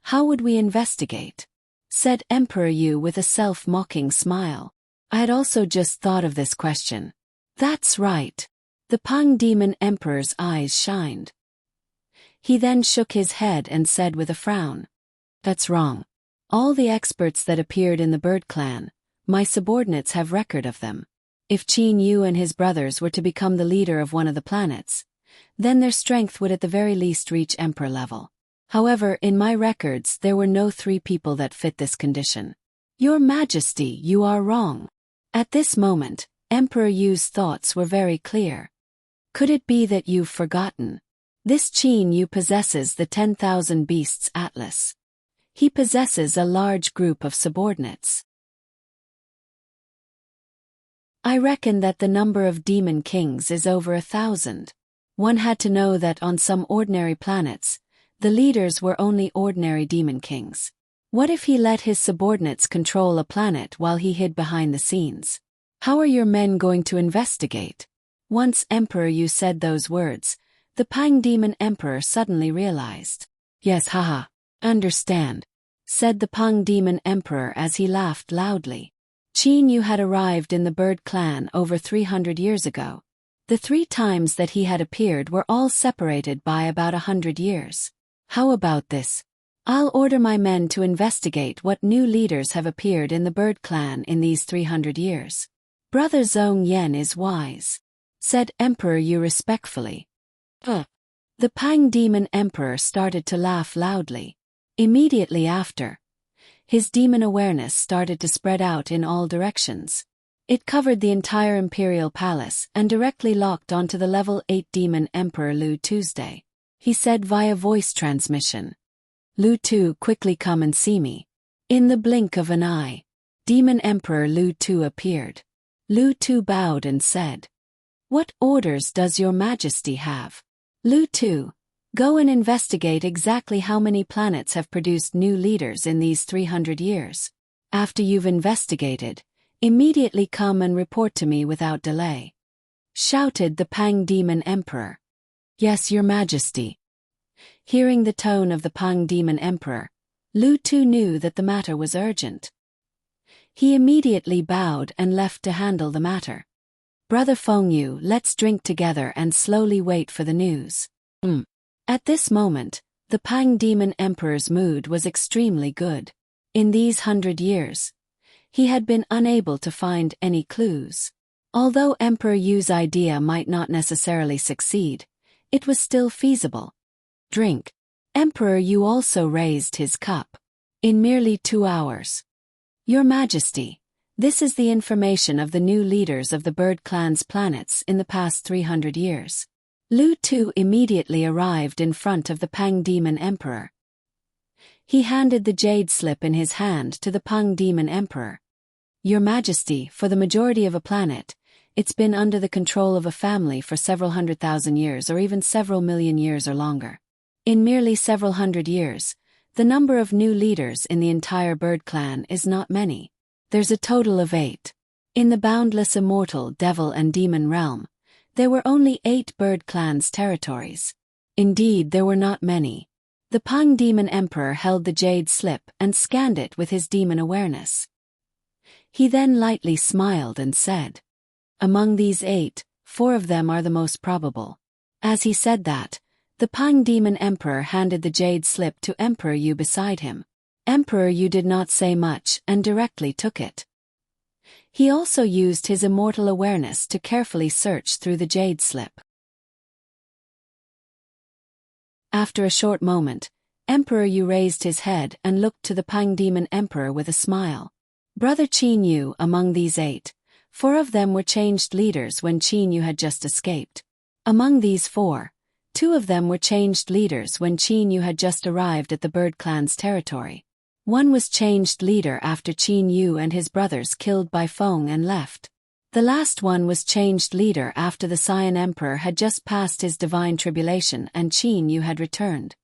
how would we investigate?" said Emperor Yu with a self-mocking smile. I had also just thought of this question. That's right. The Pang Demon Emperor's eyes shined. He then shook his head and said with a frown, "That's wrong. All the experts that appeared in the Bird Clan, my subordinates have record of them. If Qin Yu and his brothers were to become the leader of one of the planets, then their strength would at the very least reach Emperor level. However, in my records there were no three people that fit this condition. Your Majesty, you are wrong." At this moment, Emperor Yu's thoughts were very clear. Could it be that you've forgotten? This Qin Yu possesses the 10,000 Beasts Atlas. He possesses a large group of subordinates. I reckon that the number of demon kings is over 1,000. One had to know that on some ordinary planets, the leaders were only ordinary demon kings. What if he let his subordinates control a planet while he hid behind the scenes? How are your men going to investigate? Once Emperor Yu said those words, the Pang Demon Emperor suddenly realized. Yes, haha, understand, said the Pang Demon Emperor as he laughed loudly. Qin Yu had arrived in the Bird Clan over 300 years ago. The 3 times that he had appeared were all separated by about 100 years. How about this? I'll order my men to investigate what new leaders have appeared in the Bird Clan in these 300 years. Brother Zhong Yan is wise, said Emperor Yu respectfully. The Pang Demon Emperor started to laugh loudly. Immediately after, his demon awareness started to spread out in all directions. It covered the entire Imperial Palace and directly locked onto the level 8 Demon Emperor Lu Tuesday. He said via voice transmission, "Lu Tu, quickly come and see me." In the blink of an eye, Demon Emperor Lu Tu appeared. Lu Tu bowed and said, "What orders does your Majesty have?" Lu Tu, go and investigate exactly how many planets have produced new leaders in these 300 years. After you've investigated, immediately come and report to me without delay," shouted the Pang Demon Emperor. "Yes, your Majesty." Hearing the tone of the Pang Demon Emperor, Lu Tu knew that the matter was urgent. He immediately bowed and left to handle the matter. "Brother Fengyu, let's drink together and slowly wait for the news." At this moment, the Pang Demon Emperor's mood was extremely good. In these 100 years, he had been unable to find any clues. Although Emperor Yu's idea might not necessarily succeed, it was still feasible. Drink. Emperor Yu also raised his cup. In merely 2 hours. Your Majesty, this is the information of the new leaders of the Bird Clan's planets in the past 300 years. Lu Tu immediately arrived in front of the Pang Demon Emperor. He handed the jade slip in his hand to the Pang Demon Emperor. Your Majesty, for the majority of a planet, it's been under the control of a family for several 100,000 years or even several million years or longer. In merely several hundred years, the number of new leaders in the entire bird clan is not many. There's a total of 8. In the boundless immortal devil and demon realm, there were only 8 bird clans' territories. Indeed, there were not many. The Pang Demon Emperor held the jade slip and scanned it with his demon awareness. He then lightly smiled and said, "Among these 8, 4 of them are the most probable." As he said that, the Pang Demon Emperor handed the jade slip to Emperor Yu beside him. Emperor Yu did not say much and directly took it. He also used his immortal awareness to carefully search through the jade slip. After a short moment, Emperor Yu raised his head and looked to the Pang Demon Emperor with a smile. "Brother Qin Yu, among these 8, 4 of them were changed leaders when Qin Yu had just escaped. Among these 4, 2 of them were changed leaders when Qin Yu had just arrived at the bird clan's territory. One was changed leader after Qin Yu and his brothers killed by Feng and left. The last one was changed leader after the Cyan Emperor had just passed his divine tribulation and Qin Yu had returned."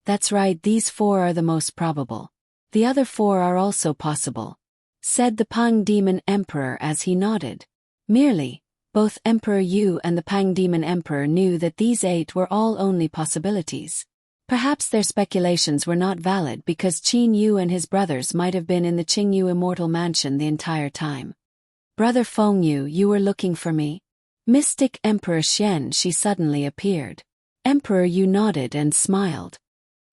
"That's right, these 4 are the most probable. The other 4 are also possible," said the Pang Demon Emperor as he nodded. Merely, both Emperor Yu and the Pang Demon Emperor knew that these 8 were all only possibilities. Perhaps their speculations were not valid because Qin Yu and his brothers might have been in the Qingyu Immortal Mansion the entire time. "Brother Feng Yu, you were looking for me?" Mystic Emperor Xian Shi suddenly appeared. Emperor Yu nodded and smiled.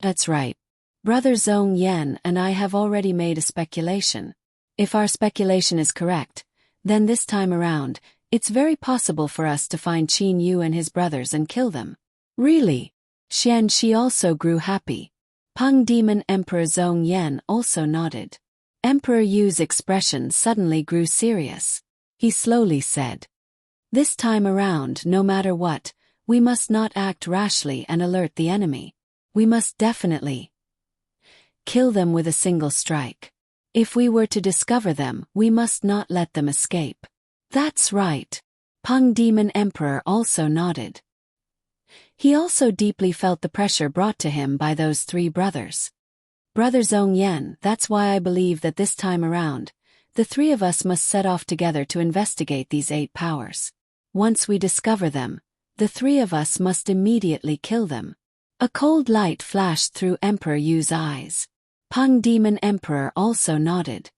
"That's right. Brother Zhong Yan and I have already made a speculation. If our speculation is correct, then this time around, it's very possible for us to find Qin Yu and his brothers and kill them." "Really?" Xian Shi also grew happy. Pang Demon Emperor Zhong Yan also nodded. Emperor Yu's expression suddenly grew serious. He slowly said, "This time around, no matter what, we must not act rashly and alert the enemy. We must definitely kill them with a single strike. If we were to discover them, we must not let them escape." "That's right." Pang Demon Emperor also nodded. He also deeply felt the pressure brought to him by those 3 brothers. "Brother Zhong Yan, that's why I believe that this time around, the 3 of us must set off together to investigate these 8 powers. Once we discover them, the 3 of us must immediately kill them." A cold light flashed through Emperor Yu's eyes. Pang Demon Emperor also nodded.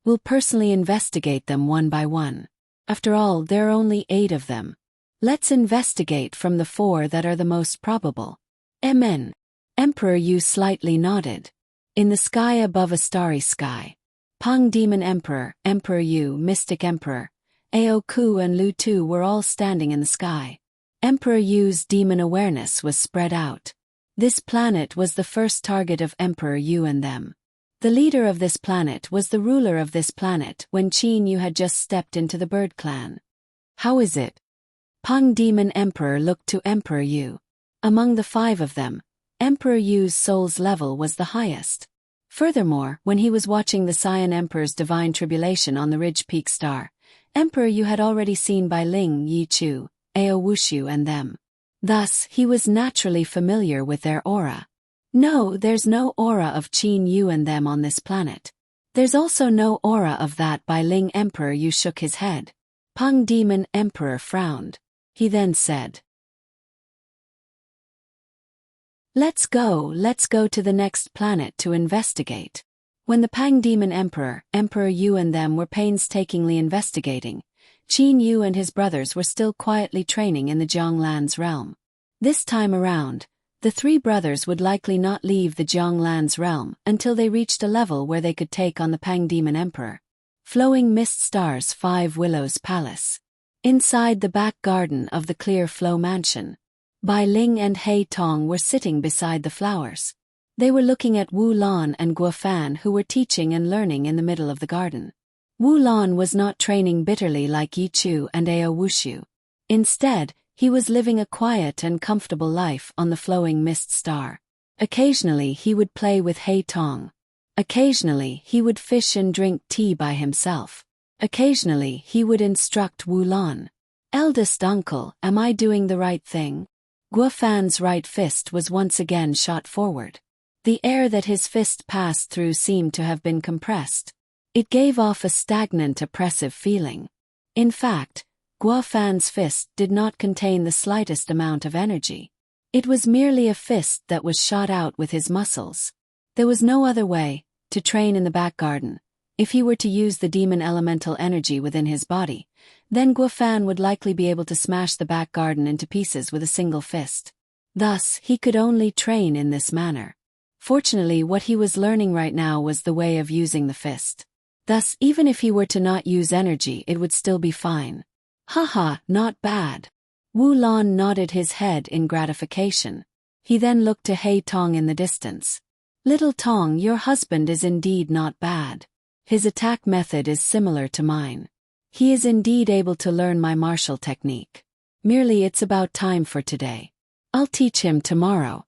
"We'll personally investigate them one by one. After all, there are only 8 of them. Let's investigate from the 4 that are the most probable." "Amen." Emperor Yu slightly nodded. In the sky above a starry sky, Pang Demon Emperor, Emperor Yu, Mystic Emperor, Ao Ku and Lu Tu were all standing in the sky. Emperor Yu's demon awareness was spread out. This planet was the first target of Emperor Yu and them. The leader of this planet was the ruler of this planet when Qin Yu had just stepped into the bird clan. "How is it?" Pang Demon Emperor looked to Emperor Yu. Among the 5 of them, Emperor Yu's soul's level was the highest. Furthermore, when he was watching the Cyan Emperor's divine tribulation on the Ridge Peak Star, Emperor Yu had already seen Bai Ling, Yi Chu, Ao Wushu and them. Thus, he was naturally familiar with their aura. No, there's no aura of Qin Yu and them on this planet. There's also no aura of that Bai Ling. Emperor Yu shook his head. Pang Demon Emperor frowned. He then said, let's go to the next planet to investigate." When the Pang Demon Emperor, Emperor Yu and them were painstakingly investigating, Qin Yu and his brothers were still quietly training in the Jianglan's realm. This time around, the 3 brothers would likely not leave the Jianglan's realm until they reached a level where they could take on the Pang Demon Emperor. Flowing Mist Star's 5 Willows Palace. Inside the back garden of the Clear Flow Mansion, Bai Ling and Hei Tong were sitting beside the flowers. They were looking at Wu Lan and Guo Fan, who were teaching and learning in the middle of the garden. Wu Lan was not training bitterly like Yi Chu and Ao Wushu. Instead, he was living a quiet and comfortable life on the Flowing Mist Star. Occasionally he would play with Hei Tong. Occasionally he would fish and drink tea by himself. Occasionally he would instruct Wu Lan. Eldest uncle, am I doing the right thing? Guofan's right fist was once again shot forward. The air that his fist passed through seemed to have been compressed. It gave off a stagnant, oppressive feeling. In fact, Guofan's fist did not contain the slightest amount of energy. It was merely a fist that was shot out with his muscles. There was no other way to train in the back garden. If he were to use the demon elemental energy within his body, then Guofan would likely be able to smash the back garden into pieces with a single fist. Thus, he could only train in this manner. Fortunately, what he was learning right now was the way of using the fist. Thus, even if he were to not use energy, it would still be fine. Haha, not bad. Wu Lan nodded his head in gratification. He then looked to Hei Tong in the distance. Little Tong, your husband is indeed not bad. His attack method is similar to mine. He is indeed able to learn my martial technique. Merely it's about time for today. I'll teach him tomorrow.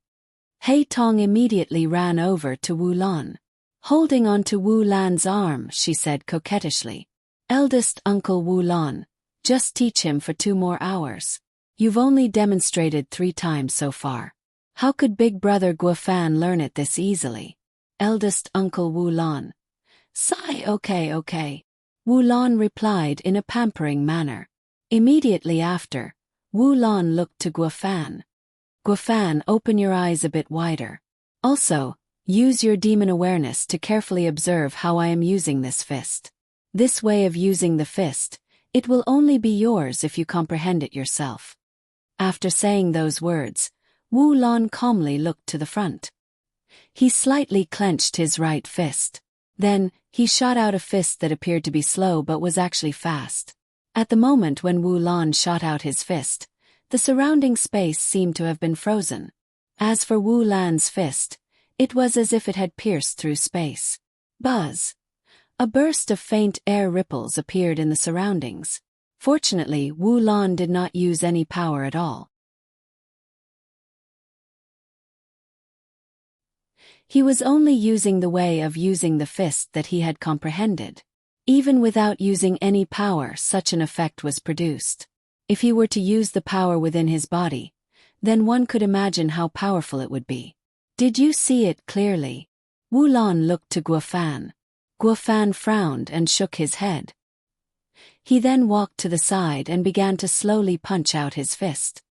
Hei Tong immediately ran over to Wu Lan. Holding on to Wu Lan's arm, she said coquettishly, "Eldest Uncle Wu Lan, just teach him for 2 more hours. You've only demonstrated 3 times so far. How could big brother Guofan learn it this easily?" Eldest Uncle Wu Lan. Sigh, okay. Wu Lan replied in a pampering manner. Immediately after, Wu Lan looked to Guofan. Guofan, open your eyes a bit wider. Also, use your demon awareness to carefully observe how I am using this fist. This way of using the fist, it will only be yours if you comprehend it yourself. After saying those words, Wu Lan calmly looked to the front. He slightly clenched his right fist. Then, he shot out a fist that appeared to be slow but was actually fast. At the moment when Wu Lan shot out his fist, the surrounding space seemed to have been frozen. As for Wu Lan's fist, it was as if it had pierced through space. Buzz! A burst of faint air ripples appeared in the surroundings. Fortunately, Wu Lan did not use any power at all. He was only using the way of using the fist that he had comprehended. Even without using any power, such an effect was produced. If he were to use the power within his body, then one could imagine how powerful it would be. Did you see it clearly? Wu Lan looked to Guofan. Guofan frowned and shook his head. He then walked to the side and began to slowly punch out his fist.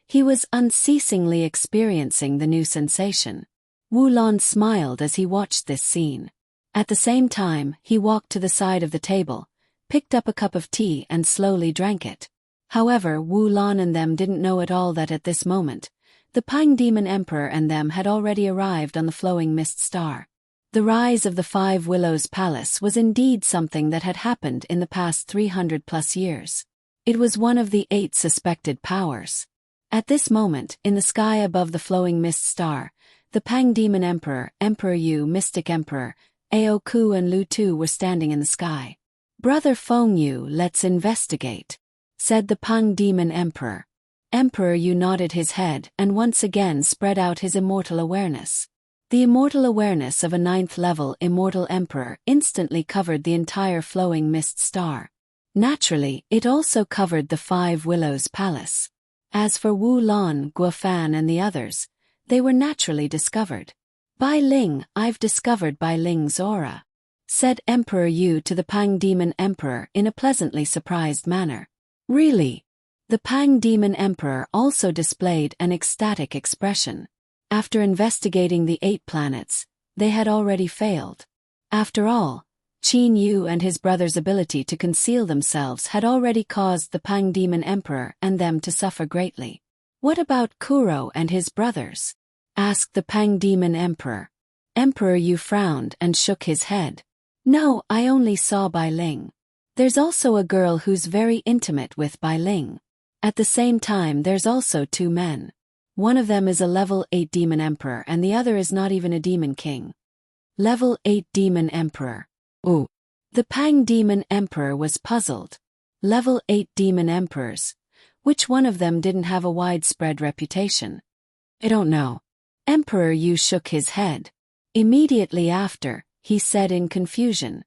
He was unceasingly experiencing the new sensation. Wu Lan smiled as he watched this scene. At the same time, he walked to the side of the table, picked up a cup of tea and slowly drank it. However, Wu Lan and them didn't know at all that at this moment, the Pang Demon Emperor and them had already arrived on the flowing mist star. The rise of the 5 Willows Palace was indeed something that had happened in the past 300+ years. It was one of the 8 suspected powers. At this moment, in the sky above the flowing mist star, the Pang Demon Emperor, Emperor Yu, Mystic Emperor, Ao Ku and Lu Tu were standing in the sky. "Brother Feng Yu, let's investigate," said the Pang Demon Emperor. Emperor Yu nodded his head and once again spread out his immortal awareness. The immortal awareness of a 9th-level immortal emperor instantly covered the entire flowing mist star. Naturally, it also covered the 5 Willows Palace. As for Wu Lan, Guofan and the others, they were naturally discovered. "Bai Ling, I've discovered Bai Ling's aura," said Emperor Yu to the Pang Demon Emperor in a pleasantly surprised manner. "Really?" The Pang Demon Emperor also displayed an ecstatic expression. After investigating the 8 planets, they had already failed. After all, Qin Yu and his brother's ability to conceal themselves had already caused the Pang Demon Emperor and them to suffer greatly. "What about Kuro and his brothers?" asked the Pang Demon Emperor. Emperor Yu frowned and shook his head. "No, I only saw Bai Ling. There's also a girl who's very intimate with Bai Ling. At the same time, there's also 2 men. One of them is a level 8 Demon Emperor and the other is not even a Demon King." Level 8 Demon Emperor. Ooh. The Pang Demon Emperor was puzzled. Level 8 Demon Emperors. Which one of them didn't have a widespread reputation? "I don't know." Emperor Yu shook his head. Immediately after, he said in confusion,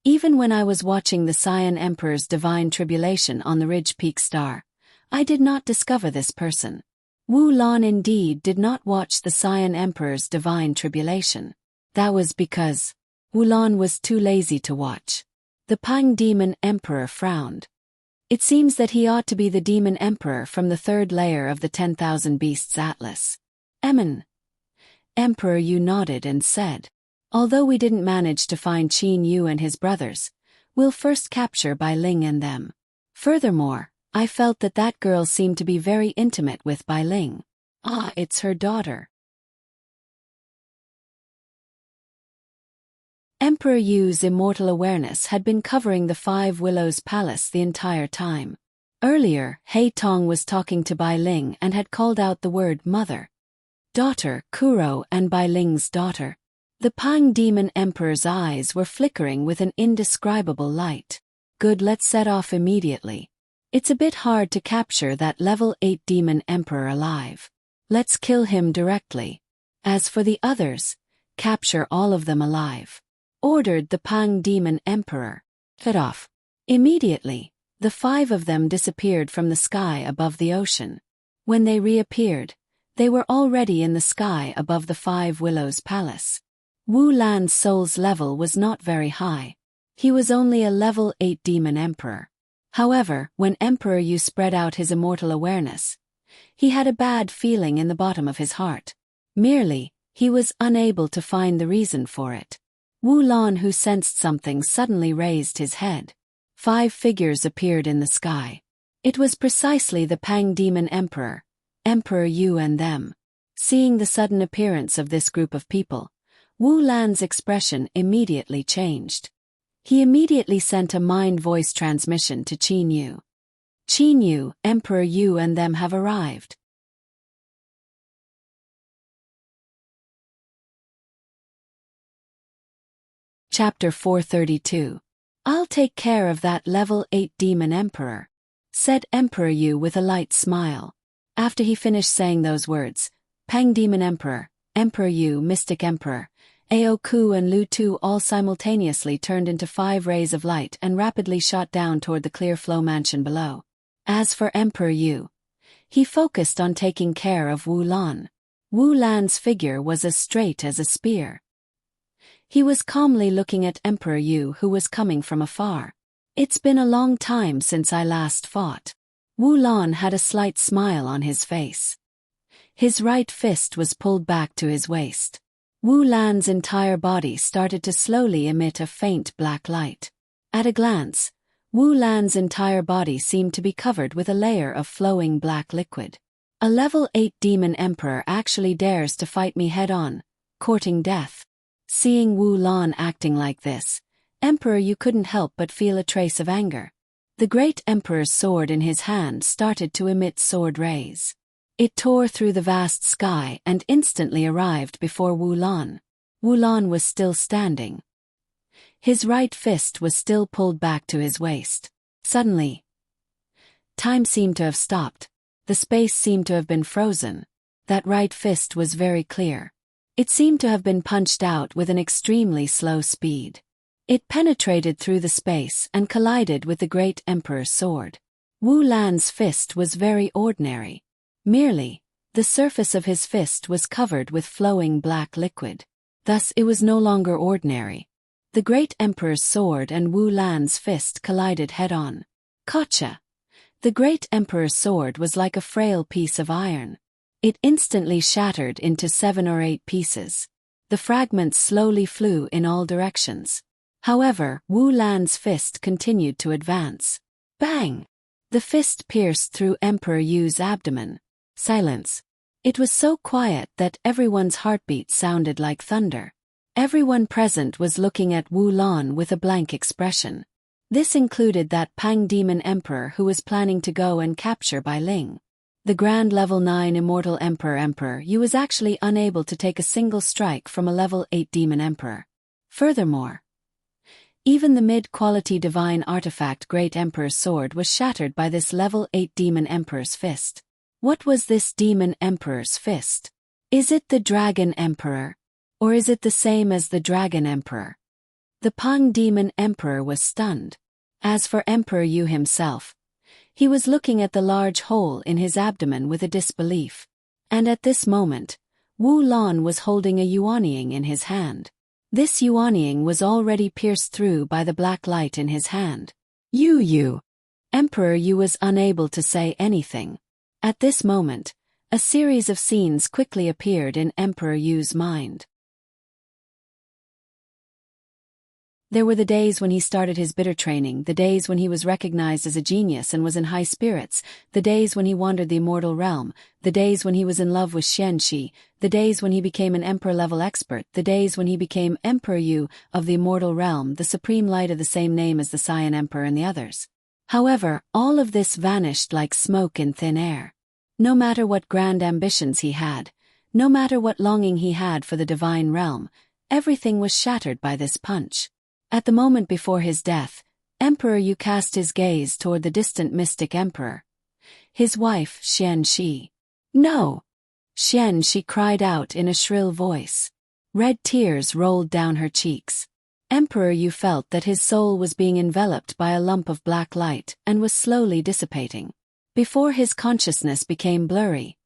Even when I was watching the Cyan Emperor's divine tribulation on the Ridge Peak Star, I did not discover this person. Wu Lan indeed did not watch the Cyan Emperor's divine tribulation. That was because Wu Lan was too lazy to watch. The Pang Demon Emperor frowned. It seems that he ought to be the Demon Emperor from the third layer of the 10,000 Beasts Atlas. Emperor Yu nodded and said, although we didn't manage to find Qin Yu and his brothers, we'll first capture Bai Ling and them. Furthermore, I felt that that girl seemed to be very intimate with Bai Ling. Ah, it's her daughter. Emperor Yu's immortal awareness had been covering the Five Willows Palace the entire time. Earlier, He Tong was talking to Bai Ling and had called out the word mother, daughter, Kuro, and Bai Ling's daughter. The Pang Demon Emperor's eyes were flickering with an indescribable light. Good, let's set off immediately. It's a bit hard to capture that level 8 Demon Emperor alive. Let's kill him directly. As for the others, capture all of them alive, ordered the Pang Demon Emperor. Cut off. Immediately, the 5 of them disappeared from the sky above the ocean. When they reappeared, they were already in the sky above the Five Willows Palace. Wu Lan's soul's level was not very high. He was only a level 8 Demon Emperor. However, when Emperor Yu spread out his immortal awareness, he had a bad feeling in the bottom of his heart. Merely, he was unable to find the reason for it. Wu Lan, who sensed something, suddenly raised his head. 5 figures appeared in the sky. It was precisely the Pang Demon Emperor, Emperor Yu and them. Seeing the sudden appearance of this group of people, Wu Lan's expression immediately changed. He immediately sent a mind-voice transmission to Qin Yu. Qin Yu, Emperor Yu and them have arrived. Chapter 432. I'll take care of that level 8 Demon Emperor, said Emperor Yu with a light smile. After he finished saying those words, Pang Demon Emperor, Emperor Yu, Mystic Emperor, Ao Ku and Lu Tu all simultaneously turned into 5 rays of light and rapidly shot down toward the clear flow mansion below. As for Emperor Yu, he focused on taking care of Wu Lan. Wu Lan's figure was as straight as a spear. He was calmly looking at Emperor Yu, who was coming from afar. It's been a long time since I last fought. Wu Lan had a slight smile on his face. His right fist was pulled back to his waist. Wu Lan's entire body started to slowly emit a faint black light. At a glance, Wu Lan's entire body seemed to be covered with a layer of flowing black liquid. A level 8 Demon Emperor actually dares to fight me head-on, courting death. Seeing Wu Lan acting like this, Emperor Yu couldn't help but feel a trace of anger. The great Emperor's sword in his hand started to emit sword rays. It tore through the vast sky and instantly arrived before Wu Lan. Wu Lan was still standing. His right fist was still pulled back to his waist. Suddenly, time seemed to have stopped. The space seemed to have been frozen. That right fist was very clear. It seemed to have been punched out with an extremely slow speed. It penetrated through the space and collided with the great Emperor's sword. Wu Lan's fist was very ordinary. Merely, the surface of his fist was covered with flowing black liquid. Thus it was no longer ordinary. The great Emperor's sword and Wu Lan's fist collided head-on. Gotcha! The great Emperor's sword was like a frail piece of iron. It instantly shattered into 7 or 8 pieces. The fragments slowly flew in all directions. However, Wu Lan's fist continued to advance. Bang! The fist pierced through Emperor Yu's abdomen. Silence. It was so quiet that everyone's heartbeat sounded like thunder. Everyone present was looking at Wu Lan with a blank expression. This included that Pang Demon Emperor who was planning to go and capture Bai Ling. The Grand Level 9 Immortal Emperor Yu was actually unable to take a single strike from a Level 8 Demon Emperor. Furthermore, even the mid-quality divine artifact Great Emperor's sword was shattered by this Level 8 Demon Emperor's fist. What was this Demon Emperor's fist? Is it the Dragon Emperor? Or is it the same as the Dragon Emperor? The Pang Demon Emperor was stunned. As for Emperor Yu himself, he was looking at the large hole in his abdomen with a disbelief. And at this moment, Wu Lan was holding a yuanying in his hand. This yuanying was already pierced through by the black light in his hand. Yu. Emperor Yu was unable to say anything. At this moment, a series of scenes quickly appeared in Emperor Yu's mind. There were the days when he started his bitter training, the days when he was recognized as a genius and was in high spirits, the days when he wandered the immortal realm, the days when he was in love with Xianxi, the days when he became an emperor-level expert, the days when he became Emperor Yu of the immortal realm, the supreme light of the same name as the Saiyan Emperor and the others. However, all of this vanished like smoke in thin air. No matter what grand ambitions he had, no matter what longing he had for the divine realm, everything was shattered by this punch. At the moment before his death, Emperor Yu cast his gaze toward the distant mystic emperor, his wife Xianxi. No! Xianxi cried out in a shrill voice. Red tears rolled down her cheeks. Emperor Yu felt that his soul was being enveloped by a lump of black light and was slowly dissipating. Before his consciousness became blurry,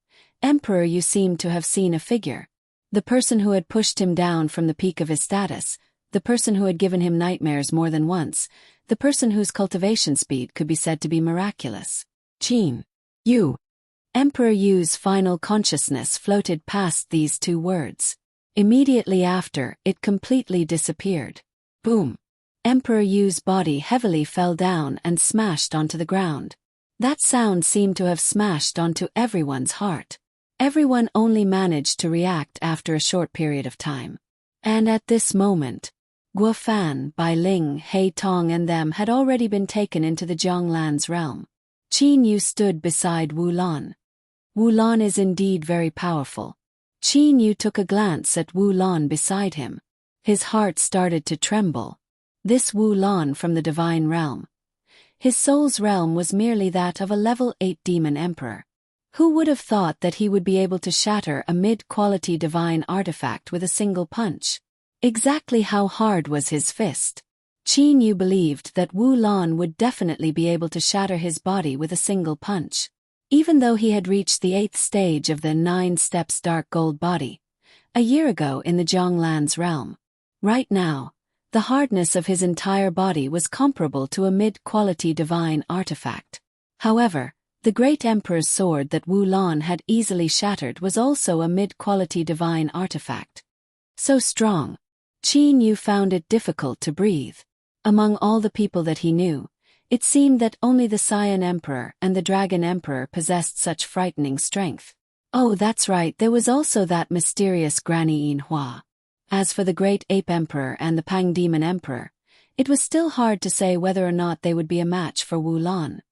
Emperor Yu seemed to have seen a figure. The person who had pushed him down from the peak of his status, the person who had given him nightmares more than once, the person whose cultivation speed could be said to be miraculous. Qin Yu. Emperor Yu's final consciousness floated past these two words. Immediately after, it completely disappeared. Boom! Emperor Yu's body heavily fell down and smashed onto the ground. That sound seemed to have smashed onto everyone's heart. Everyone only managed to react after a short period of time. And at this moment, Guo Fan, Bai Ling, He Tong and them had already been taken into the Jianglan's realm. Qin Yu stood beside Wu Lan. Wu Lan is indeed very powerful. Qin Yu took a glance at Wu Lan beside him. His heart started to tremble. This Wu Lan from the divine realm. His soul's realm was merely that of a level 8 demon emperor. Who would have thought that he would be able to shatter a mid-quality divine artifact with a single punch? Exactly how hard was his fist? Qin Yu believed that Wu Lan would definitely be able to shatter his body with a single punch. Even though he had reached the 8th stage of the 9 steps dark gold body, a year ago in the Jianglan's realm. Right now, the hardness of his entire body was comparable to a mid-quality divine artifact. However, the great emperor's sword that Wu Lan had easily shattered was also a mid-quality divine artifact. So strong, Qin Yu found it difficult to breathe. Among all the people that he knew, it seemed that only the Saiyan Emperor and the Dragon Emperor possessed such frightening strength. Oh, that's right, there was also that mysterious Granny Yinhua. As for the Great Ape Emperor and the Pang Demon Emperor, it was still hard to say whether or not they would be a match for Wu Lan.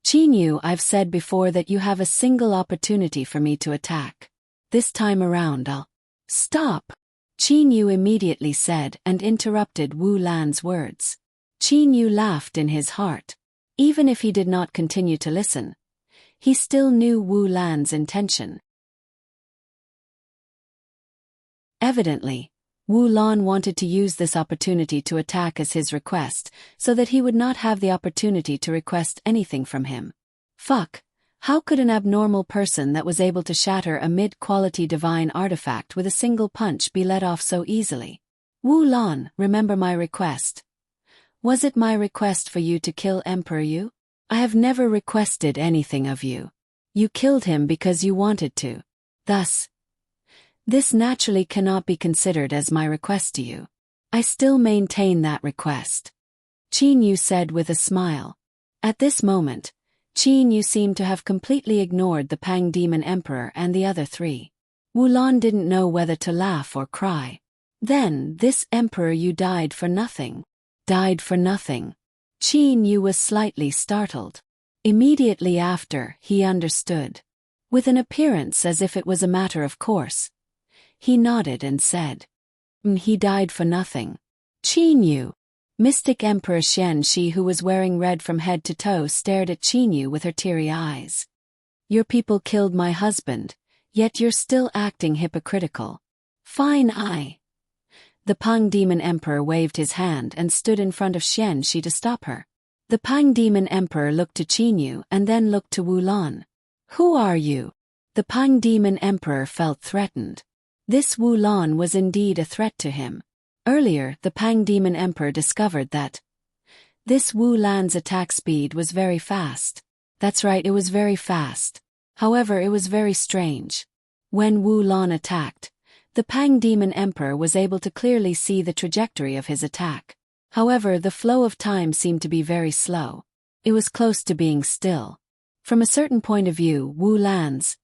Qin Yu, I've said before that you have a single opportunity for me to attack. This time around I'll... Stop! Qin Yu immediately said and interrupted Wu Lan's words. Qin Yu laughed in his heart. Even if he did not continue to listen, he still knew Wu Lan's intention. Evidently, Wu Lan wanted to use this opportunity to attack as his request, so that he would not have the opportunity to request anything from him. Fuck! How could an abnormal person that was able to shatter a mid-quality divine artifact with a single punch be let off so easily? Wu Lan, remember my request. Was it my request for you to kill Emperor Yu? I have never requested anything of you. You killed him because you wanted to. Thus, this naturally cannot be considered as my request to you. I still maintain that request. Qin Yu said with a smile. At this moment, Qin Yu seemed to have completely ignored the Pang Demon Emperor and the other three. Wu Lan didn't know whether to laugh or cry. Then, this Emperor Yu died for nothing. Died for nothing. Qin Yu was slightly startled. Immediately after, he understood. With an appearance as if it was a matter of course, he nodded and said, He died for nothing. Qin Yu. Mystic Emperor Xianxi, who was wearing red from head to toe, stared at Qin Yu with her teary eyes. Your people killed my husband, yet you're still acting hypocritical. Fine eye. The Pang Demon Emperor waved his hand and stood in front of Xian Shi to stop her. The Pang Demon Emperor looked to Qin Yu and then looked to Wu Lan. "Who are you?" The Pang Demon Emperor felt threatened. This Wu Lan was indeed a threat to him. Earlier, the Pang Demon Emperor discovered that this Wu Lan's attack speed was very fast. That's right, it was very fast. However, it was very strange. When Wu Lan attacked, the Pang Demon Emperor was able to clearly see the trajectory of his attack. However, the flow of time seemed to be very slow. It was close to being still. From a certain point of view, Wu Lan's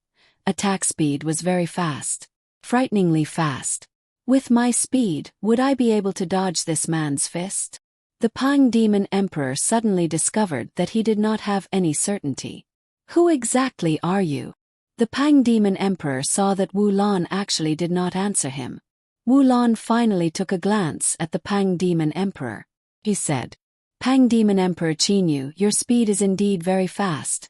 attack speed was very fast. Frighteningly fast. With my speed, would I be able to dodge this man's fist? The Pang Demon Emperor suddenly discovered that he did not have any certainty. Who exactly are you? The Pang Demon Emperor saw that Wu Lan actually did not answer him. Wu Lan finally took a glance at the Pang Demon Emperor. He said, "Pang Demon Emperor Qin Yu, your speed is indeed very fast.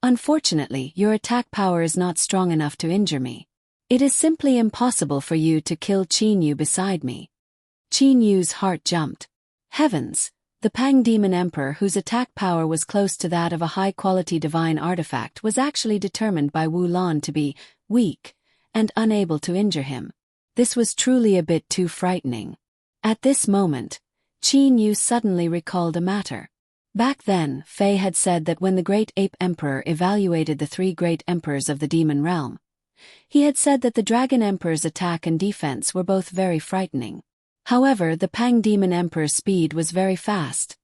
Unfortunately, your attack power is not strong enough to injure me. It is simply impossible for you to kill Qin Yu beside me." Qin Yu's heart jumped. Heavens! The Pang Demon Emperor, whose attack power was close to that of a high-quality divine artifact, was actually determined by Wu Lan to be weak and unable to injure him. This was truly a bit too frightening. At this moment, Qin Yu suddenly recalled a matter. Back then, Fei had said that when the Great Ape Emperor evaluated the 3 great emperors of the demon realm, he had said that the Dragon Emperor's attack and defense were both very frightening. However, the Pang Demon Emperor's speed was very fast.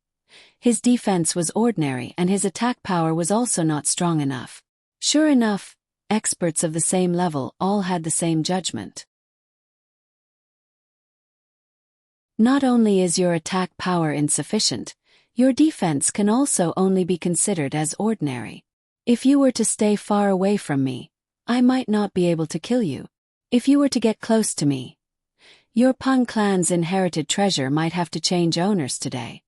His defense was ordinary and his attack power was also not strong enough. Sure enough, experts of the same level all had the same judgment. Not only is your attack power insufficient, your defense can also only be considered as ordinary. If you were to stay far away from me, I might not be able to kill you. If you were to get close to me, your Pang clan's inherited treasure might have to change owners today.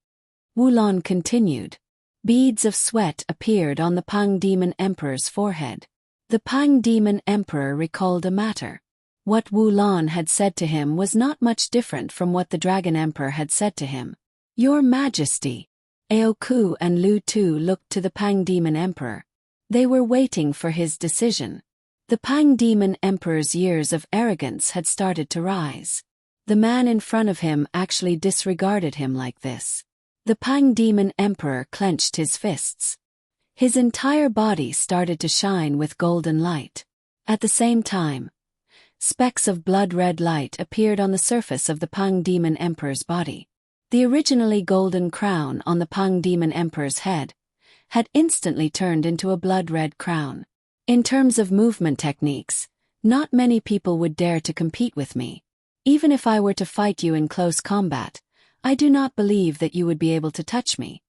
Wu Lan continued. Beads of sweat appeared on the Pang Demon Emperor's forehead. The Pang Demon Emperor recalled a matter. What Wu Lan had said to him was not much different from what the Dragon Emperor had said to him. Your Majesty. Aoku and Lu Tu looked to the Pang Demon Emperor. They were waiting for his decision. The Pang Demon Emperor's years of arrogance had started to rise. The man in front of him actually disregarded him like this. The Pang Demon Emperor clenched his fists. His entire body started to shine with golden light. At the same time, specks of blood-red light appeared on the surface of the Pang Demon Emperor's body. The originally golden crown on the Pang Demon Emperor's head had instantly turned into a blood-red crown. In terms of movement techniques, not many people would dare to compete with me. Even if I were to fight you in close combat, I do not believe that you would be able to touch me.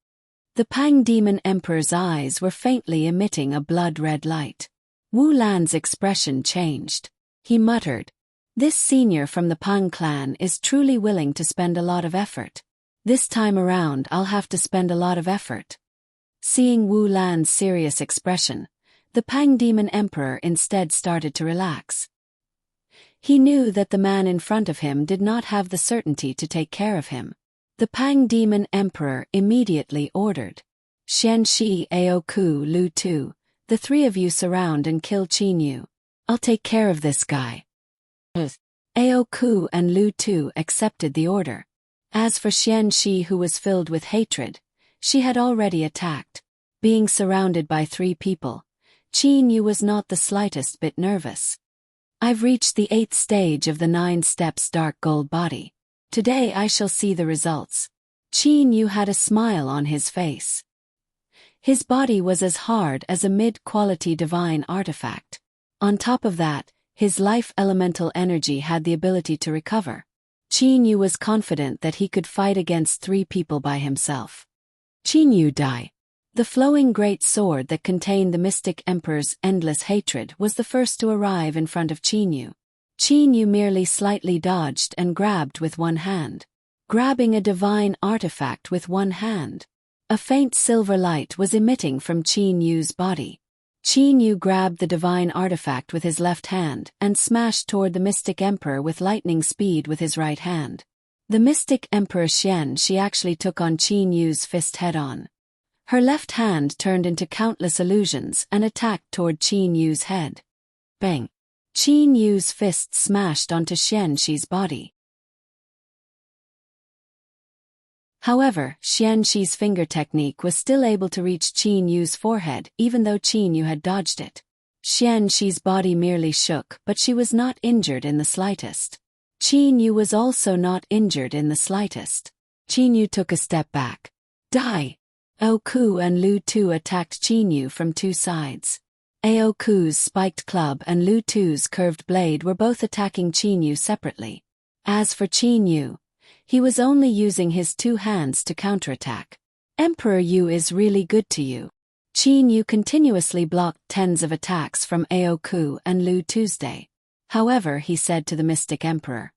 The Pang Demon Emperor's eyes were faintly emitting a blood-red light. Wu Lan's expression changed. He muttered, "This senior from the Pang clan is truly willing to spend a lot of effort. This time around I'll have to spend a lot of effort." Seeing Wu Lan's serious expression, the Pang Demon Emperor instead started to relax. He knew that the man in front of him did not have the certainty to take care of him. The Pang Demon Emperor immediately ordered, "Xian Shi, Aoku, Lu Tu, the 3 of you surround and kill Qin Yu. I'll take care of this guy." Aoku and Lu Tu accepted the order. As for Xian Shi, who was filled with hatred, she had already attacked. Being surrounded by 3 people, Qin Yu was not the slightest bit nervous. I've reached the 8th stage of the 9 steps dark gold body. Today I shall see the results. Qin Yu had a smile on his face. His body was as hard as a mid-quality divine artifact. On top of that, his life elemental energy had the ability to recover. Qin Yu was confident that he could fight against 3 people by himself. Qin Yu Dai. The flowing great sword that contained the mystic emperor's endless hatred was the first to arrive in front of Qin Yu. Qin Yu merely slightly dodged and grabbed with one hand. Grabbing a divine artifact with one hand. A faint silver light was emitting from Qin Yu's body. Qin Yu grabbed the divine artifact with his left hand and smashed toward the Mystic Emperor with lightning speed with his right hand. The Mystic Emperor Xian Shi actually took on Qin Yu's fist head-on. Her left hand turned into countless illusions and attacked toward Qin Yu's head. Bang! Qin Yu's fist smashed onto Xian Shi's body. However, Xian Shi's finger technique was still able to reach Qin Yu's forehead even though Qin Yu had dodged it. Xian Shi's body merely shook, but she was not injured in the slightest. Qin Yu was also not injured in the slightest. Qin Yu took a step back. Die! Ao Ku and Lu Tu attacked Qin Yu from two sides. Ao Ku's spiked club and Lu Tu's curved blade were both attacking Qin Yu separately. As for Qin Yu, he was only using his two hands to counterattack. Emperor Yu is really good to you. Qin Yu continuously blocked tens of attacks from Ao Ku and Lu Tuesday. However, he said to the Mystic Emperor,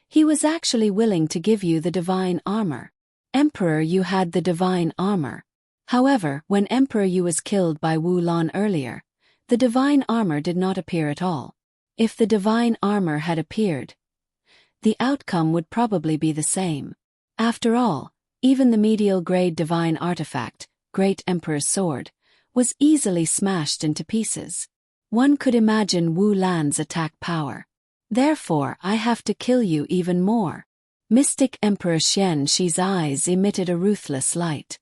he was actually willing to give you the divine armor. Emperor Yu had the divine armor. However, when Emperor Yu was killed by Wu Lan earlier, the divine armor did not appear at all. If the divine armor had appeared, the outcome would probably be the same. After all, even the medial-grade divine artifact, Great Emperor's Sword, was easily smashed into pieces. One could imagine Wu Lan's attack power. Therefore, I have to kill you even more. Mystic Emperor Xian Shi's eyes emitted a ruthless light.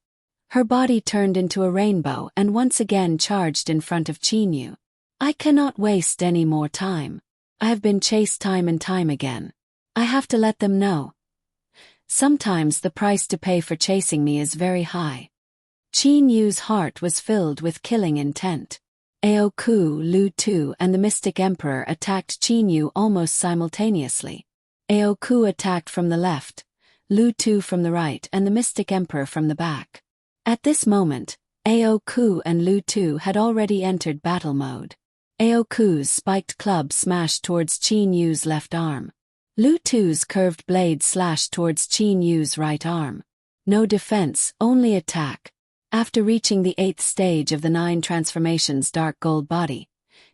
Her body turned into a rainbow and once again charged in front of Qin Yu. I cannot waste any more time. I have been chased time and time again. I have to let them know. Sometimes the price to pay for chasing me is very high. Qin Yu's heart was filled with killing intent. Ao Ku, Lu Tu and the Mystic Emperor attacked Qin Yu almost simultaneously. Ao Ku attacked from the left, Lu Tu from the right and the Mystic Emperor from the back. At this moment, Ao Ku and Lu Tu had already entered battle mode. Ao Ku's spiked club smashed towards Qin Yu's left arm. Lu Tu's curved blade slashed towards Qin Yu's right arm. No defense, only attack. After reaching the 8th stage of the 9 transformations dark gold body,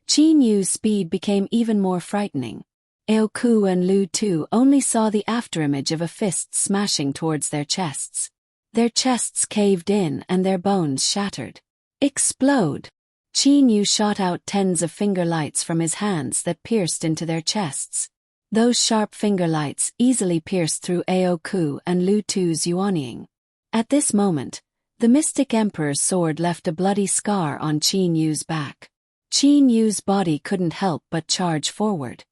Qin Yu's speed became even more frightening. Ao Ku and Lu Tu only saw the afterimage of a fist smashing towards their chests. Their chests caved in and their bones shattered. Explode! Qin Yu shot out tens of finger lights from his hands that pierced into their chests. Those sharp finger lights easily pierced through Ao Ku and Lu Tu's yuanying. At this moment, the Mystic Emperor's sword left a bloody scar on Qin Yu's back. Qin Yu's body couldn't help but charge forward.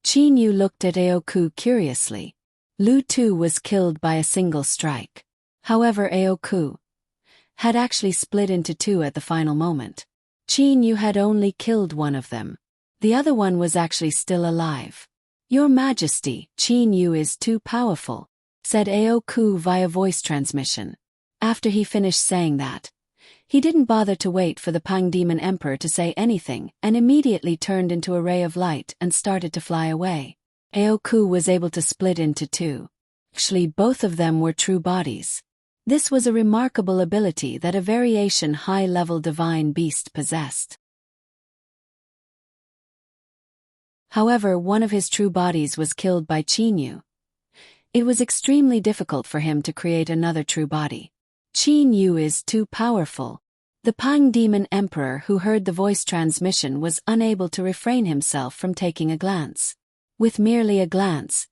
Qin Yu looked at Ao Ku curiously. Lu Tu was killed by a single strike. However, Ao Ku had actually split into two at the final moment. Qin Yu had only killed one of them. The other one was actually still alive. Your Majesty, Qin Yu is too powerful, said Ao Ku via voice transmission. After he finished saying that, he didn't bother to wait for the Pang Demon Emperor to say anything and immediately turned into a ray of light and started to fly away. Ao Ku was able to split into two. Actually, both of them were true bodies. This was a remarkable ability that a variation high-level divine beast possessed. However, one of his true bodies was killed by Qin Yu. It was extremely difficult for him to create another true body. Qin Yu is too powerful. The Pang Demon Emperor who heard the voice transmission was unable to refrain himself from taking a glance. With merely a glance,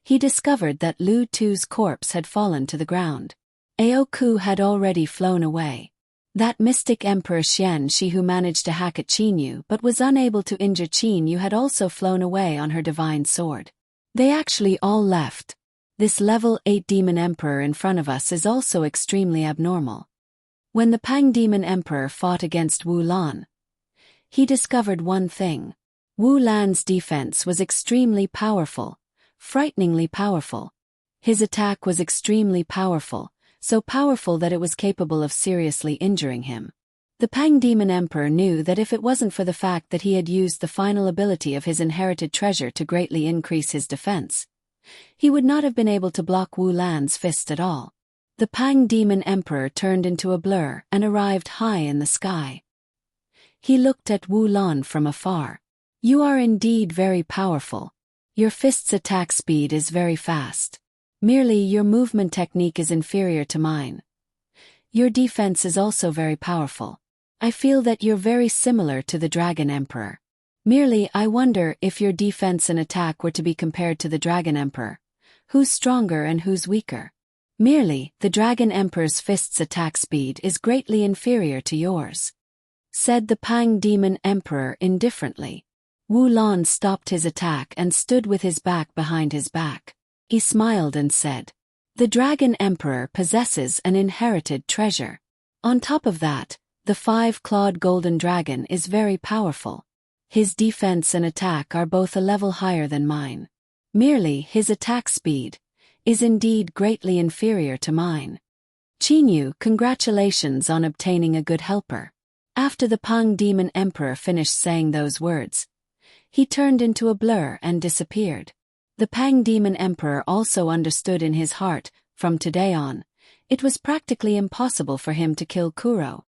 he discovered that Lu Tu's corpse had fallen to the ground. Ao Ku had already flown away. That Mystic Emperor Xian Shi who managed to hack at Qin Yu but was unable to injure Qin Yu had also flown away on her divine sword. They actually all left. This level 8 Demon Emperor in front of us is also extremely abnormal. When the Pang Demon Emperor fought against Wu Lan, he discovered one thing. Wu Lan's defense was extremely powerful, frighteningly powerful. His attack was extremely powerful, so powerful that it was capable of seriously injuring him. The Pang Demon Emperor knew that if it wasn't for the fact that he had used the final ability of his inherited treasure to greatly increase his defense, he would not have been able to block Wu Lan's fist at all. The Pang Demon Emperor turned into a blur and arrived high in the sky. He looked at Wu Lan from afar. You are indeed very powerful. Your fist's attack speed is very fast. Merely your movement technique is inferior to mine. Your defense is also very powerful. I feel that you're very similar to the Dragon Emperor. Merely I wonder if your defense and attack were to be compared to the Dragon Emperor. Who's stronger and who's weaker? Merely, the Dragon Emperor's fist's attack speed is greatly inferior to yours, said the Pang Demon Emperor indifferently. Wu Lan stopped his attack and stood with his back behind his back. He smiled and said, the Dragon Emperor possesses an inherited treasure. On top of that, the 5-clawed golden dragon is very powerful. His defense and attack are both a level higher than mine. Merely his attack speed is indeed greatly inferior to mine. Qinyu, congratulations on obtaining a good helper. After the Pang Demon Emperor finished saying those words, he turned into a blur and disappeared. The Pang Demon Emperor also understood in his heart, from today on, it was practically impossible for him to kill Kuro.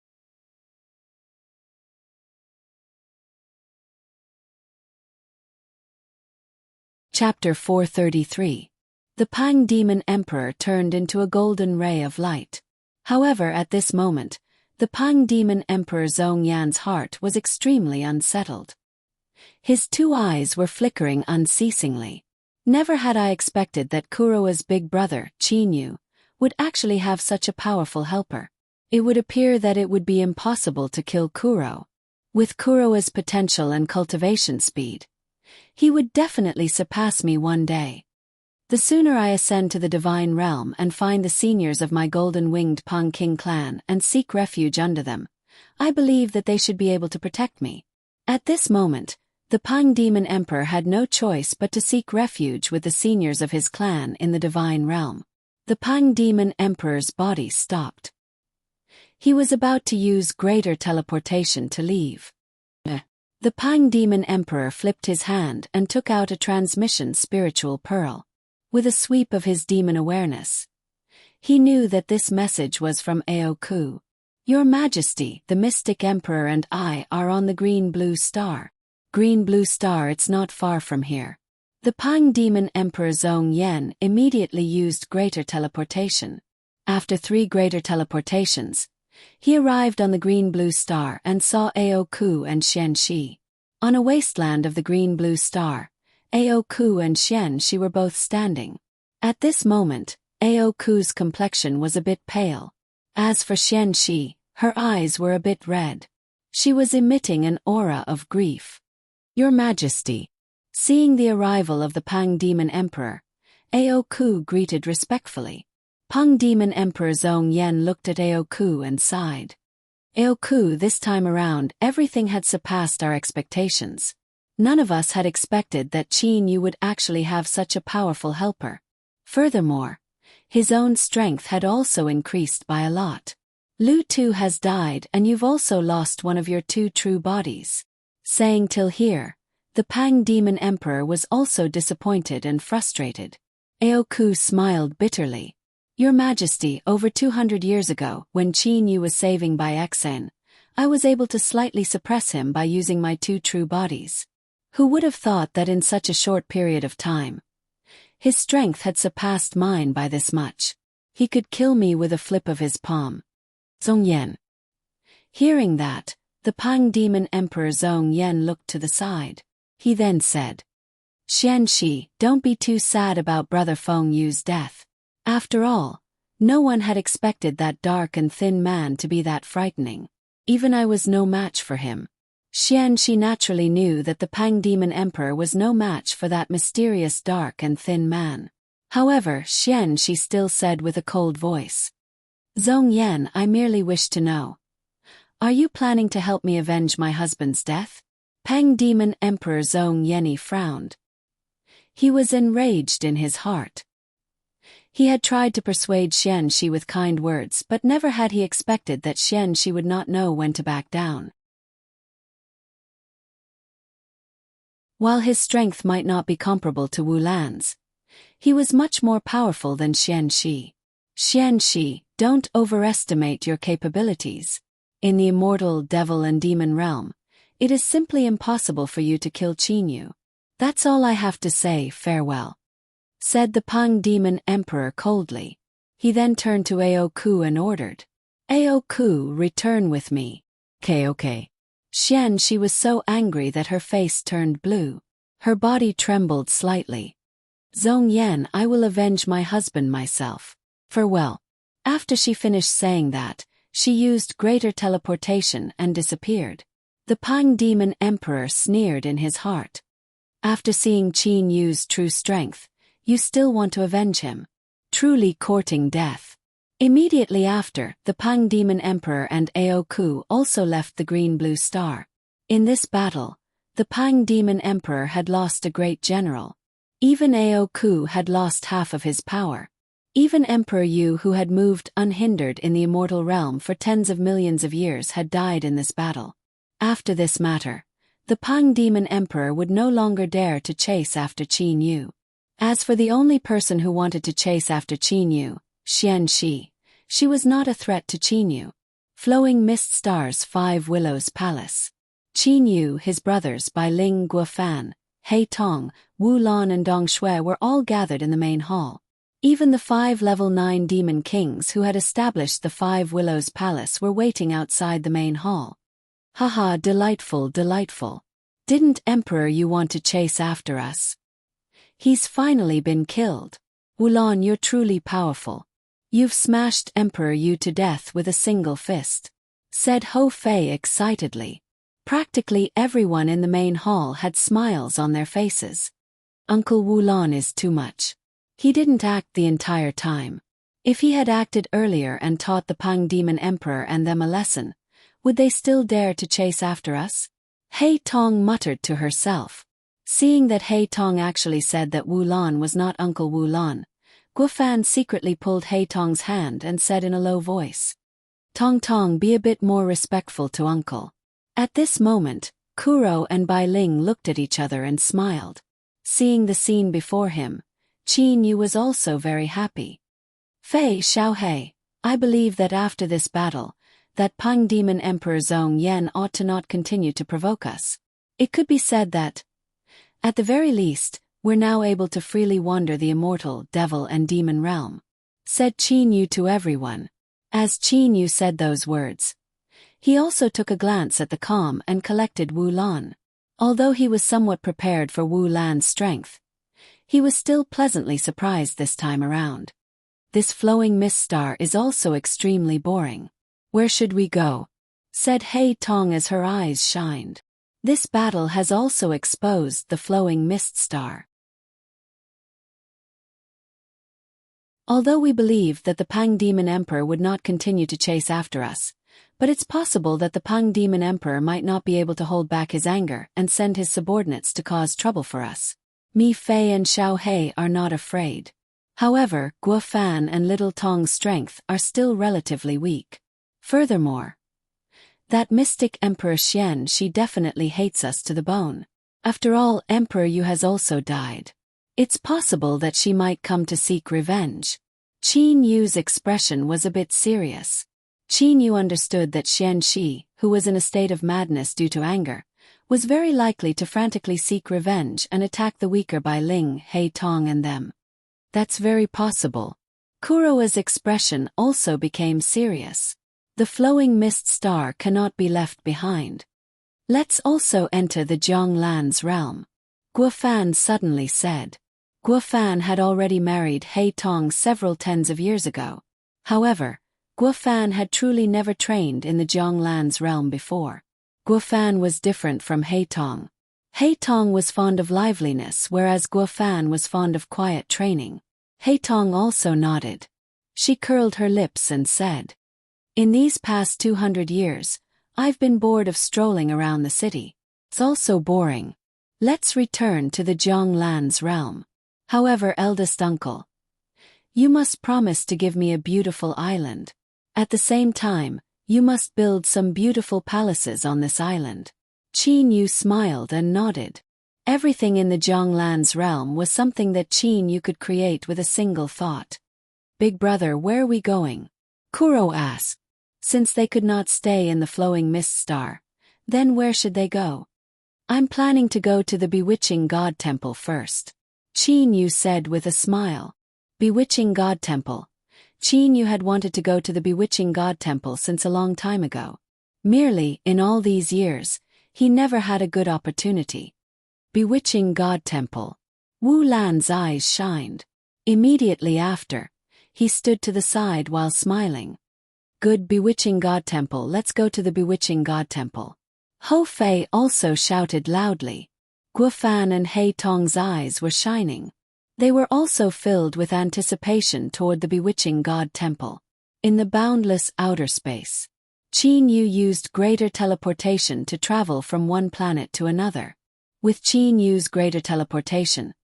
Chapter 433. The Pang Demon Emperor turned into a golden ray of light. However, at this moment, the Pang Demon Emperor Zhong Yan's heart was extremely unsettled. His 2 eyes were flickering unceasingly. Never had I expected that Kuro's big brother, Qinyu, would actually have such a powerful helper. It would appear that it would be impossible to kill Kuro. With Kuro's potential and cultivation speed, he would definitely surpass me one day. The sooner I ascend to the divine realm and find the seniors of my golden-winged Pang King clan and seek refuge under them, I believe that they should be able to protect me. At this moment, the Pang Demon Emperor had no choice but to seek refuge with the seniors of his clan in the divine realm. The Pang Demon Emperor's body stopped. He was about to use greater teleportation to leave. The Pang Demon Emperor flipped his hand and took out a transmission spiritual pearl. With a sweep of his demon awareness, he knew that this message was from Aoku. Your Majesty, the Mystic Emperor and I are on the Green-Blue Star. Green-Blue Star, it's not far from here. The Pang Demon Emperor Zhong Yan immediately used greater teleportation. After 3 greater teleportations, he arrived on the Green-Blue Star and saw Aoku and Xianxi. On a wasteland of the Green-Blue Star, Aoku and Xianxi were both standing. At this moment, Aoku's complexion was a bit pale. As for Xianxi, her eyes were a bit red. She was emitting an aura of grief. Your Majesty. Seeing the arrival of the Pang Demon Emperor, Aoku greeted respectfully. Pang Demon Emperor Zhong Yan looked at Aoku and sighed. Aoku, this time around, everything had surpassed our expectations. None of us had expected that Qinyu would actually have such a powerful helper. Furthermore, his own strength had also increased by a lot. Lu Tu has died and you've also lost one of your 2 true bodies. Saying till here, the Pang Demon Emperor was also disappointed and frustrated. Aoku smiled bitterly. Your Majesty, over 200 years ago, when Qinyu was saving by Xen, I was able to slightly suppress him by using my 2 true bodies. Who would have thought that in such a short period of time, his strength had surpassed mine by this much? He could kill me with a flip of his palm. Zhong Yan. Hearing that, the Pang Demon Emperor Zhong Yan looked to the side. He then said, Xianxi, don't be too sad about Brother Feng Yu's death. After all, no one had expected that dark and thin man to be that frightening. Even I was no match for him. Xianxi naturally knew that the Pang Demon Emperor was no match for that mysterious dark and thin man. However, Xianxi still said with a cold voice, Zhong Yan, I merely wish to know. Are you planning to help me avenge my husband's death? Pang Demon Emperor Zhong Yan frowned. He was enraged in his heart. He had tried to persuade Xianxi with kind words, but never had he expected that Xianxi would not know when to back down. While his strength might not be comparable to Wu Lan's, he was much more powerful than Xianxi. Xianxi, don't overestimate your capabilities. In the immortal devil and demon realm, It is simply impossible for you to kill Qin. That's all I have to say, farewell," said the Pang Demon Emperor coldly. He then turned to Aoku and ordered, "Aoku, return with me." Okay. She was so angry that her face turned blue. Her body trembled slightly. "Zhong Yan, I will avenge my husband myself. Farewell." After she finished saying that, she used greater teleportation and disappeared. The Pang Demon Emperor sneered in his heart. After seeing Qin Yu's true strength, you still want to avenge him. Truly courting death. Immediately after, the Pang Demon Emperor and Aoku also left the green-blue star. In this battle, the Pang Demon Emperor had lost a great general. Even Aoku had lost half of his power. Even Emperor Yu, who had moved unhindered in the immortal realm for tens of millions of years, had died in this battle. After this matter, the Pang Demon Emperor would no longer dare to chase after Qin Yu. As for the only person who wanted to chase after Qin Yu, Xianxi, she was not a threat to Qin Yu. Flowing Mist Star's 5 Willows Palace. Qin Yu, his brothers Bai Ling, Guofan, He Tong, Wu Lan and Dong Shui were all gathered in the main hall. Even the 5 level 9 demon kings who had established the 5 Willows Palace were waiting outside the main hall. "Haha, delightful. Didn't Emperor Yu want to chase after us? He's finally been killed. Wulan, you're truly powerful. You've smashed Emperor Yu to death with a single fist," said Ho Fei excitedly. Practically everyone in the main hall had smiles on their faces. Uncle Wulan is too much. He didn't act the entire time. If he had acted earlier and taught the Pang Demon Emperor and them a lesson, would they still dare to chase after us? He Tong muttered to herself. Seeing that He Tong actually said that Wu Lan was not Uncle Wu Lan, Guofan secretly pulled He Tong's hand and said in a low voice, Tong, be a bit more respectful to Uncle." At this moment, Kuro and Bai Ling looked at each other and smiled. Seeing the scene before him, Qin Yu was also very happy. "Fei Xiaohei, I believe that after this battle, that Pang Demon Emperor Zhong Yan ought to not continue to provoke us. It could be said that, at the very least, we're now able to freely wander the immortal devil and demon realm," said Qin Yu to everyone. As Qin Yu said those words, he also took a glance at the calm and collected Wu Lan. Although he was somewhat prepared for Wu Lan's strength, he was still pleasantly surprised this time around. "This flowing mist star is also extremely boring. Where should we go?" said He Tong as her eyes shined. This battle has also exposed the flowing mist star. Although we believe that the Pang Demon Emperor would not continue to chase after us, but it's possible that the Pang Demon Emperor might not be able to hold back his anger and send his subordinates to cause trouble for us. Mi Fei and Xiao He are not afraid. However, Guofan and Little Tong's strength are still relatively weak. Furthermore, that mystic Emperor Xian, she definitely hates us to the bone. After all, Emperor Yu has also died. It's possible that she might come to seek revenge. Qin Yu's expression was a bit serious. Qin Yu understood that Xianxi, who was in a state of madness due to anger, was very likely to frantically seek revenge and attack the weaker Bai Ling, He Tong and them. That's very possible. Kuroa's expression also became serious. The flowing mist star cannot be left behind. Let's also enter the Zhonglan's realm, Guofan suddenly said. Guofan had already married He Tong several tens of years ago. However, Guofan had truly never trained in the Zhonglan's realm before. Guofan was different from He Tong. He Tong was fond of liveliness, whereas Guofan was fond of quiet training. He Tong also nodded. She curled her lips and said, "In these past 200 years, I've been bored of strolling around the city. It's also boring. Let's return to the Zhonglan's realm. However, eldest uncle, you must promise to give me a beautiful island. At the same time, you must build some beautiful palaces on this island." Qin Yu smiled and nodded. Everything in the Zhonglan's realm was something that Qin Yu could create with a single thought. "Big brother, where are we going?" Kuro asked. Since they could not stay in the flowing mist star, Then where should they go? I'm planning to go to the Bewitching God Temple first. Qin Yu said with a smile. Bewitching God Temple. Qin Yu had wanted to go to the Bewitching God Temple since a long time ago. Merely, in all these years, he never had a good opportunity. Bewitching God Temple. Wu Lan's eyes shined. Immediately after, he stood to the side while smiling. Good Bewitching God Temple, let's go to the Bewitching God Temple. Ho Fei also shouted loudly. Guo Fan and He Tong's eyes were shining. They were also filled with anticipation toward the Bewitching God Temple. In the boundless outer space, Qin Yu used greater teleportation to travel from one planet to another. With Qin Yu's greater teleportation,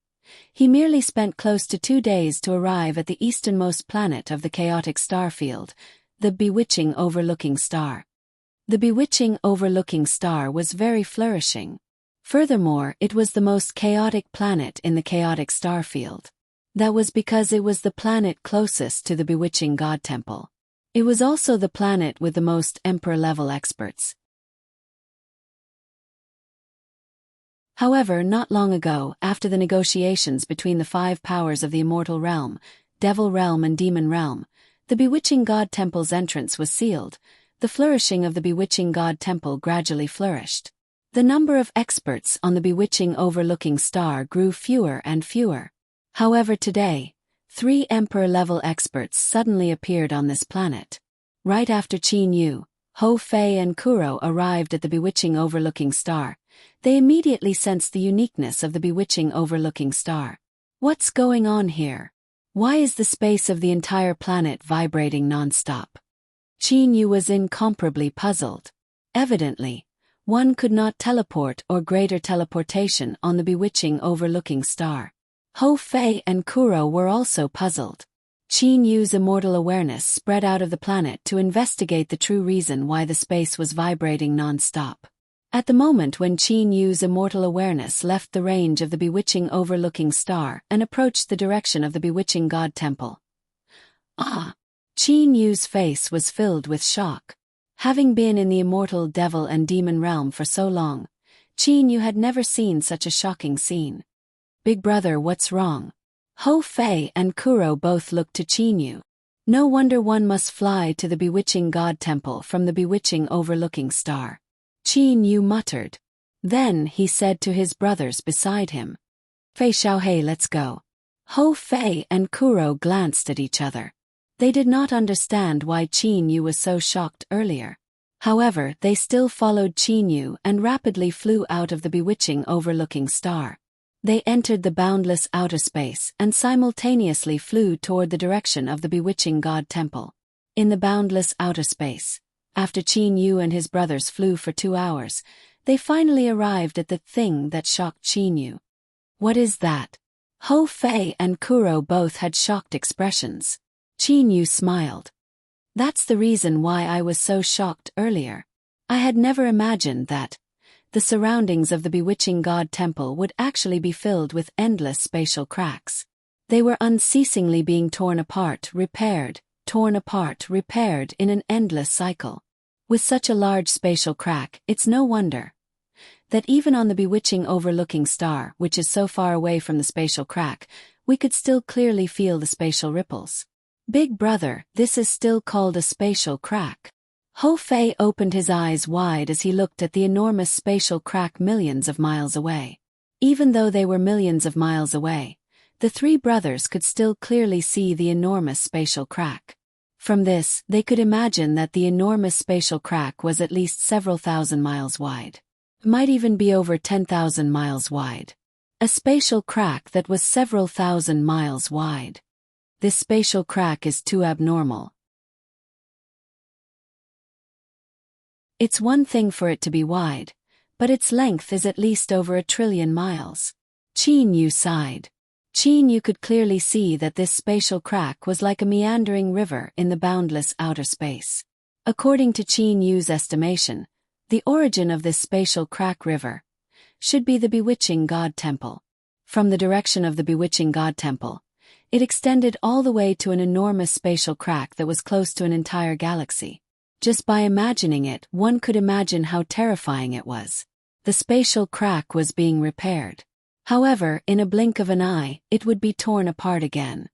he merely spent close to 2 days to arrive at the easternmost planet of the chaotic star field, the Bewitching Overlooking Star. The Bewitching Overlooking Star was very flourishing. Furthermore, it was the most chaotic planet in the chaotic star field. That was because it was the planet closest to the Bewitching God Temple. It was also the planet with the most Emperor-level experts. However, not long ago, after the negotiations between the 5 powers of the Immortal Realm, Devil Realm and Demon Realm, the Bewitching God Temple's entrance was sealed. The flourishing of the Bewitching God Temple gradually flourished. The number of experts on the Bewitching Overlooking Star grew fewer and fewer. However, today, 3 Emperor-level experts suddenly appeared on this planet. Right after Qin Yu, Ho Fei and Kuro arrived at the Bewitching Overlooking Star, they immediately sensed the uniqueness of the Bewitching Overlooking Star. What's going on here? Why is the space of the entire planet vibrating non-stop? Qin Yu was incomparably puzzled. Evidently, one could not teleport or greater teleportation on the Bewitching Overlooking Star. Ho Fei and Kuro were also puzzled. Qin Yu's immortal awareness spread out of the planet to investigate the true reason why the space was vibrating non-stop. At the moment when Qin Yu's immortal awareness left the range of the Bewitching Overlooking Star and approached the direction of the Bewitching God Temple. Qin Yu's face was filled with shock. Having been in the immortal devil and demon realm for so long, Qin Yu had never seen such a shocking scene. Big brother, what's wrong? Ho Fei and Kuro both looked to Qin Yu. No wonder one must fly to the Bewitching God Temple from the Bewitching Overlooking Star. Qin Yu muttered. Then he said to his brothers beside him, Fei Xiaohei, let's go. Ho Fei and Kuro glanced at each other. They did not understand why Qin Yu was so shocked earlier. However, they still followed Qin Yu and rapidly flew out of the Bewitching Overlooking Star. They entered the boundless outer space and simultaneously flew toward the direction of the Bewitching God Temple. In the boundless outer space, after Qin Yu and his brothers flew for 2 hours, they finally arrived at the thing that shocked Qin Yu. What is that? Ho Fei and Kuro both had shocked expressions. Qin Yu smiled. That's the reason why I was so shocked earlier. I had never imagined that the surroundings of the Bewitching God Temple would actually be filled with endless spatial cracks. They were unceasingly being torn apart, repaired, torn apart, repaired in an endless cycle. With such a large spatial crack, it's no wonder that even on the Bewitching Overlooking Star, which is so far away from the spatial crack, we could still clearly feel the spatial ripples. Big brother, this is still called a spatial crack. Ho Fei opened his eyes wide as he looked at the enormous spatial crack millions of miles away. Even though they were millions of miles away, the 3 brothers could still clearly see the enormous spatial crack. From this, they could imagine that the enormous spatial crack was at least several thousand miles wide. It might even be over 10,000 miles wide. A spatial crack that was several thousand miles wide. This spatial crack is too abnormal. It's one thing for it to be wide, but its length is at least over 1 trillion miles. Qin Yu sighed. Qin Yu could clearly see that this spatial crack was like a meandering river in the boundless outer space. According to Qin Yu's estimation, the origin of this spatial crack river should be the Bewitching God Temple. From the direction of the Bewitching God Temple, it extended all the way to an enormous spatial crack that was close to an entire galaxy. Just by imagining it, one could imagine how terrifying it was. The spatial crack was being repaired. However, in a blink of an eye, it would be torn apart again.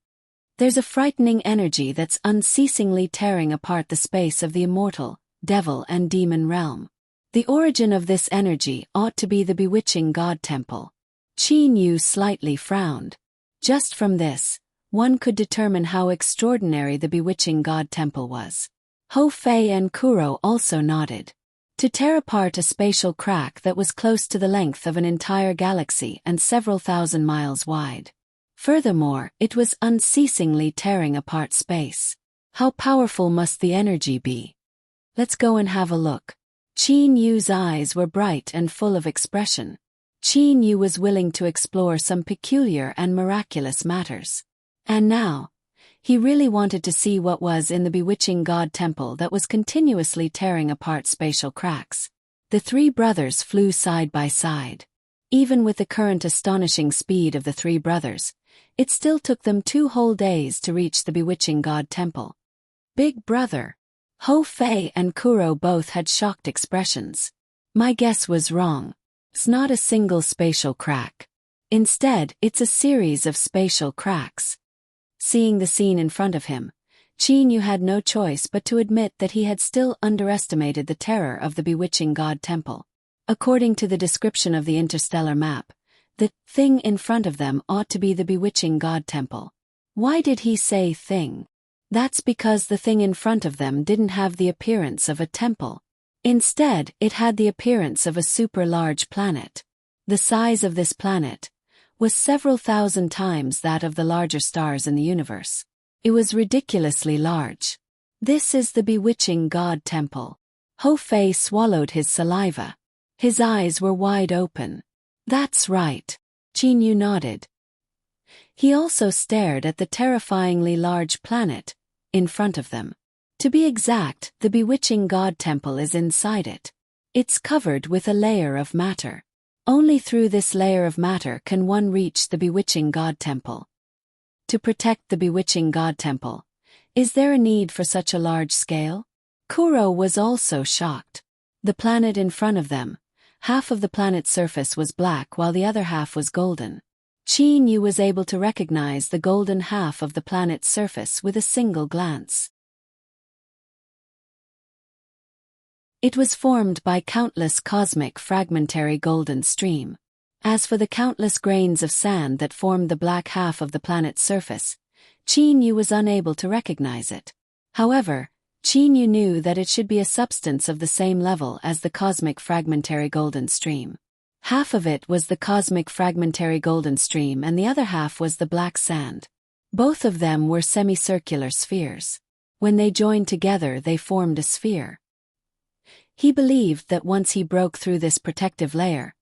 There's a frightening energy that's unceasingly tearing apart the space of the immortal, devil and demon realm. The origin of this energy ought to be the bewitching god temple. Qin Yu slightly frowned. Just from this, one could determine how extraordinary the bewitching god temple was. Hou Fei and Kuro also nodded. To tear apart a spatial crack that was close to the length of an entire galaxy and several thousand miles wide. Furthermore, it was unceasingly tearing apart space. How powerful must the energy be? Let's go and have a look. Qin Yu's eyes were bright and full of expression. Qin Yu was willing to explore some peculiar and miraculous matters. And now, he really wanted to see what was in the bewitching god temple that was continuously tearing apart spatial cracks. The three brothers flew side by side. Even with the current astonishing speed of the three brothers, it still took them 2 whole days to reach the bewitching god temple. Big brother. Hou Fei and Kuro both had shocked expressions. My guess was wrong. It's not a single spatial crack. Instead, it's a series of spatial cracks. Seeing the scene in front of him, Qin Yu had no choice but to admit that he had still underestimated the terror of the bewitching god temple. According to the description of the interstellar map, the thing in front of them ought to be the bewitching god temple. Why did he say thing? That's because the thing in front of them didn't have the appearance of a temple. Instead, it had the appearance of a super-large planet. The size of this planet was several thousand times that of the larger stars in the universe. It was ridiculously large. This is the bewitching god temple. Hou Fei swallowed his saliva. His eyes were wide open. That's right. Qin Yu nodded. He also stared at the terrifyingly large planet in front of them. To be exact, the bewitching god temple is inside it. It's covered with a layer of matter. Only through this layer of matter can one reach the bewitching god temple. To protect the bewitching god temple, is there a need for such a large scale? Kuro was also shocked. The planet in front of them, half of the planet's surface was black while the other half was golden. Qin Yu was able to recognize the golden half of the planet's surface with a single glance. It was formed by countless cosmic fragmentary golden stream. As for the countless grains of sand that formed the black half of the planet's surface, Qin Yu was unable to recognize it. However, Qin Yu knew that it should be a substance of the same level as the cosmic fragmentary golden stream. Half of it was the cosmic fragmentary golden stream and the other half was the black sand. Both of them were semicircular spheres. When they joined together they formed a sphere. He believed that once he broke through this protective layer,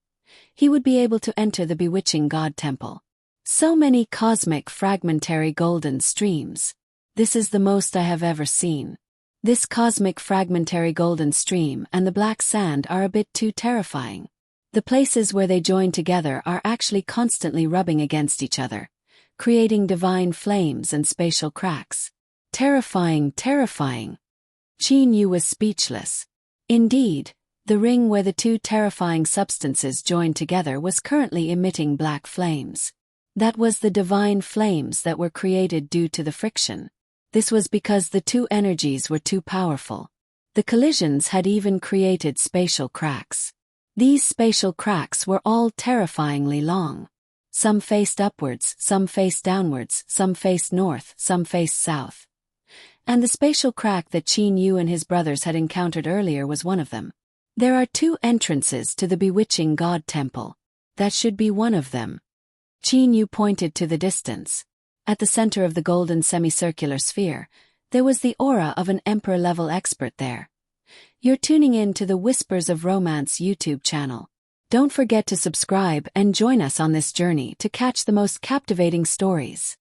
he would be able to enter the bewitching god temple. So many cosmic fragmentary golden streams. This is the most I have ever seen. This cosmic fragmentary golden stream and the black sand are a bit too terrifying. The places where they join together are actually constantly rubbing against each other, creating divine flames and spatial cracks. Terrifying, terrifying. Qin Yu was speechless. Indeed, the ring where the two terrifying substances joined together was currently emitting black flames. That was the divine flames that were created due to the friction. This was because the two energies were too powerful. The collisions had even created spatial cracks. These spatial cracks were all terrifyingly long. Some faced upwards, some faced downwards, some faced north, some faced south. And the spatial crack that Qin Yu and his brothers had encountered earlier was one of them. There are 2 entrances to the bewitching god temple. That should be one of them. Qin Yu pointed to the distance. At the center of the golden semicircular sphere, there was the aura of an emperor-level expert there. You're tuning in to the Whispers of Romance YouTube channel. Don't forget to subscribe and join us on this journey to catch the most captivating stories.